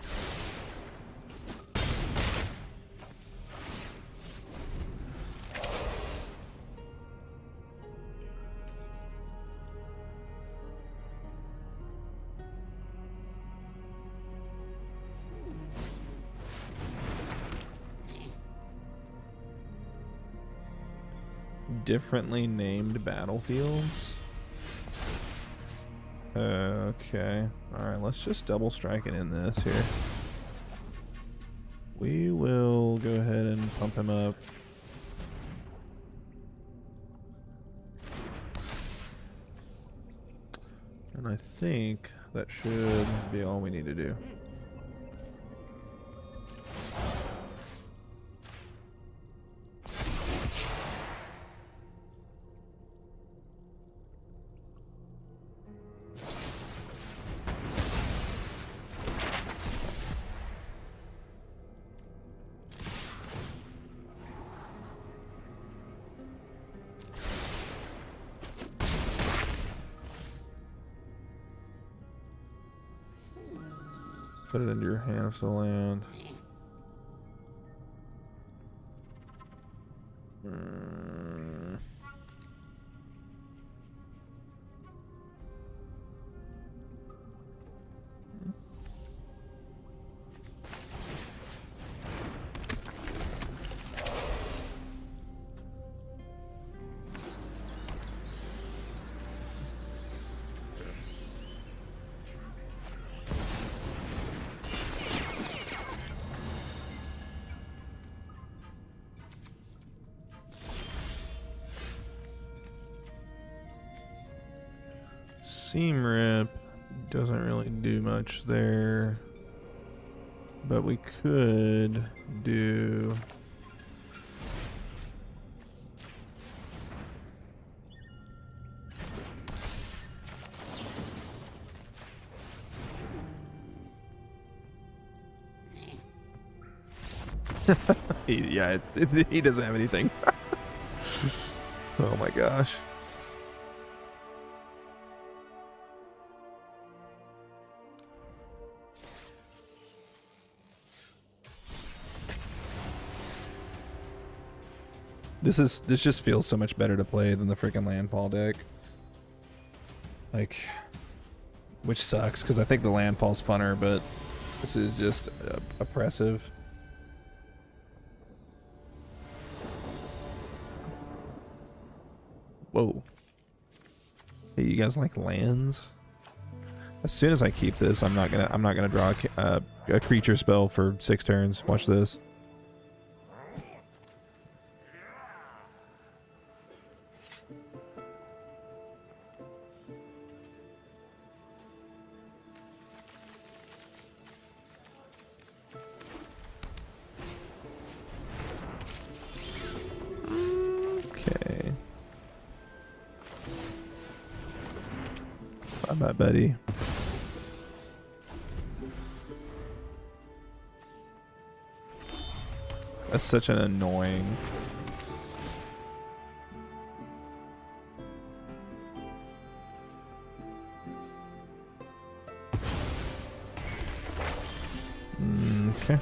Differently named battlefields. Okay. Alright, let's just double strike it in this here. We will go ahead and pump him up. And I think that should be all we need to do. Put it into your hand for the land. Seam Rip doesn't really do much there, but we could do he doesn't have anything. Oh my gosh. This just feels so much better to play than the freaking landfall deck. Like, which sucks because I think the landfall's funner, but this is just oppressive. Whoa. Hey, you guys like lands? As soon as I keep this, I'm not gonna draw a creature spell for 6 turns. Watch this. Okay. Bye-bye, buddy. That's such an annoying... Okay.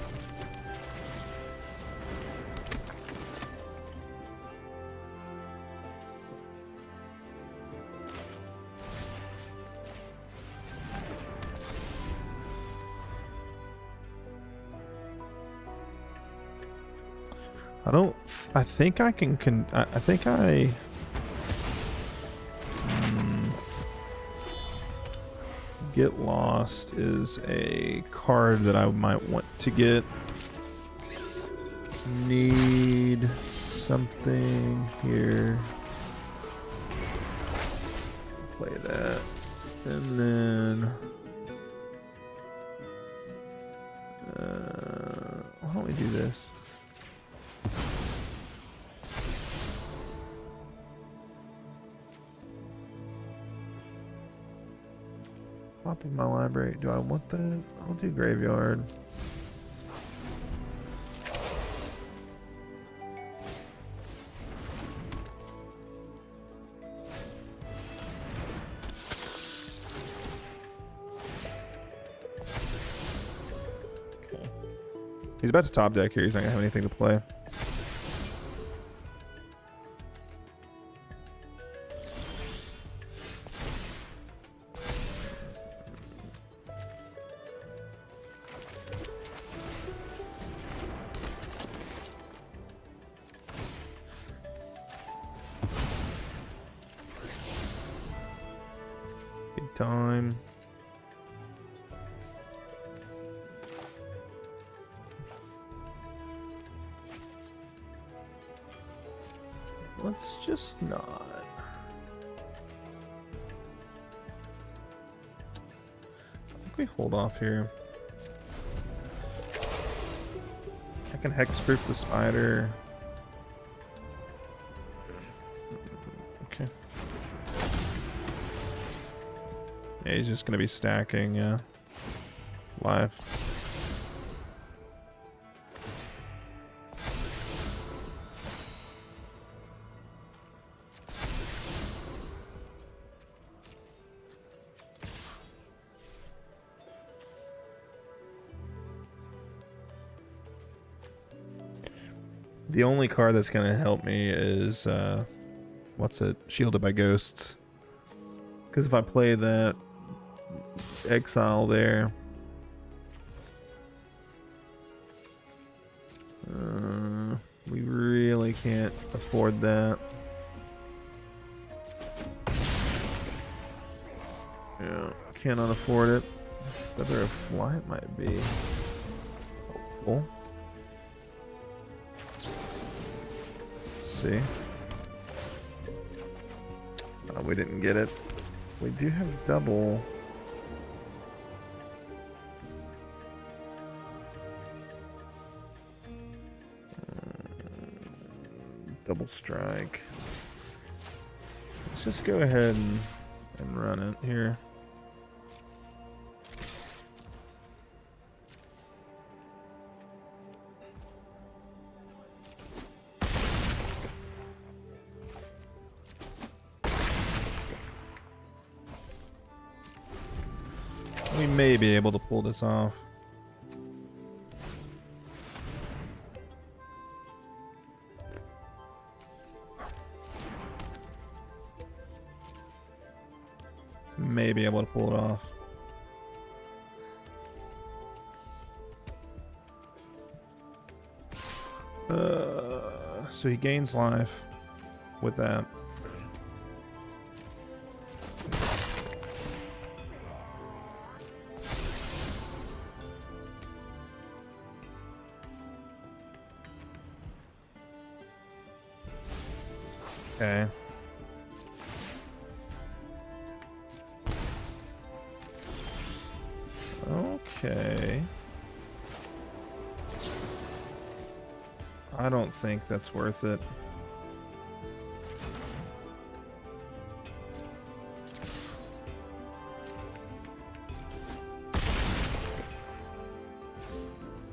I think I can I think I... Get Lost is a card that I might want to get. Need something here. Play that. And then... why don't we do this? Top of my library. Do I want that? I'll do graveyard. Okay. He's about to top deck here. He's not gonna have anything to play. Time. Let's just not. think we hold off here. I can hexproof the spider. Okay. Yeah, he's just gonna be stacking, yeah. Life. The only card that's gonna help me is what's it? Shielded by Ghosts. Because if I play that exile there, we really can't afford that. Yeah, cannot afford it. Whether a flight might be helpful. See. We didn't get it. We do have double. Double strike. Let's just go ahead and run it here. We may be able to pull this off. May be able to pull it off. So he gains life with that. Okay. Okay. I don't think that's worth it.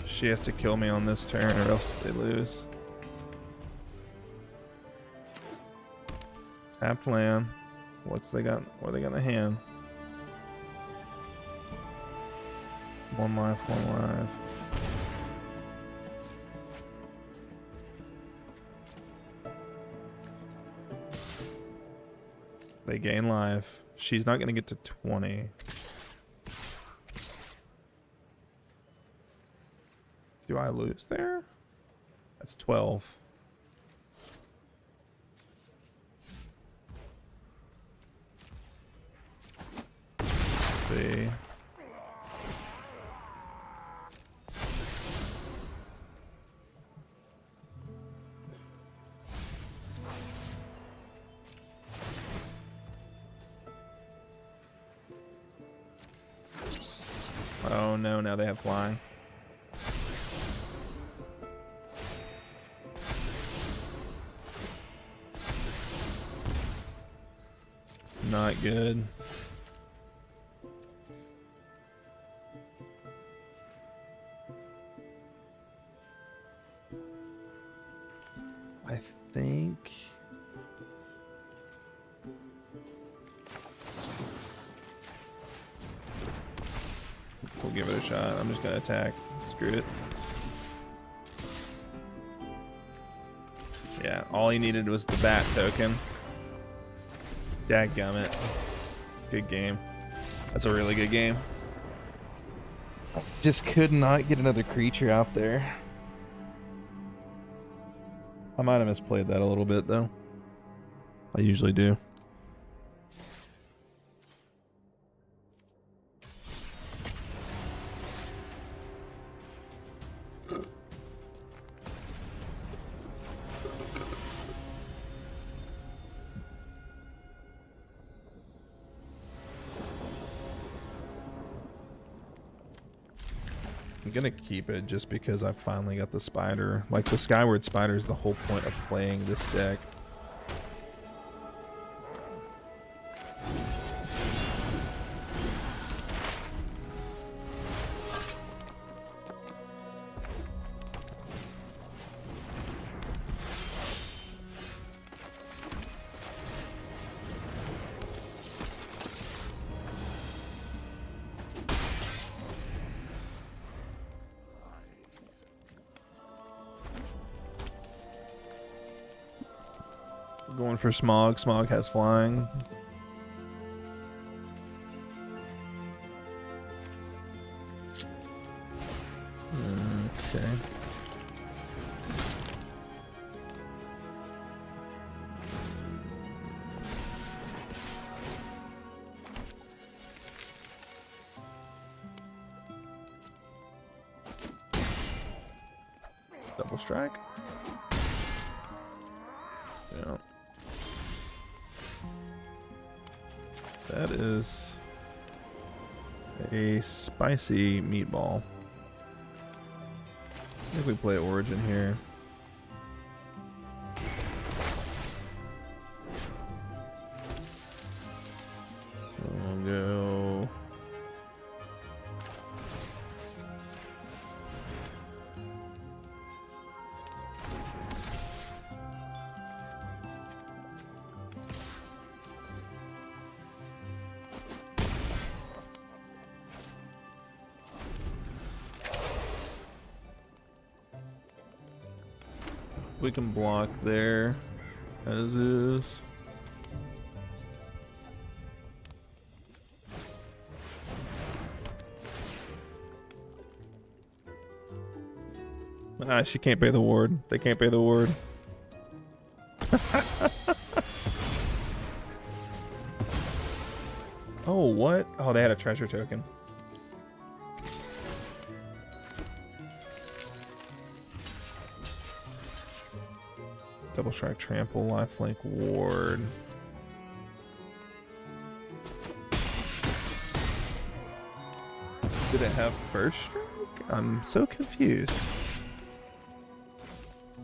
She has to kill me on this turn or else they lose. Tap land. What's they got? What they got in the hand? One life, one life. They gain life. She's not gonna get to 20. Do I lose there? That's 12. See. Oh no, now they have flying. Not good. I think we'll give it a shot. I'm just gonna attack. Screw it. Yeah, all he needed was the bat token. Dadgummit. Good game. That's a really good game. Just could not get another creature out there. I might have misplayed that a little bit, though. I usually do. gonna keep it just because I finally got the spider. Like, the Skyward Spider is the whole point of playing this deck. Going for Smog. Smog has flying. Okay. Double strike. Yeah. That is a spicy meatball. I think we play Origin here. We'll go. We can block there as is. Ah, she can't pay the ward. They can't pay the ward. Oh, what? Oh, they had a treasure token. Double strike, trample, lifelink, ward. Did it have first strike? I'm so confused.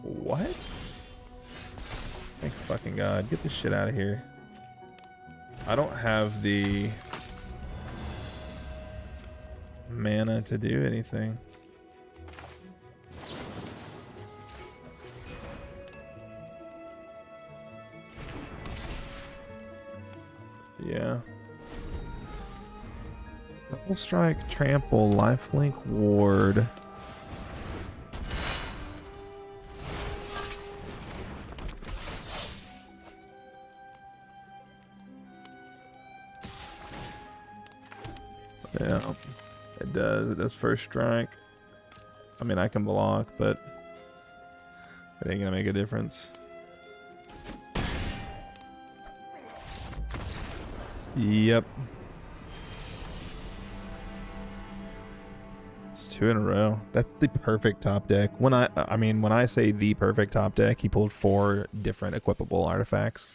What? Thank fucking God. Get this shit out of here. I don't have the mana to do anything. Yeah. Double strike, trample, lifelink, ward. Yeah, it does. It does first strike. I mean, I can block, but it ain't gonna make a difference. Yep. It's 2 in a row. That's the perfect top deck. When I say the perfect top deck, he pulled 4 different equipable artifacts.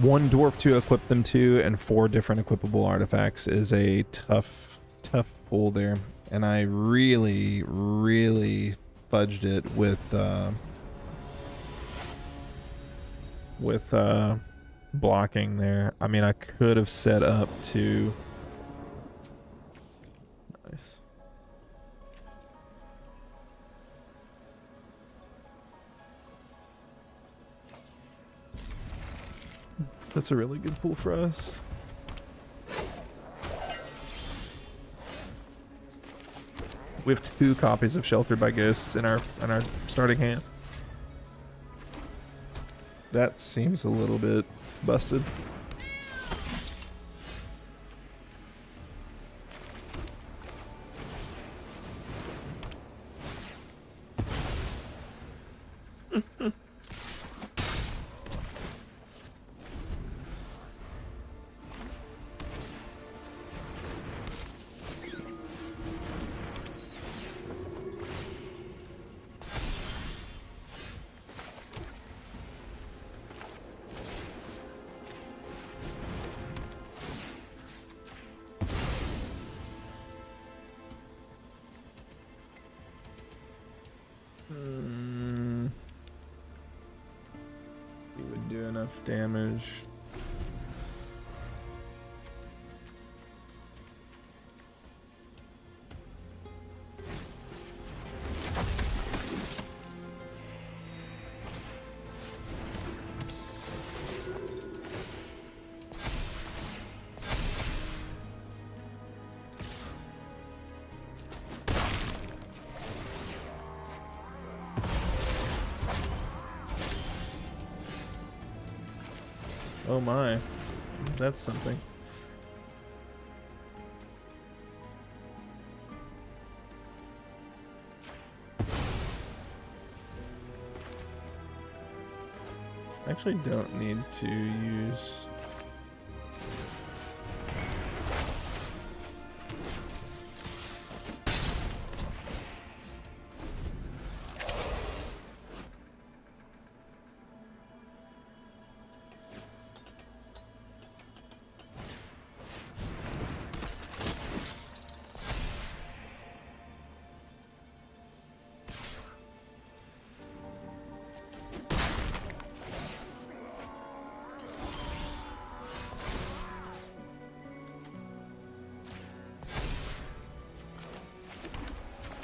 1 dwarf to equip them to, and 4 different equipable artifacts is a tough pull there. And I really, really fudged it with blocking there. I mean, I could have set up to... Nice. That's a really good pull for us. We have 2 copies of Sheltered by Ghosts in our starting hand. That seems a little bit busted. He would do enough damage. Oh my, that's something. I actually don't need to use...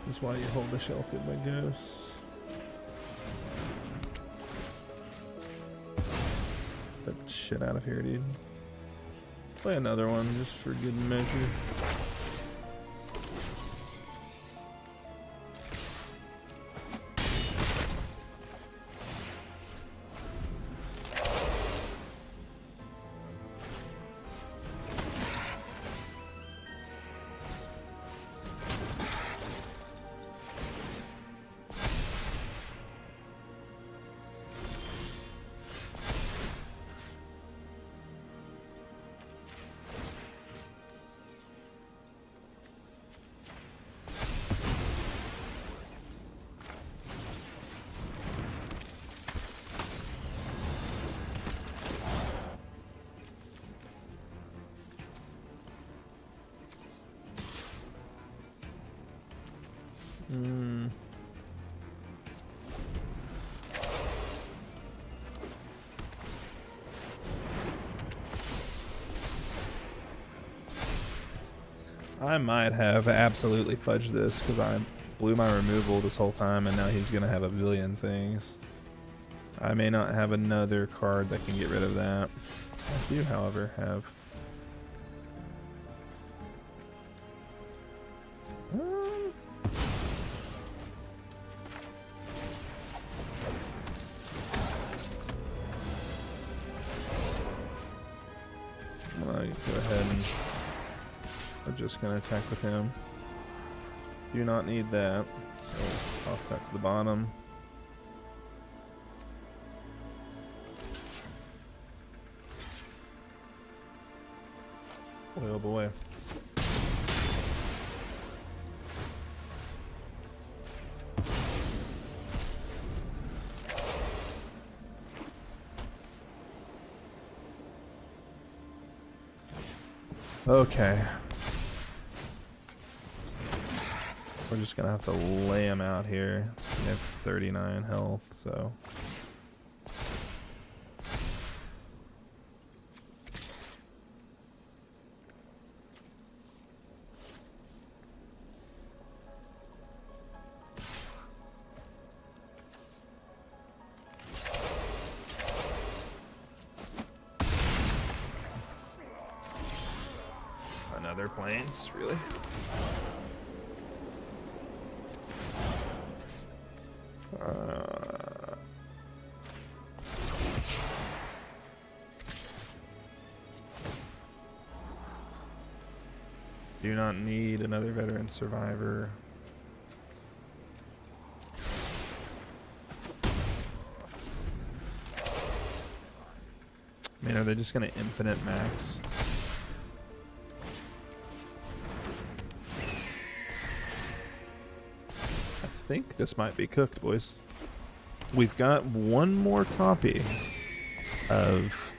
That's why you hold the shelf with my ghosts. Get that shit out of here, dude. Play another one just for good measure. I might have absolutely fudged this because I blew my removal this whole time and now he's going to have a billion things. I may not have another card that can get rid of that. I do, however, have... Go ahead and we're just going to attack with him. Do not need that, so toss that to the bottom. Boy, oh boy. Okay. We're just gonna have to lay him out here. We have 39 health, so. Another planes, really? Do not need another veteran survivor. I mean, are they just gonna infinite max? I think this might be cooked, boys. We've got one more copy of...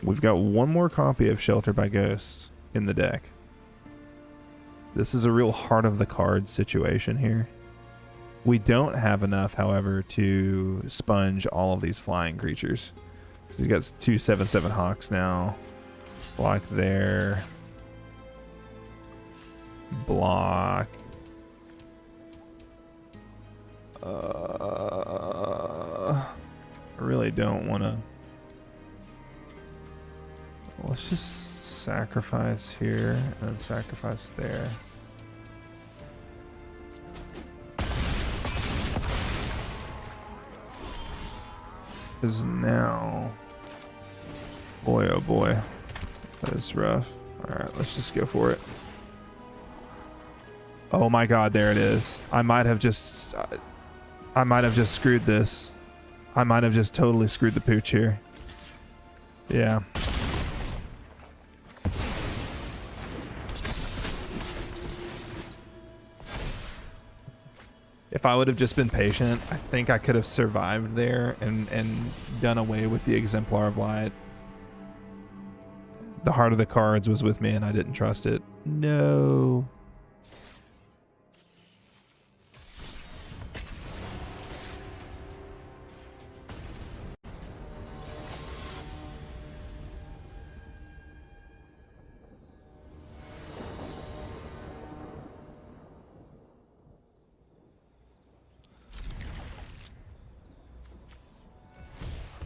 We've got one more copy of Sheltered by Ghosts in the deck. This is a real heart of the card situation here. We don't have enough, however, to sponge all of these flying creatures. Because he's got 2 7/7 Hawks now. Block there. Block. I really don't want to. Let's just sacrifice here and sacrifice there. Because now, boy, oh boy, that is rough. All right, let's just go for it. Oh my God, there it is. I might have just screwed this. I might have just totally screwed the pooch here. Yeah. If I would have just been patient, I think I could have survived there and done away with the Exemplar of Light. The heart of the cards was with me and I didn't trust it. No.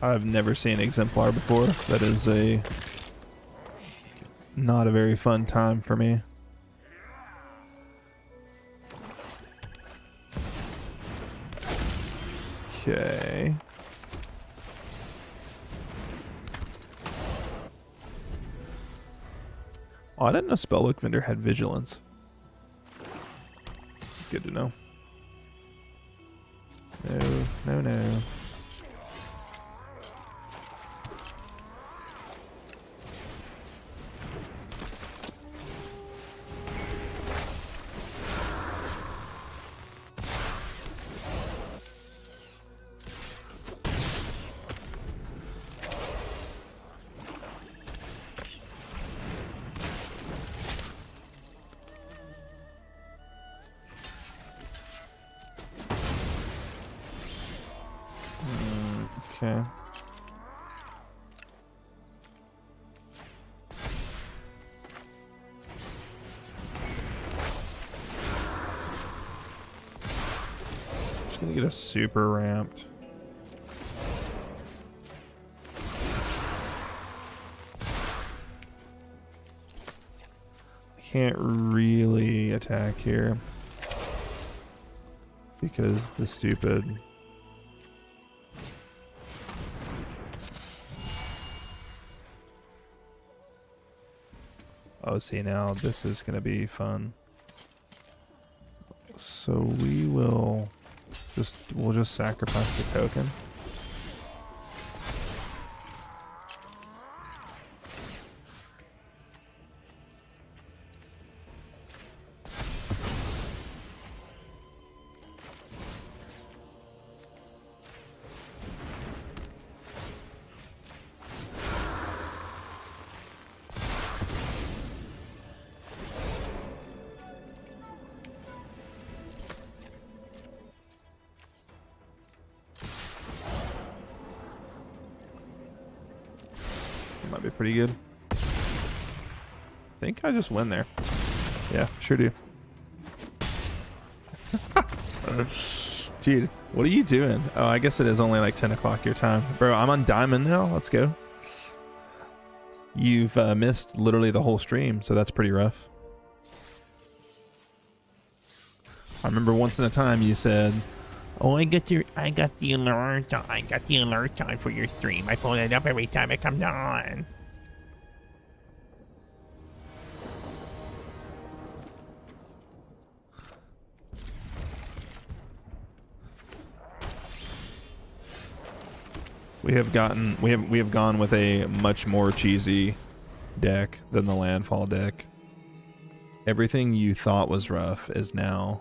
I've never seen Exemplar before. That is not a very fun time for me. Okay. Oh, I didn't know Spellbook Vendor had Vigilance. Good to know. No, no, no. Okay. Just gonna get a super ramped. I can't really attack here because the stupid. Oh, see, now this is going to be fun. So we'll just sacrifice the token. Might be pretty good. I think I just win there. Yeah, sure do. Dude, what are you doing? Oh, I guess it is only like 10 o'clock your time. Bro, I'm on diamond now. Let's go. You've missed literally the whole stream, so that's pretty rough. I remember once in a time you said, "Oh, I got the alert on for your stream. I pull it up every time it comes on." We have gone with a much more cheesy deck than the landfall deck. Everything you thought was rough is now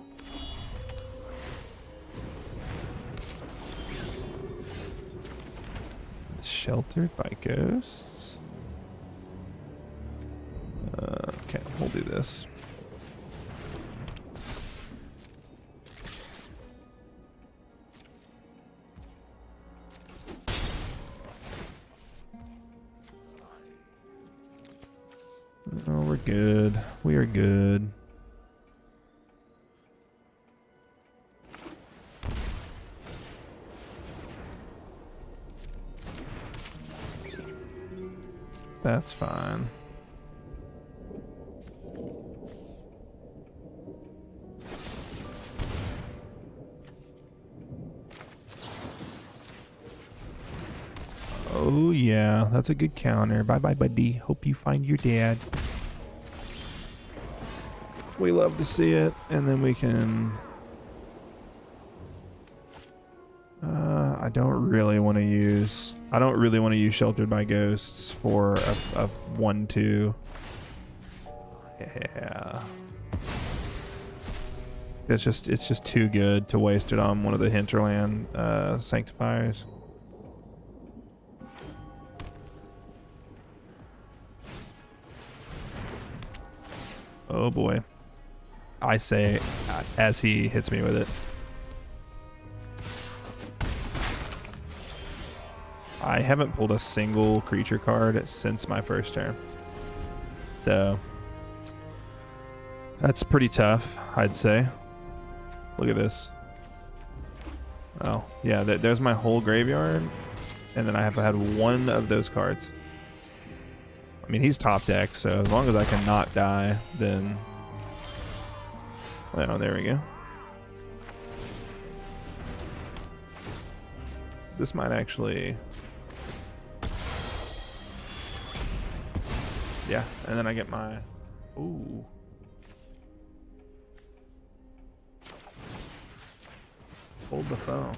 Sheltered by Ghosts. we'll do this. Oh, we're good. We are good. That's fine. Oh yeah, that's a good counter. Bye bye, buddy. Hope you find your dad. We love to see it, and then we can. I don't really want to use. I don't really want to use Sheltered by Ghosts for a 1/2. Yeah. It's just too good to waste it on one of the hinterland sanctifiers. Oh boy. I say as he hits me with it. I haven't pulled a single creature card since my first turn. So that's pretty tough, I'd say. Look at this. Oh, yeah, there's my whole graveyard. And then I have had one of those cards. I mean, he's top deck, so as long as I can not die, then... Oh, there we go. This might actually... Yeah, and then I get my... Ooh. Hold the phone.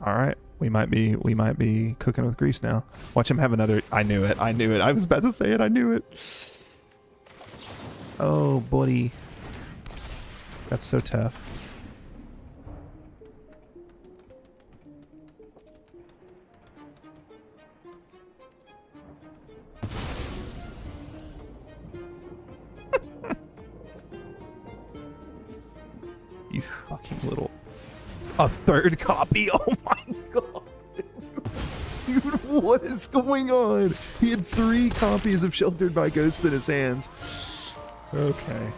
All right, we might be cooking with grease now. Watch him have another. I knew it. I knew it. I was about to say it. I knew it. Oh, buddy, that's so tough. You fucking little... A third copy? Oh my god. Dude, what is going on? He had 3 copies of Sheltered by Ghosts in his hands. Okay.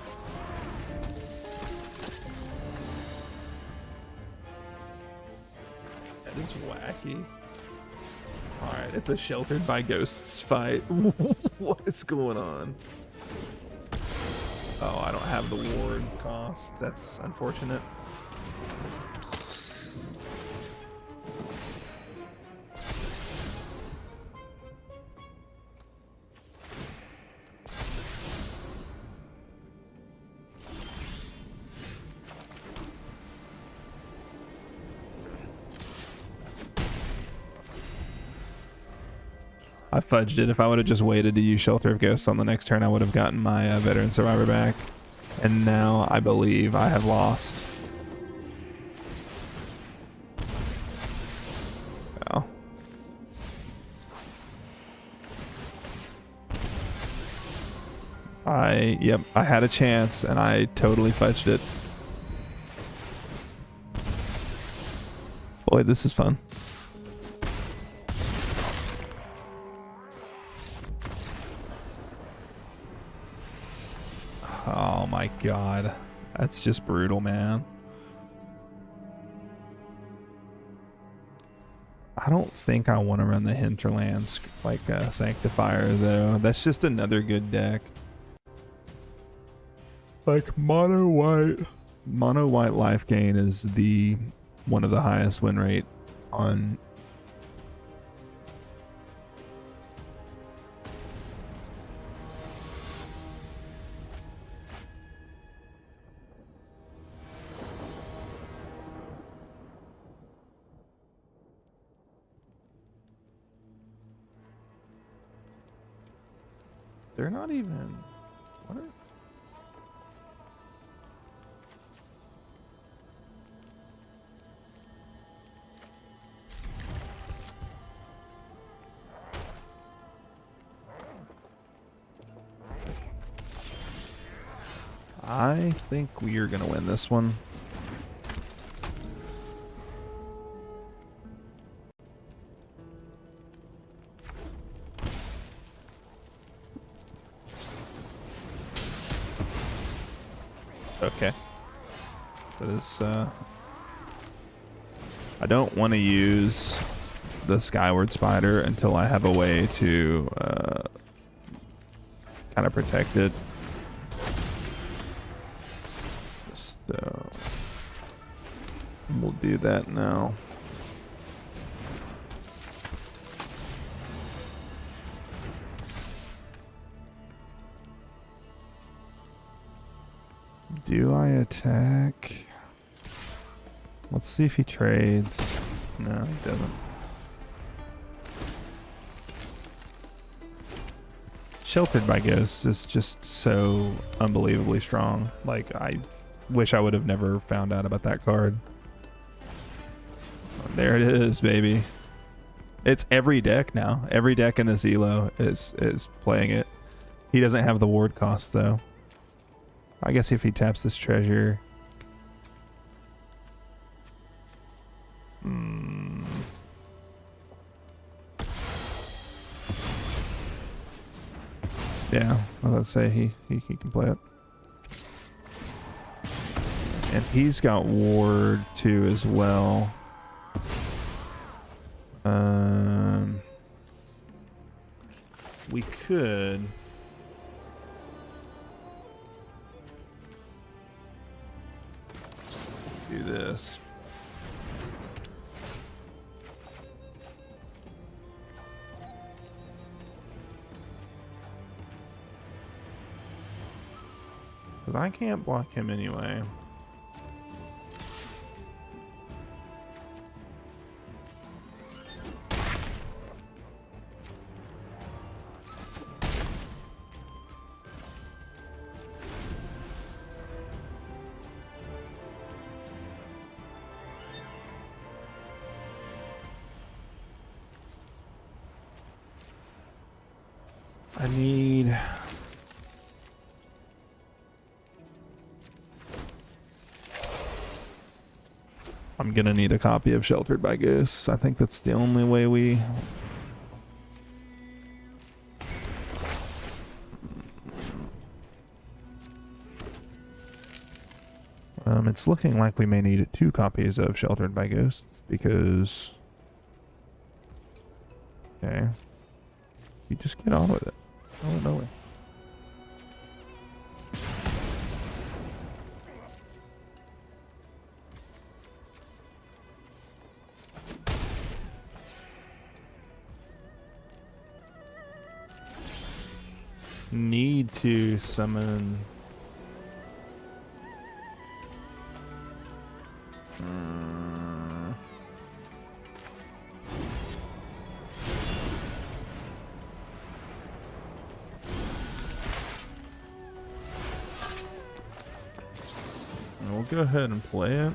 That is wacky. Alright, it's a Sheltered by Ghosts fight. What is going on? Oh, I don't have the ward cost. That's unfortunate. I fudged it. If I would have just waited to use Shelter of Ghosts on the next turn, I would have gotten my Veteran Survivor back. And now I believe I have lost. Oh. Yep, I had a chance and I totally fudged it. Boy, this is fun. Oh my god. That's just brutal, man. I don't think I want to run the Hinterlands like Sanctifier, though. That's just another good deck. Like mono white life gain is one of the highest win rate on. They're not even. What are... I think we are going to win this one. Okay. That is, I don't want to use the Skyward Spider until I have a way to kind of protect it. So we'll do that now. Do I attack? Let's see if he trades. No, he doesn't. Sheltered by Ghosts is just so unbelievably strong. Like, I wish I would have never found out about that card. There it is, baby. It's every deck now. Every deck in this ELO is playing it. He doesn't have the ward cost, though. I guess if he taps this treasure... Yeah, I was about to say he can play it. And he's got ward too as well. We could do this. Because I can't block him anyway. I need... I'm gonna need a copy of Sheltered by Ghosts. I think that's the only way we... It's looking like we may need 2 copies of Sheltered by Ghosts because... Okay. You just get on with it. Oh, no way. Need to summon... We'll go ahead and play it.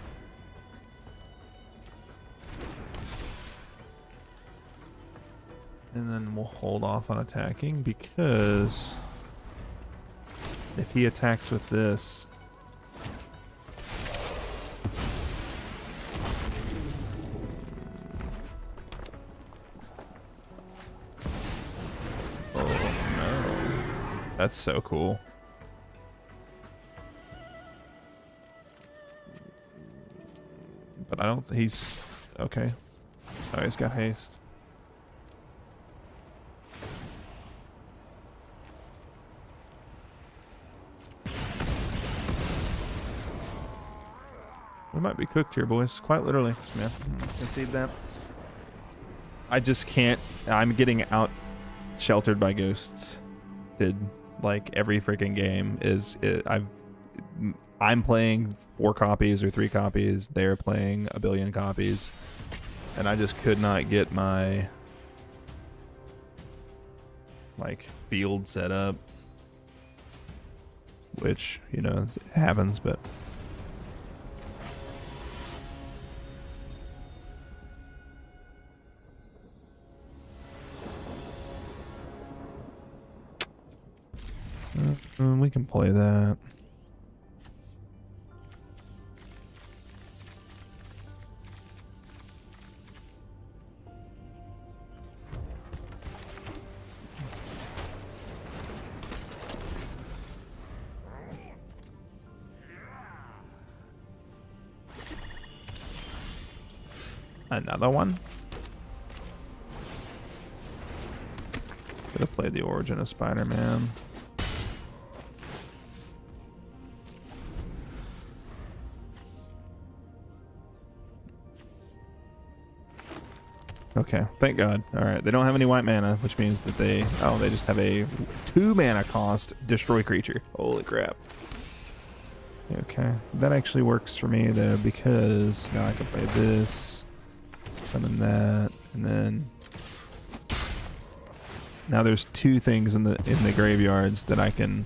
And then we'll hold off on attacking because if he attacks with this, oh no, that's so cool. But I don't think he's okay. Oh, he's got haste. We might be cooked here, boys. Quite literally. Yeah, concede that. I just can't. I'm getting out sheltered by ghosts. Like every freaking game is. I'm playing 4 copies or 3 copies. They're playing a billion copies, and I just could not get my like field set up. Which, you know, it happens, but. We can play that. Another one? Could have played the Origin of Spider-Man. Okay, thank God. Alright, they don't have any white mana, which means that they just have a 2 mana cost destroy creature. Holy crap. Okay, that actually works for me though, because now I can play this, summon that, and then now there's 2 things in the graveyards that I can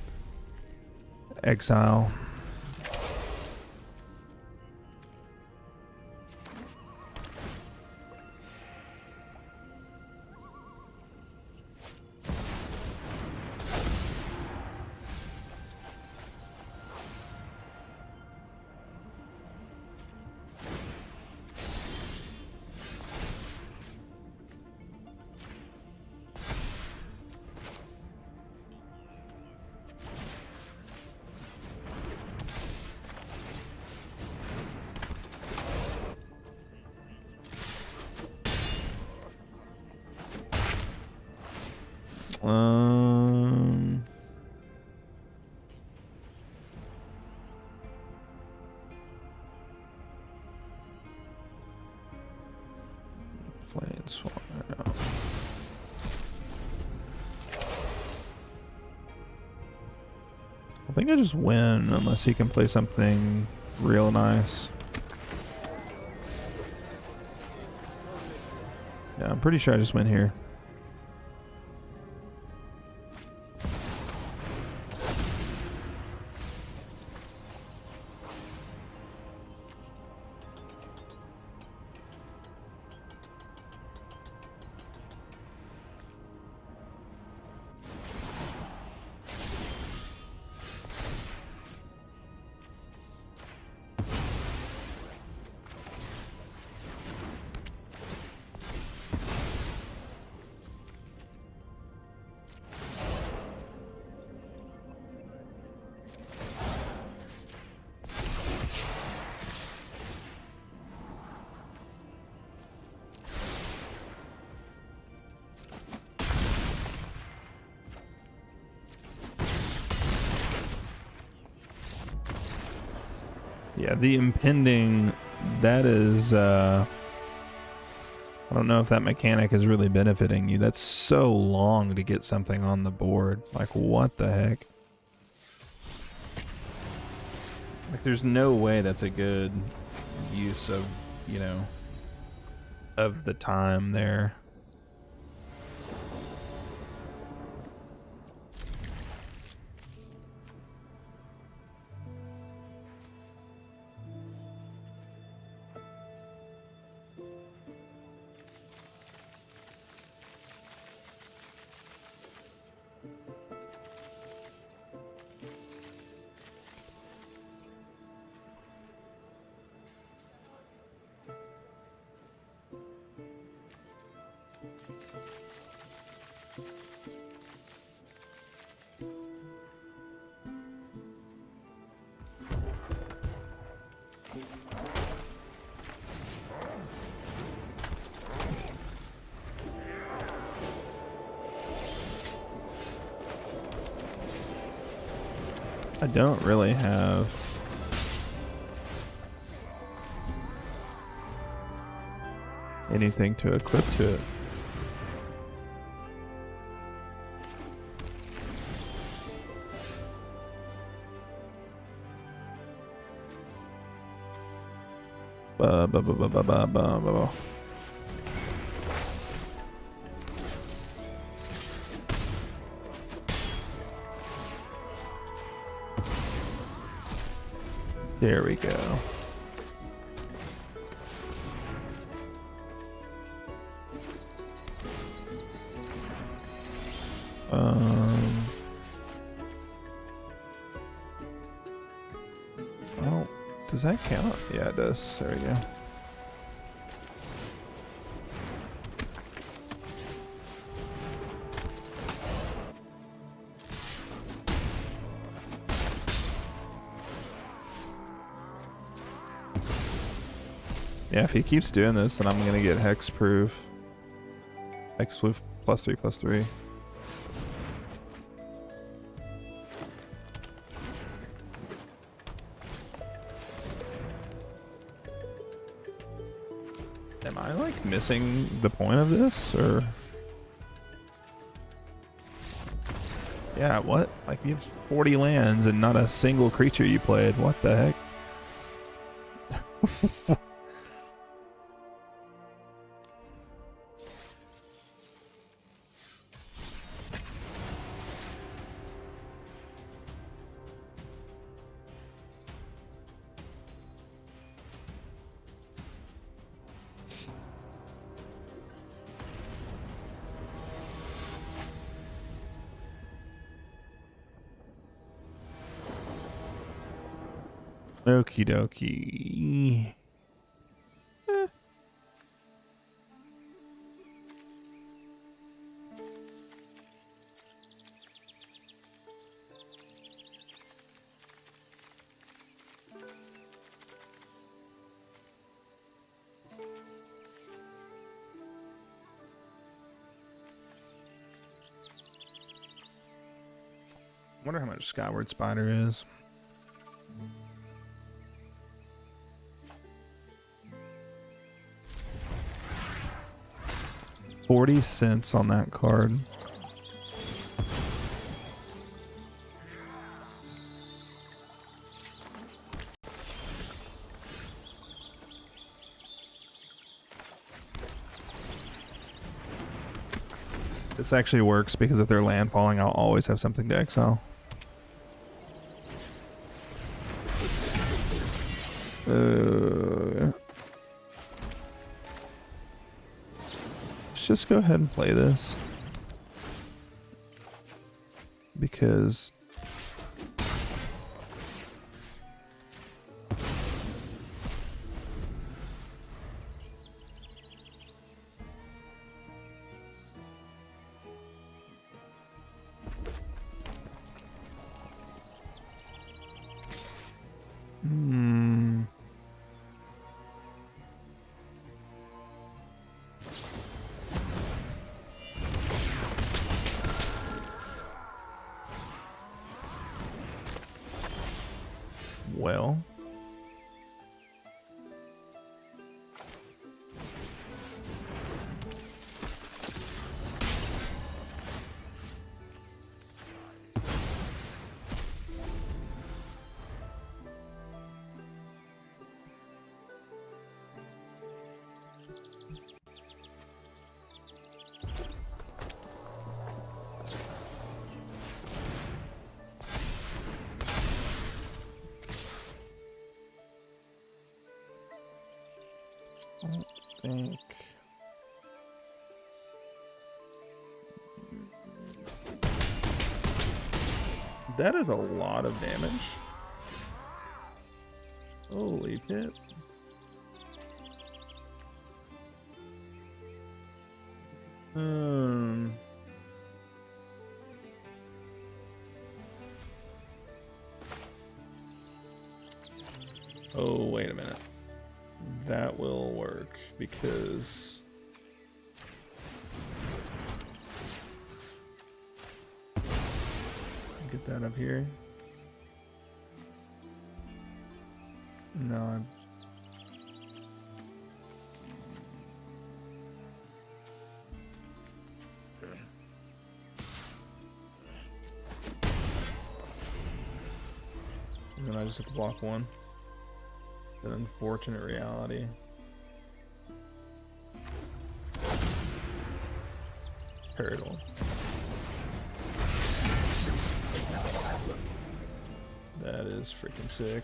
exile. Planeswalker. I think I just win unless he can play something real nice. Yeah, I'm pretty sure I just win here. Yeah, the impending, that is, I don't know if that mechanic is really benefiting you. That's so long to get something on the board. Like, what the heck? Like, there's no way that's a good use of, you know, of the time there. I don't really have anything to equip to it. There we go. Oh, does that count? Yeah, it does. There we go. Yeah, if he keeps doing this, then I'm gonna get hexproof. Hexproof +3/+3. Am I like missing the point of this, or? Yeah, what? Like you have 40 lands and not a single creature you played. What the heck? Okie dokie. Wonder how much Skyward Spider is. $0.40 on that card. This actually works because if they're landfalling, I'll always have something to exile. Let's just go ahead and play this. Because well, I don't think. That is a lot of damage. Holy pip. Oh, wait a minute. That will work because get that up here. No, I'm and then I just have to block one. An unfortunate reality. Hurdle. That is freaking sick.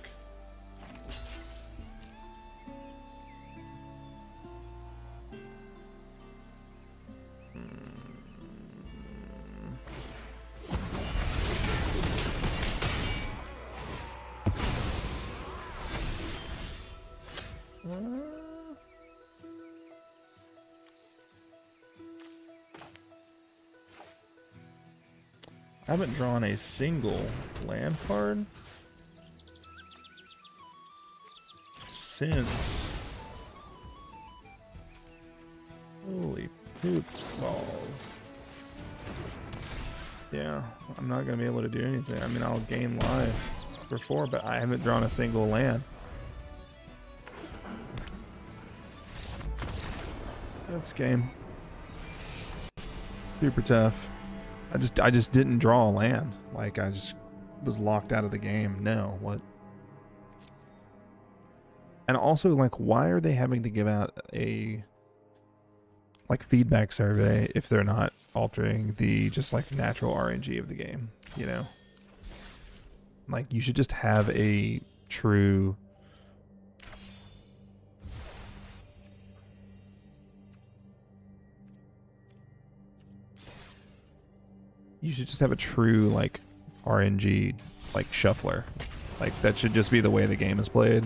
I haven't drawn a single land card since Oops, balls. Yeah, I'm not going to be able to do anything. I mean, I'll gain life for 4, but I haven't drawn a single land. That's game. Super tough. I just didn't draw a land. Like, I just was locked out of the game. No, what? And also, like, why are they having to give out a like feedback survey if they're not altering the just like natural RNG of the game, you know? Like, you should just have a true like RNG like shuffler. Like, that should just be the way the game is played.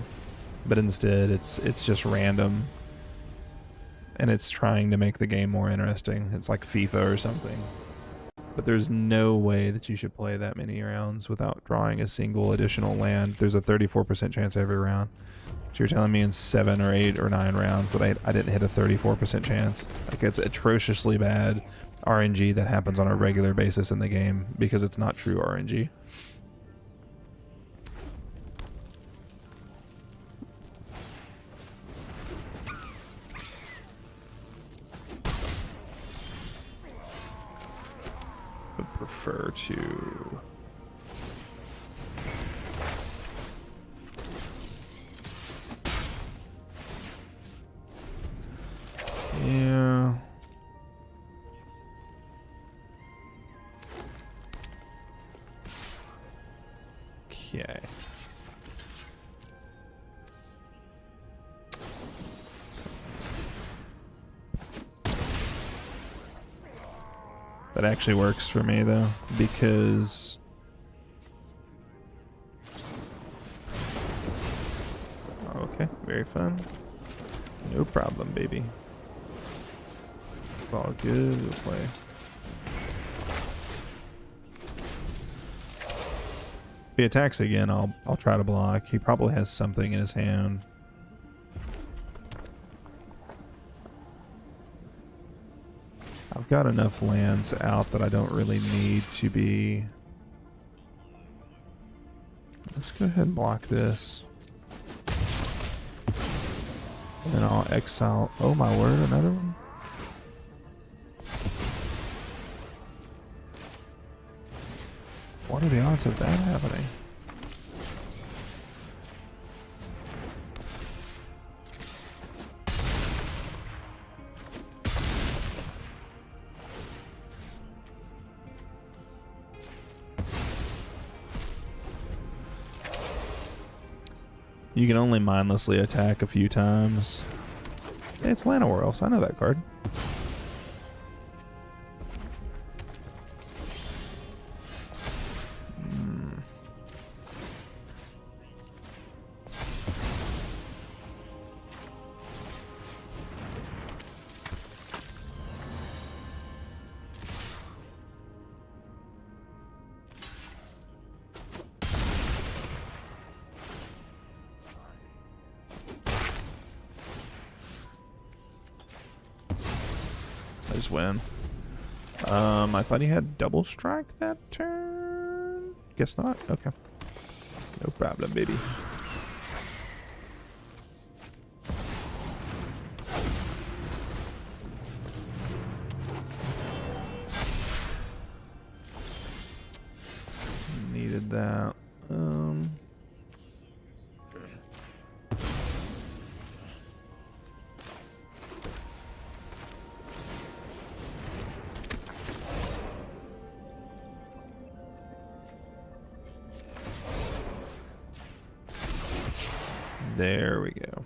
But instead it's just random. And it's trying to make the game more interesting. It's like FIFA or something. But there's no way that you should play that many rounds without drawing a single additional land. There's a 34% chance every round. So you're telling me in 7 or 8 or 9 rounds that I didn't hit a 34% chance. Like, it's atrociously bad RNG that happens on a regular basis in the game because it's not true RNG. Would prefer to yeah. Okay. That actually works for me though, because okay, very fun. No problem, baby. It's all good. We'll play. If he attacks again, I'll try to block. He probably has something in his hand. I've got enough lands out that I don't really need to be. Let's go ahead and block this. And then I'll exile. Oh my word, another one? What are the odds of that happening? You can only mindlessly attack a few times. It's Llanowar, I know that card. Just win. I thought he had double strike that turn. Guess not. Okay. No problem, baby. Needed that. There we go.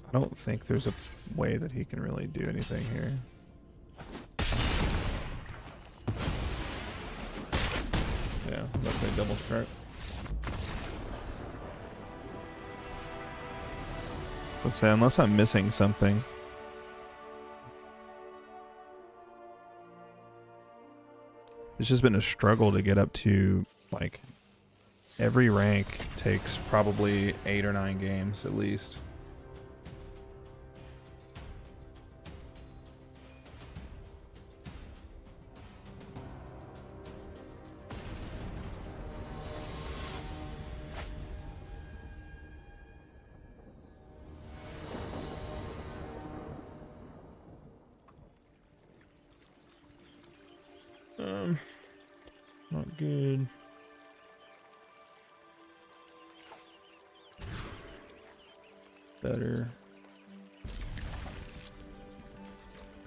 I don't think there's a way that he can really do anything here. Yeah, let's say double strike. Let's say, unless I'm missing something. It's just been a struggle to get up to, like, every rank takes probably 8 or 9 games at least. Not good. Better.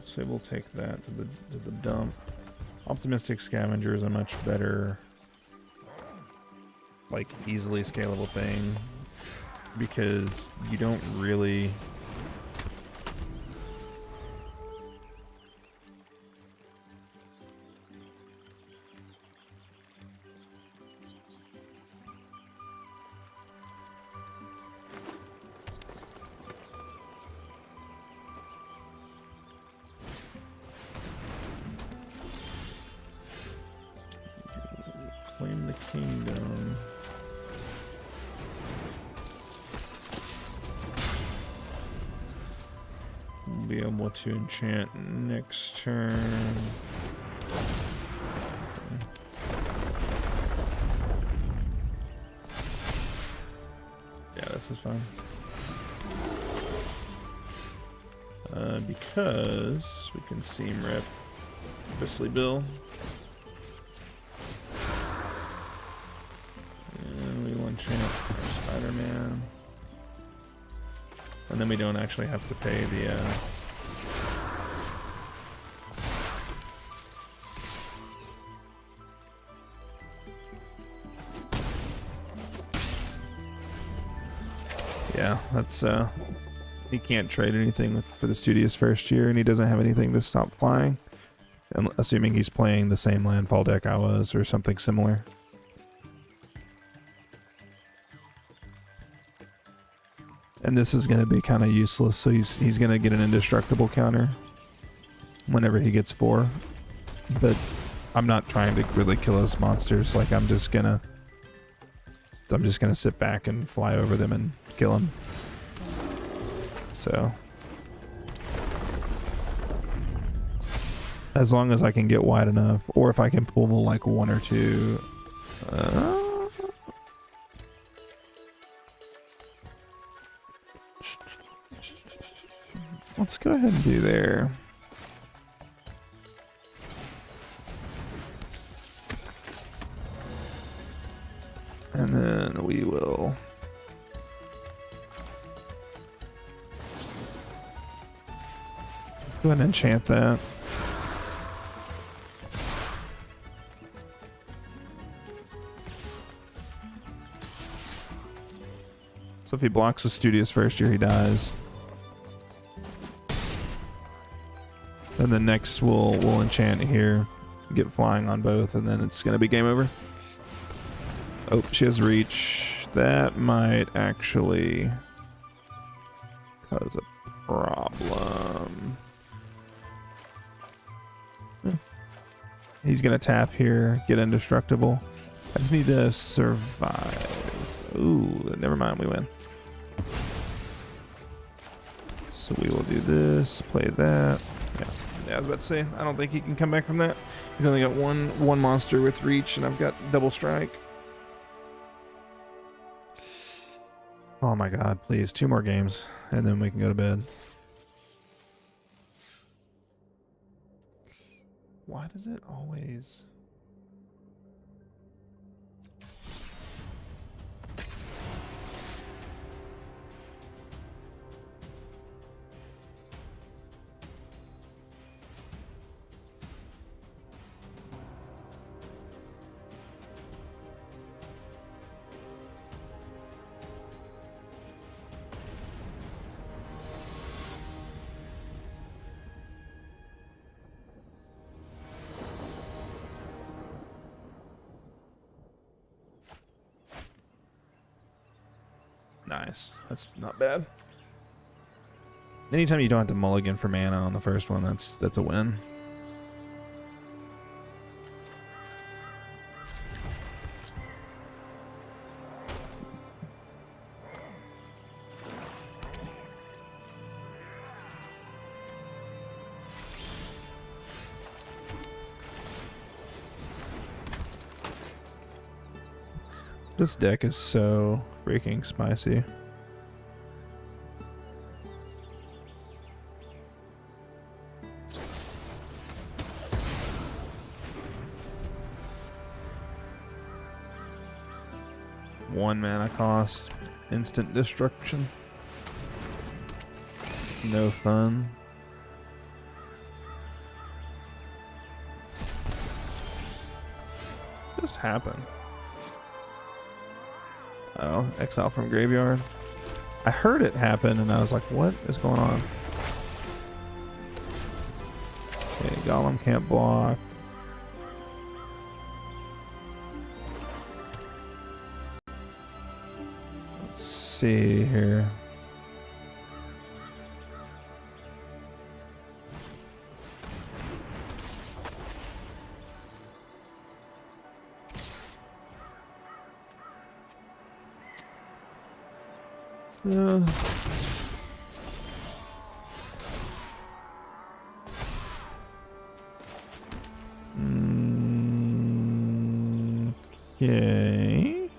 So we'll take that to the dump. Optimistic Scavenger is a much better, like, easily scalable thing because you don't really. Claim the kingdom. We'll be able to enchant next turn. Yeah, this is fine. Because we can seam rip Bristly Bill. Spider-Man. And then we don't actually have to pay the yeah, that's he can't trade anything for the Studio's first year, and he doesn't have anything to stop flying. And assuming he's playing the same landfall deck I was or something similar. And this is going to be kind of useless, so he's going to get an indestructible counter whenever he gets 4. But I'm not trying to really kill his monsters. Like, I'm just gonna sit back and fly over them and kill them. So as long as I can get wide enough, or if I can pull like 1 or 2. Let's go ahead and do there. And then we will go ahead and enchant that. So if he blocks with Studio's first year, he dies. And then next we'll enchant here, get flying on both, and then it's gonna be game over. Oh, she has reach. That might actually cause a problem. He's gonna tap here, get indestructible. I just need to survive. Ooh, never mind, we win. So we will do this, play that. Yeah, I was about to say, I don't think he can come back from that. He's only got one monster with reach, and I've got double strike. Oh my god, please, 2 more games, and then we can go to bed. Why does it always... Nice. That's not bad. Anytime you don't have to mulligan for mana on the first one, that's a win. This deck is so freaking spicy. One mana cost, instant destruction. No fun. What just happened? Oh, exile from graveyard. I heard it happen and I was like, what is going on? Okay, Golem can't block. Let's see here. Okay.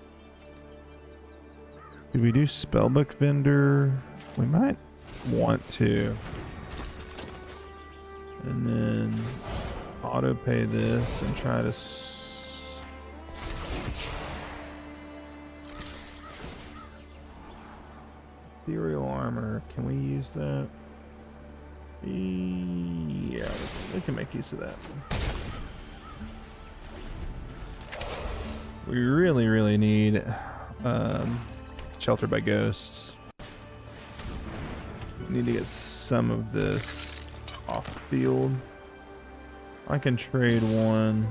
Do we do Spellbook Vendor? We might want to. And then auto pay this and try to Ethereal Armor. Can we use that? Yeah, we can make use of that. We really, really need Shelter by Ghosts. We need to get some of this off the field. I can trade one.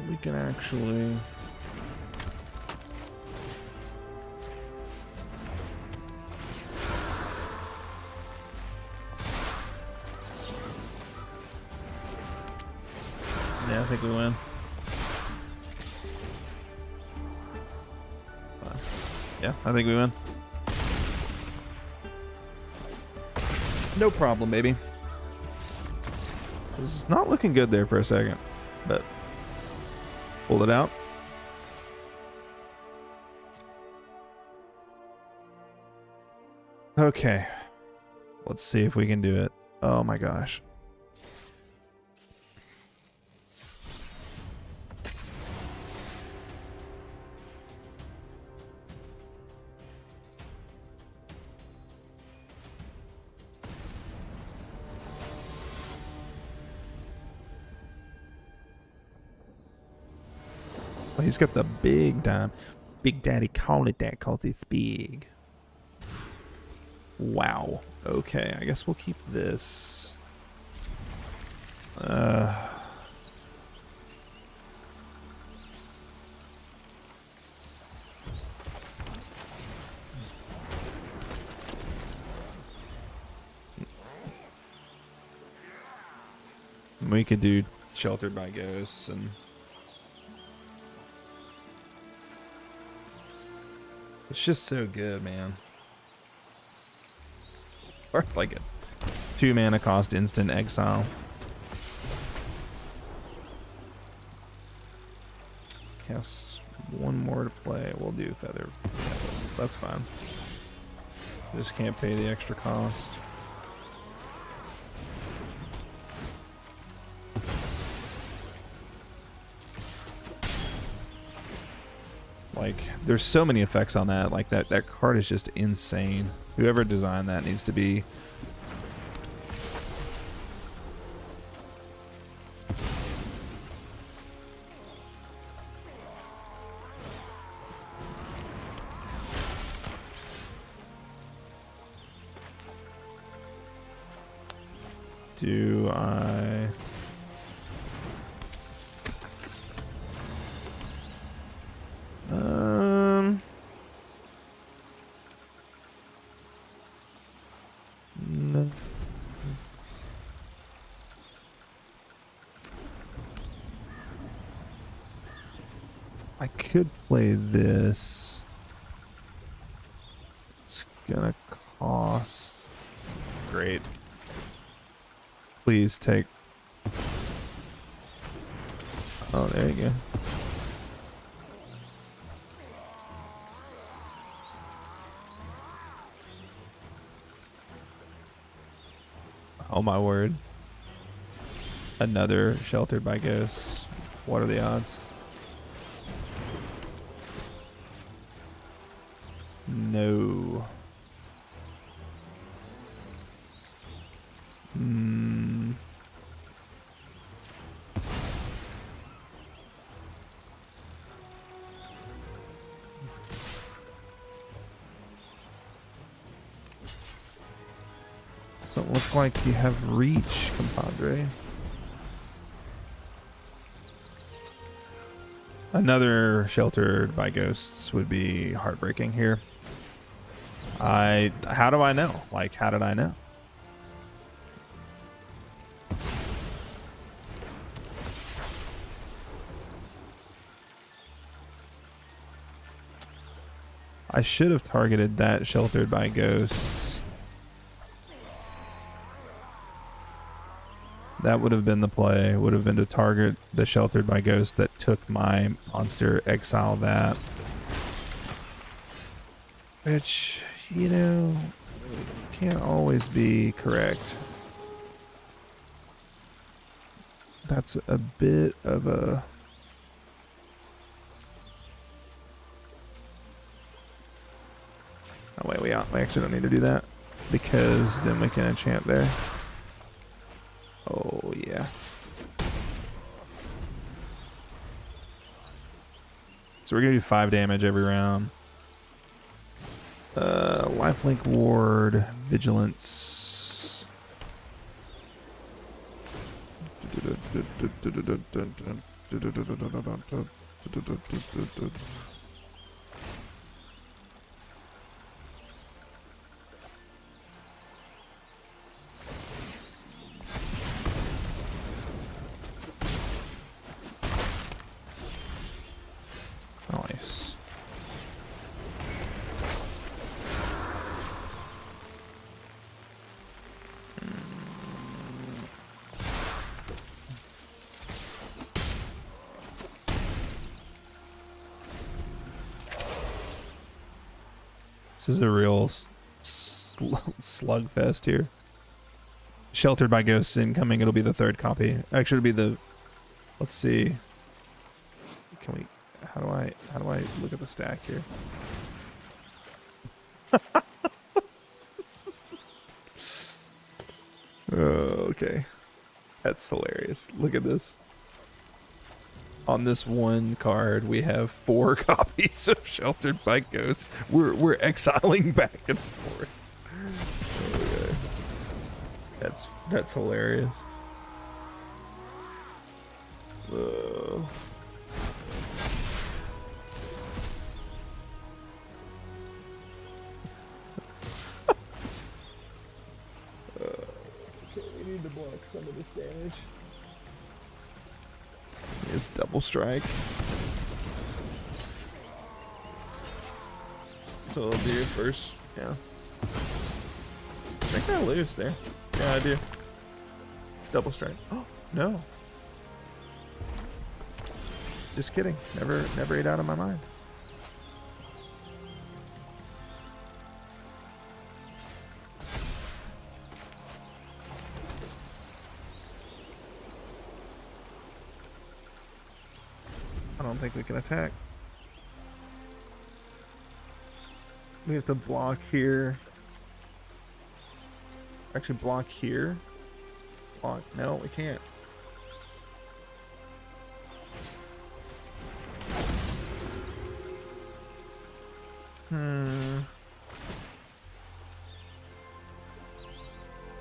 We can actually I think we win. Yeah, I think we win. No problem, baby. This is not looking good there for a second, but pulled it out. Okay. Let's see if we can do it. Oh my gosh. Oh, he's got the big time. Big Daddy called it that because it's big. Wow. Okay, I guess we'll keep this. We could do Sheltered by Ghosts and it's just so good, man. Or like a 2 mana cost instant exile. Cast one more to play. We'll do Feather. That's fine. Just can't pay the extra cost. Like, there's so many effects on that. Like, that card is just insane. Whoever designed that needs to be... Do I... I could play this. It's gonna cost. Great. Please take. Oh, there you go. Oh my word. Another Sheltered by Ghosts. What are the odds? No. Doesn't look like you have reach, compadre. Another Sheltered by Ghosts would be heartbreaking here. How do I know? Like, how did I know? I should have targeted that Sheltered by Ghosts. That would have been the play. Would have been to target the Sheltered by Ghosts that took my monster, exile that. Which, you know, can't always be correct. That's a bit of a... Oh wait, we actually don't need to do that because then we can enchant there. Oh yeah. So we're gonna do 5 damage every round. Lifelink Ward, Vigilance. Nice. This is a real slugfest here. Sheltered by Ghosts incoming. It'll be the 3rd copy. Actually, it'll be the... Let's see. Can we... How do I look at the stack here? Oh, okay. That's hilarious. Look at this. On this one card, we have 4 copies of Sheltered by Ghosts. We're exiling back and forth. Okay. That's hilarious. Okay, we need to block some of this damage. It's double strike. So I'll do first. Yeah. I think I lose there. Yeah, I do. Double strike. Oh, no. Just kidding. Never ate out of my mind. I don't think we can attack. We have to block here. Actually, block here. Block. No, we can't.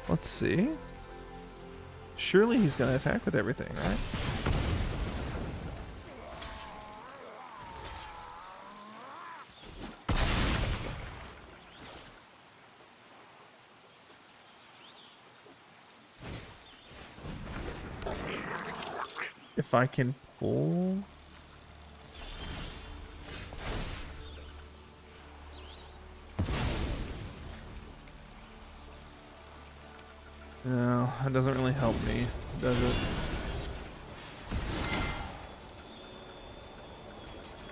Let's see. Surely he's gonna attack with everything, right? If I can pull... No, that doesn't really help me, does it?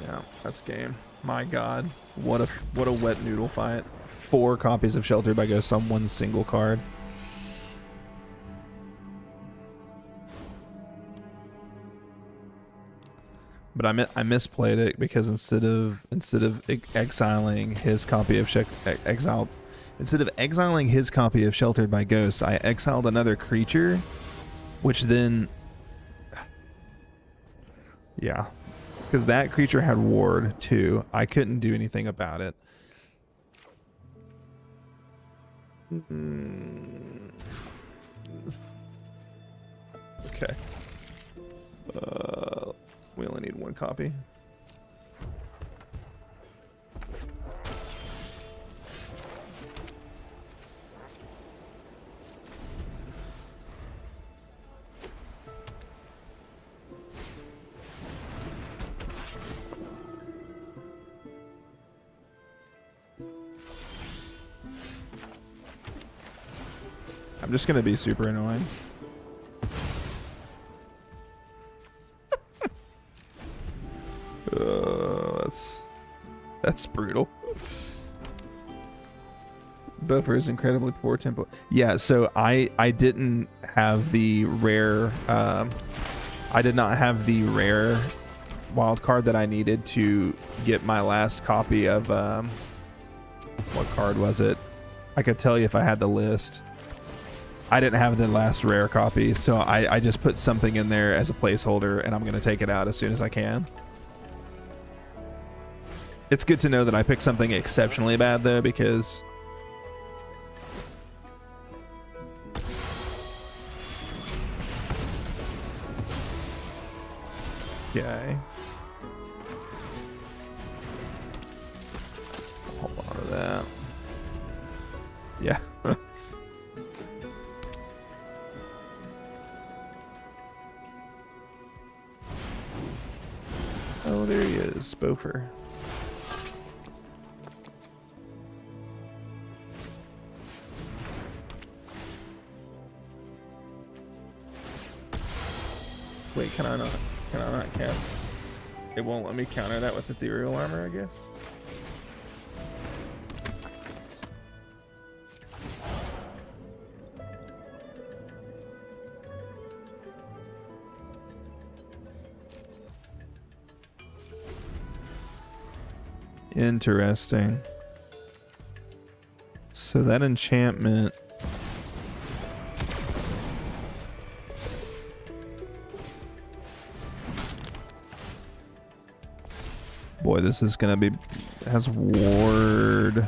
Yeah, that's game. My god. What a wet noodle fight. 4 copies of Sheltered by Ghosts on one single card. But I misplayed it because instead of exiling his copy of exiling his copy of Sheltered by Ghosts, I exiled another creature, which then, yeah, because that creature had ward too. I couldn't do anything about it. Okay. We only need 1 copy. I'm just gonna be super annoying. That's brutal. Buffer is incredibly poor tempo. Yeah, so I didn't have the rare. I did not have the rare wild card that I needed to get my last copy of. What card was it? I could tell you if I had the list. I didn't have the last rare copy, so I just put something in there as a placeholder, and I'm gonna take it out as soon as I can. It's good to know that I picked something exceptionally bad, though, because... Okay. Hold on to that. Yeah. Oh, there he is, Bofer. Wait, can I not cast? It won't let me counter that with ethereal armor, I guess. Interesting. So that enchantment... Boy, this is gonna be... has ward.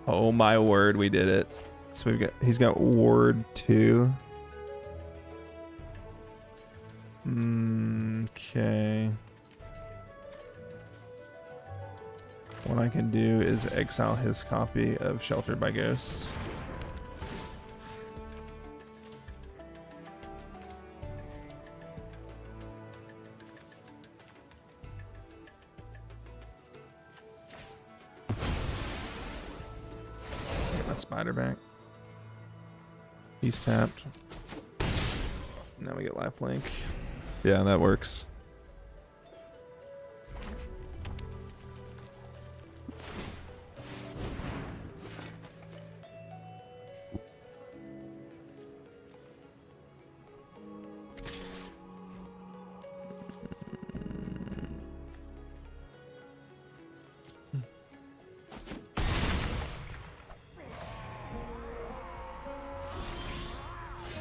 Oh my word, we did it. So he's got ward 2. Okay. What I can do is exile his copy of Sheltered by Ghosts. Get my spider back. He's tapped. Now we get lifelink. Yeah, that works.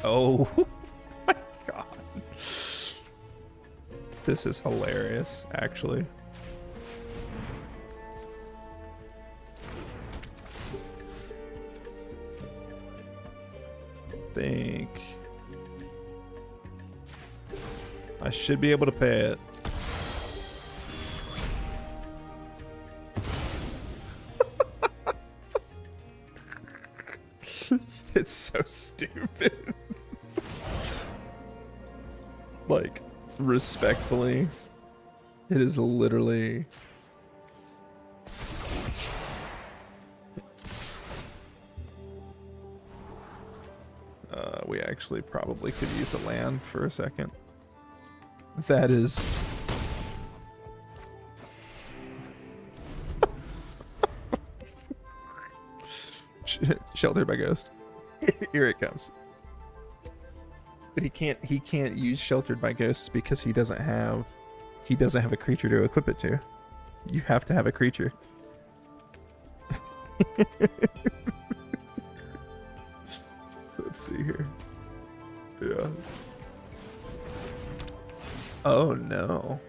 Oh my god. This is hilarious, actually. Think I should be able to pay it. It's so stupid. Like, respectfully, It is literally... we actually probably could use a land for a second. That is... Sheltered by Ghost. Here it comes. But he can't use Sheltered by Ghosts because he doesn't have a creature to equip it to. You have to have a creature. Let's see here. Yeah. Oh no.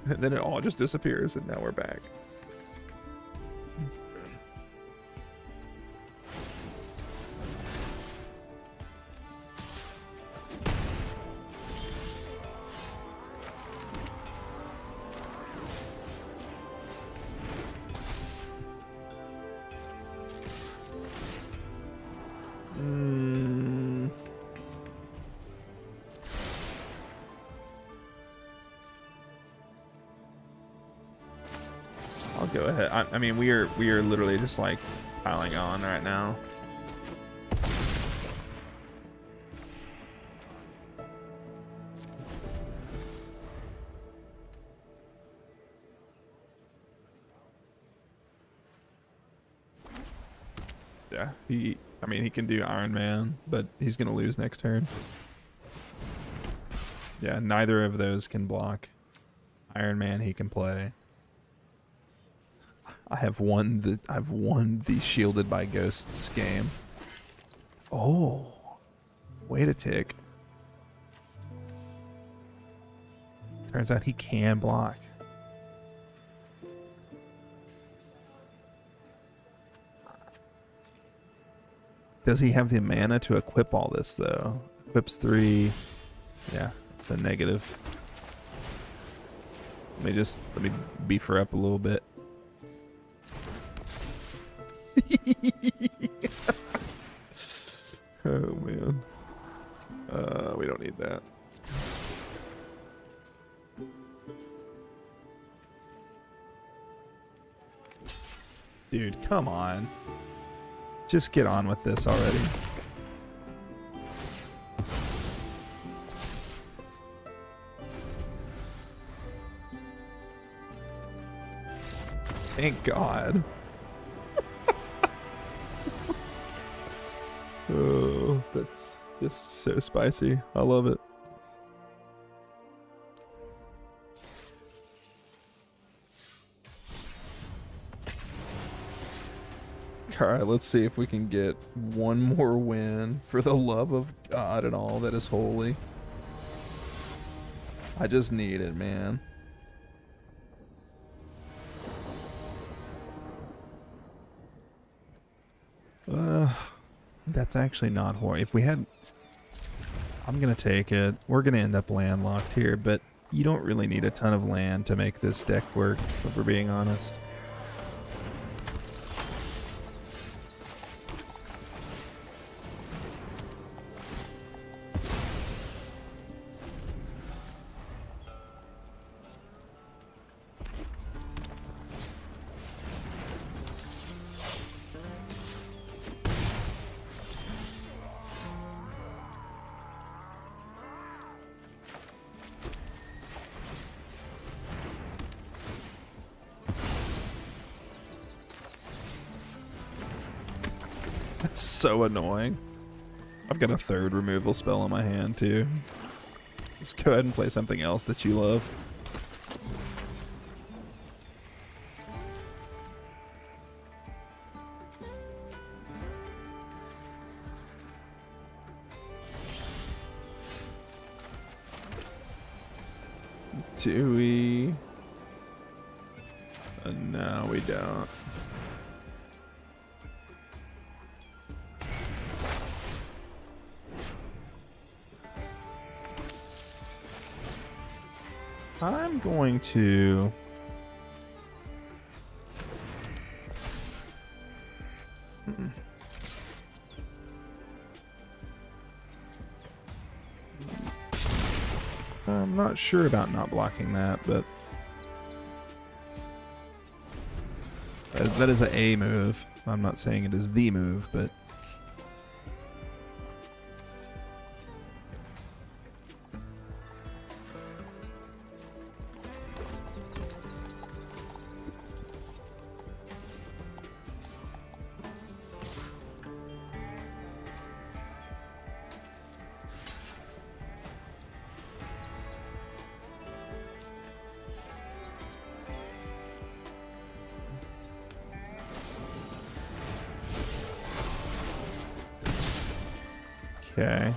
And then it all just disappears, and now we're back. I'll go ahead. I mean, we are literally just like piling on right now. Yeah, I mean, he can do Iron Man, but he's gonna lose next turn. Yeah, neither of those can block. Iron Man he can play. I've won the Shielded by Ghosts game. Oh, wait a tick. Turns out he can block. Does he have the mana to equip all this though? Equips 3. Yeah, it's a negative. Let me beef her up a little bit. Oh man. We don't need that. Dude, come on. Just get on with this already. Thank God. Oh, that's just so spicy. I love it. Alright, let's see if we can get one more win for the love of God and all that is holy. I just need it, man. That's actually not horrible. If we had... I'm gonna take it. We're gonna end up landlocked here, but you don't really need a ton of land to make this deck work, if we're being honest. That's so annoying. I've got a third removal spell in my hand too. Just go ahead and play something else that you love. Do we? No, we don't. I'm going to... not sure about not blocking that, but that is a move. I'm not saying it is the move, but okay.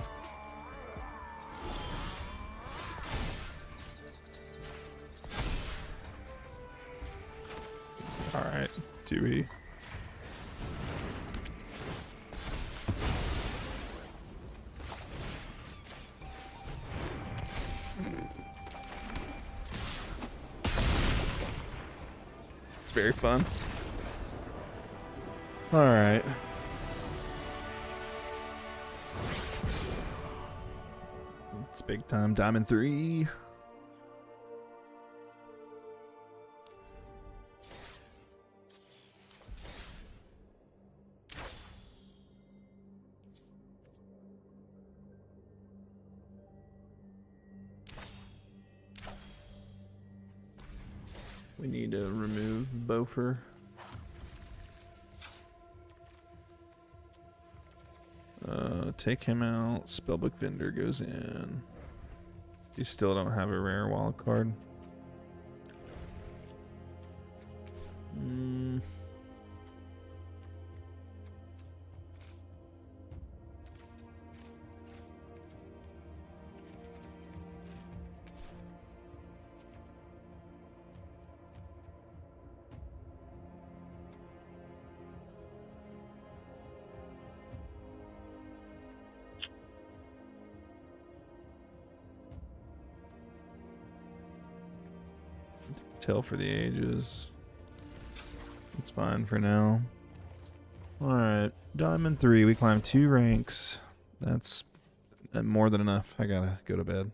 All right. Do we? It's very fun. All right. It's big time. Diamond 3. We need to remove Bofer. Take him out. Spellbook Vendor goes in. You still don't have a rare wild card. Tale for the Ages. It's fine for now. Alright, Diamond 3. We climbed 2 ranks. That's more than enough. I gotta go to bed.